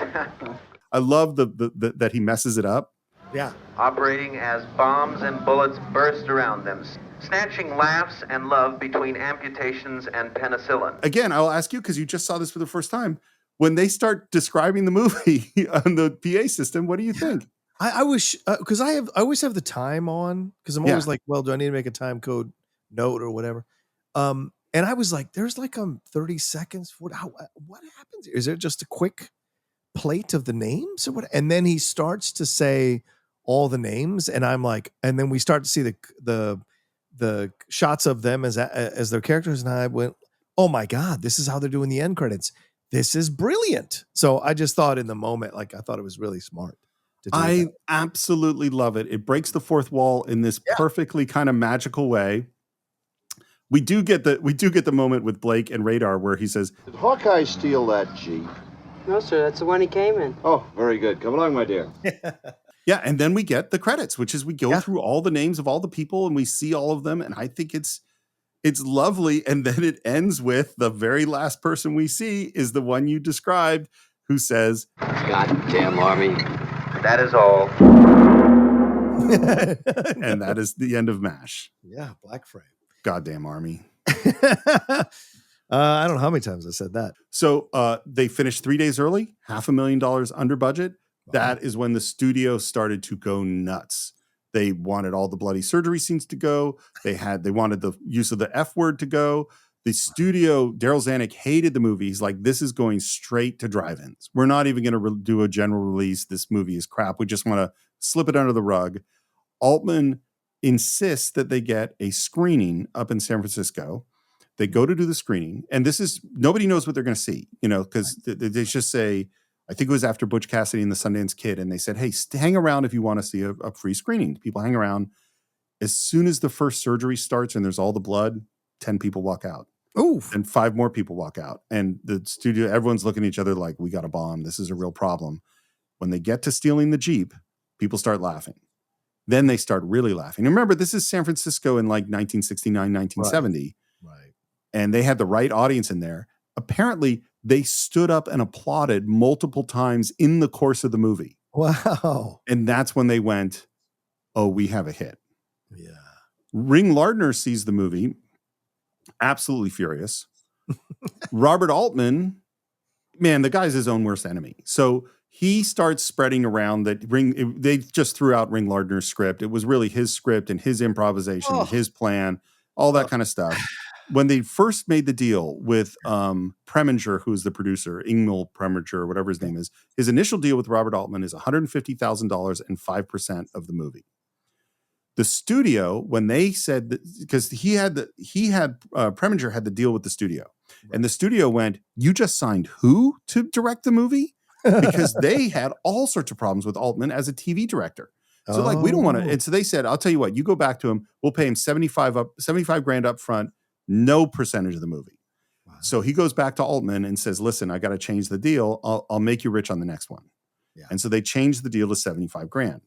I love that he messes it up. Yeah. Operating as bombs and bullets burst around them, snatching laughs and love between amputations and penicillin. Again, I'll ask you, because you just saw this for the first time. When they start describing the movie on the PA system, what do you think? I wish, because I always have the time on, because I'm always like, well, do I need to make a time code note or whatever? And I was like, there's like 30 seconds. What happens? Is it just a quick plate of the names or what? And then he starts to say all the names, and I'm like, and then we start to see the shots of them as their characters, and I went, oh my God, this is how they're doing the end credits. This is brilliant. So I just thought in the moment, like, I thought it was really smart. I absolutely love it. It breaks the fourth wall in this perfectly kind of magical way. We do get the moment with Blake and Radar where he says, Did Hawkeye steal that Jeep? No, sir, that's the one he came in. Oh, very good. Come along, my dear. Yeah, and then we get the credits, which is we go through all the names of all the people and we see all of them, and I think it's lovely. And then it ends with the very last person we see is the one you described, who says, Goddamn Army. That is all. And that is the end of MASH. Yeah, black frame. Goddamn Army. I don't know how many times I said that. So they finished 3 days early, $500,000 under budget. Wow. That is when the studio started to go nuts. They wanted all the bloody surgery scenes to go. They wanted the use of the F word to go. The studio, Daryl Zanuck hated the movie. He's like, this is going straight to drive-ins. We're not even going to do a general release. This movie is crap. We just want to slip it under the rug. Altman insists that they get a screening up in San Francisco. They go to do the screening. And nobody knows what they're going to see, because they just say, I think it was after Butch Cassidy and the Sundance Kid. And they said, hey, hang around if you want to see a free screening. People hang around. As soon as the first surgery starts and there's all the blood, 10 people walk out. Oof. And 5 more people walk out. And the studio, everyone's looking at each other like, we got a bomb. This is a real problem. When they get to stealing the Jeep, people start laughing. Then they start really laughing. And remember, this is San Francisco in like 1969, 1970. Right. And they had the right audience in there. Apparently, they stood up and applauded multiple times in the course of the movie. Wow. And that's when they went, oh, we have a hit. Yeah. Ring Lardner sees the movie. Absolutely furious. Robert Altman, man, the guy's his own worst enemy. So he starts spreading around that they just threw out Ring Lardner's script. It was really his script and his improvisation, and his plan, all that kind of stuff. When they first made the deal with Preminger, who's the producer, Ingmar Preminger, or whatever his name is, his initial deal with Robert Altman is $150,000 and 5% of the movie. The studio, when they said that, because Preminger had the deal with the studio, and the studio went, "You just signed who to direct the movie?" Because they had all sorts of problems with Altman as a TV director. So we don't want to. And so they said, "I'll tell you what, you go back to him. We'll pay him $75,000 up front, no percentage of the movie." Wow. So he goes back to Altman and says, "Listen, I got to change the deal. I'll make you rich on the next one." Yeah. And so they changed the deal to $75,000.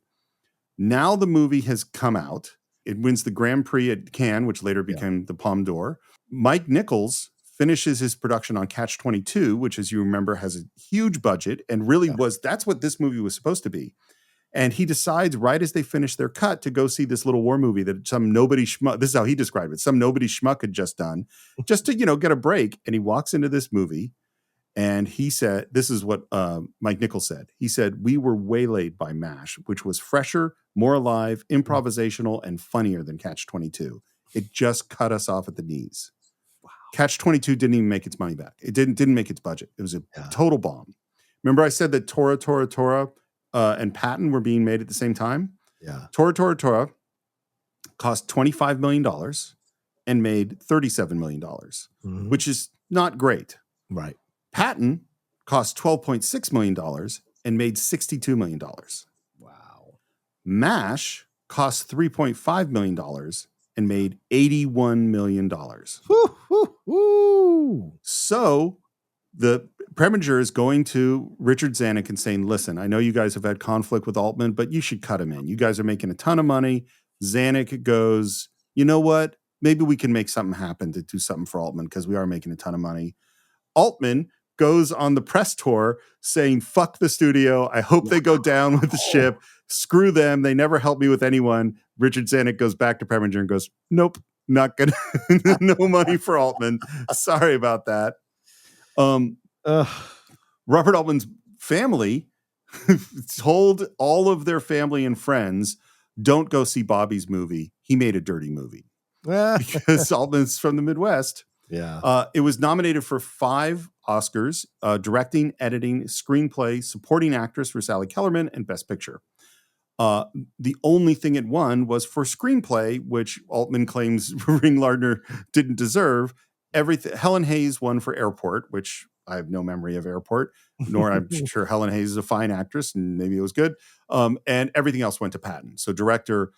Now the movie has come out. It wins the Grand Prix at Cannes, which later became the Palme d'Or. Mike Nichols finishes his production on Catch-22, which, as you remember, has a huge budget and really that's what this movie was supposed to be. And he decides right as they finish their cut to go see this little war movie that some nobody schmuck, this is how he described it, some nobody schmuck had just done, just to, get a break. And he walks into this movie and he said, this is what Mike Nichols said. He said, "We were waylaid by MASH, which was fresher, more alive, improvisational, and funnier than Catch-22. It just cut us off at the knees." Wow. Catch-22 didn't even make its money back. It didn't make its budget. It was a total bomb. Remember I said that Tora, and Patton were being made at the same time? Yeah. Tora cost $25 million and made $37 million, which is not great. Right. Patton cost $12.6 million and made $62 million. Wow. MASH cost $3.5 million and made $81 million. So the Preminger is going to Richard Zanuck and saying, listen, I know you guys have had conflict with Altman, but you should cut him in. You guys are making a ton of money. Zanuck goes, you know what? Maybe we can make something happen to do something for Altman because we are making a ton of money. Altman goes on the press tour saying, fuck the studio. I hope they go down with the ship. Screw them. They never help me with anyone. Richard Zanuck goes back to Preminger and goes, nope, not gonna, no money for Altman. Sorry about that. Robert Altman's family told all of their family and friends, don't go see Bobby's movie. He made a dirty movie. Because Altman's from the Midwest. Yeah. It was nominated for 5 Oscars, directing, editing, screenplay, supporting actress for Sally Kellerman, and Best Picture. The only thing it won was for screenplay, which Altman claims Ring Lardner didn't deserve. Helen Hayes won for Airport, which I have no memory of Airport, nor I'm sure Helen Hayes is a fine actress, and maybe it was good. And everything else went to Patton. So director,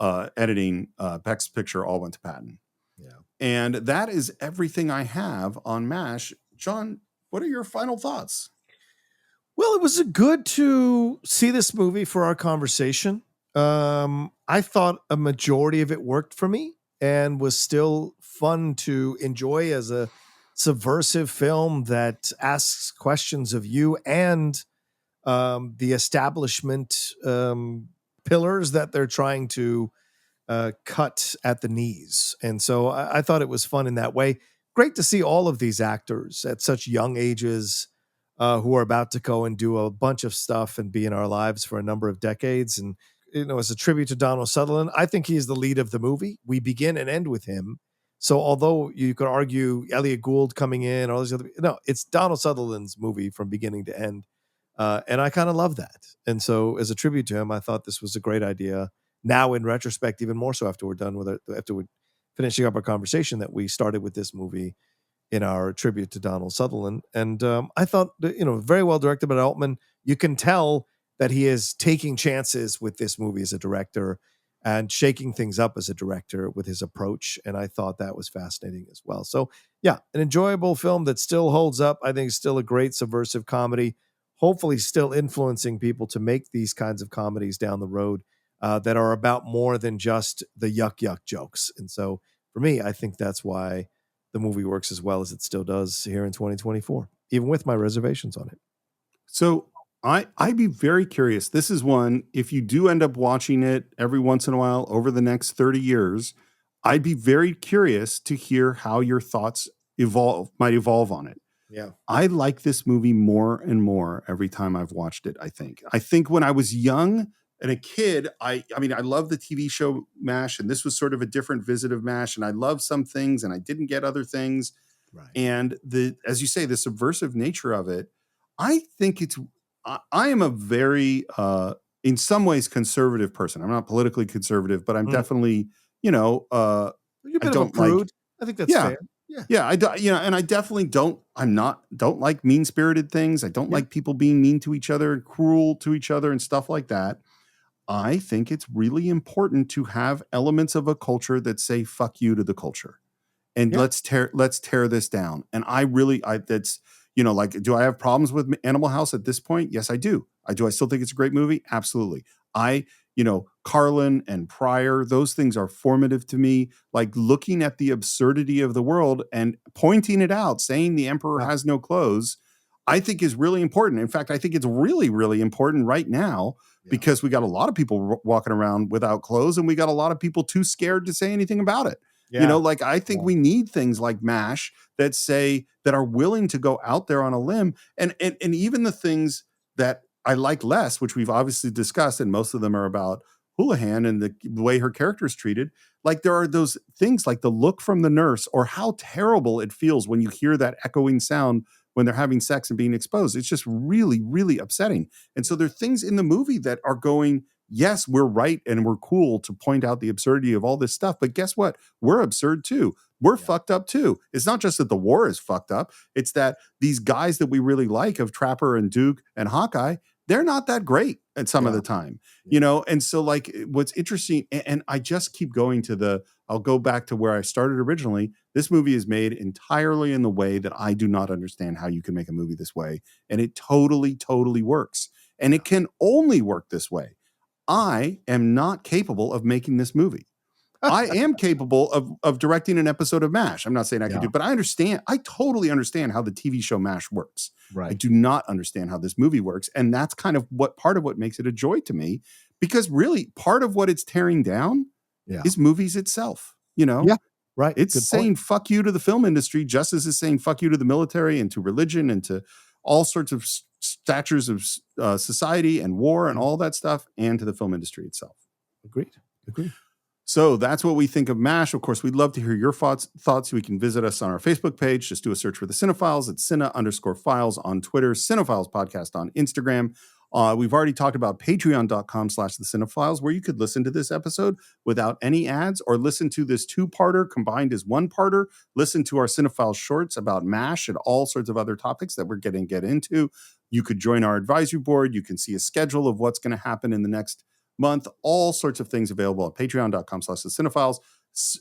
editing, Best Picture all went to Patton. Yeah. And that is everything I have on MASH. John, what are your final thoughts? Well, it was good to see this movie for our conversation. I thought a majority of it worked for me and was still fun to enjoy as a subversive film that asks questions of you and the establishment pillars that they're trying to cut at the knees. And so I thought it was fun in that way. Great to see all of these actors at such young ages who are about to go and do a bunch of stuff and be in our lives for a number of decades. And, you know, as a tribute to Donald Sutherland, I think he's the lead of the movie. We begin and end with him. So although you could argue Elliot Gould coming in, all these other, no, it's Donald Sutherland's movie from beginning to end. And I kind of love that. And so as a tribute to him, I thought this was a great idea. Now in retrospect, even more so after we're done with it, after we're finishing up our conversation that we started with this movie in our tribute to Donald Sutherland. And I thought, you know, very well directed by Altman. You can tell that he is taking chances with this movie as a director and shaking things up as a director with his approach. And I thought that was fascinating as well. So yeah, an enjoyable film that still holds up. I think it's still a great subversive comedy, hopefully still influencing people to make these kinds of comedies down the road that are about more than just the yuck jokes. And so for me, I think that's why the movie works as well as it still does here in 2024, even with my reservations on it. So I'd be very curious. This is one, if you do end up watching it every once in a while over the next 30 years, I'd be very curious to hear how your thoughts might evolve on it. Yeah. I like this movie more and more every time I've watched it, I think when I was young and a kid, I mean, I love the TV show MASH, and this was sort of a different visit of MASH, and I loved some things and I didn't get other things. Right. And as you say, the subversive nature of it, I think I am a very, in some ways, conservative person. I'm not politically conservative, but I'm definitely, You're a bit of a prude. I think that's fair. Yeah. And I definitely don't like mean-spirited things. I don't like people being mean to each other and cruel to each other and stuff like that. I think it's really important to have elements of a culture that say "fuck you" to the culture, and let's tear this down. And that's, you know, like, do I have problems with Animal House at this point? Yes, I do. Do I still think it's a great movie? Absolutely. Carlin and Pryor, those things are formative to me. Like looking at the absurdity of the world and pointing it out, saying the emperor has no clothes, I think is really important. In fact, I think it's really, really important right now because we got a lot of people walking around without clothes, and we got a lot of people too scared to say anything about it. Yeah. You know, like I think we need things like MASH that are willing to go out there on a limb, and even the things that I like less, which we've obviously discussed, and most of them are about Houlihan and the way her character is treated. Like there are those things like the look from the nurse or how terrible it feels when you hear that echoing sound when they're having sex and being exposed. It's just really, really upsetting. And so there are things in the movie that are going, yes, we're right and we're cool to point out the absurdity of all this stuff. But guess what? We're absurd too. We're fucked up too. It's not just that the war is fucked up. It's that these guys that we really like of Trapper and Duke and Hawkeye, they're not that great at some of the time, you know? And so like what's interesting, and I just keep going to I'll go back to where I started originally. This movie is made entirely in the way that I do not understand how you can make a movie this way. And it totally, totally works. And it can only work this way. I am not capable of making this movie. I am capable of directing an episode of MASH. I'm not saying I can do it, but I totally understand how the TV show MASH works. Right. I do not understand how this movie works. And that's kind of part of what makes it a joy to me, because really part of what it's tearing down is movies itself, you know? Yeah. Right. It's saying fuck you to the film industry, just as it's saying fuck you to the military and to religion and to all sorts of statures of society and war and all that stuff, and to the film industry itself. Agreed. So that's what we think of MASH. Of course, we'd love to hear your thoughts. You can visit us on our Facebook page. Just do a search for the Cine-Files. It's Cine_Files on Twitter, Cine-Files Podcast on Instagram. We've already talked about patreon.com/the Cine-Files, where you could listen to this episode without any ads, or listen to this 2-parter combined as 1-parter. Listen to our Cine-Files shorts about MASH and all sorts of other topics that we're getting get into. You could join our advisory board. You can see a schedule of what's going to happen in the next month. All sorts of things available at patreon.com/the Cine-Files.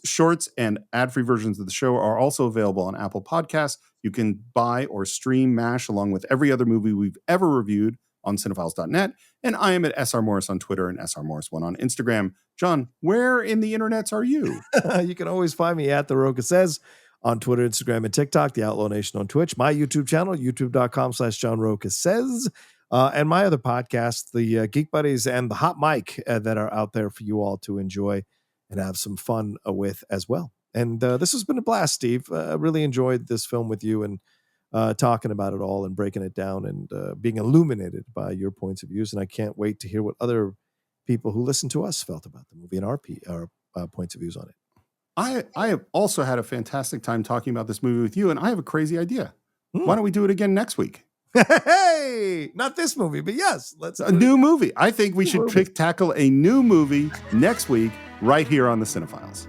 Shorts and ad-free versions of the show are also available on Apple Podcasts. You can buy or stream MASH along with every other movie we've ever reviewed on cinephiles.net. And I am at SR Morris on Twitter and SR Morris1 on Instagram. John, where in the internets are you? You can always find me at The Rocha Says on Twitter, Instagram, and TikTok, The Outlaw Nation on Twitch, my YouTube channel, youtube.com/John Rocha Says, and my other podcasts, the Geek Buddies and the Hot Mic, that are out there for you all to enjoy and have some fun with as well. And this has been a blast, Steve. I really enjoyed this film with you and talking about it all and breaking it down and being illuminated by your points of views. And I can't wait to hear what other people who listen to us felt about the movie and our points of views on it. I have also had a fantastic time talking about this movie with you, and I have a crazy idea. Why don't we do it again next week? Hey, not this movie, but yes, let's a new movie. I think we should tackle a new movie next week right here on the Cine-Files.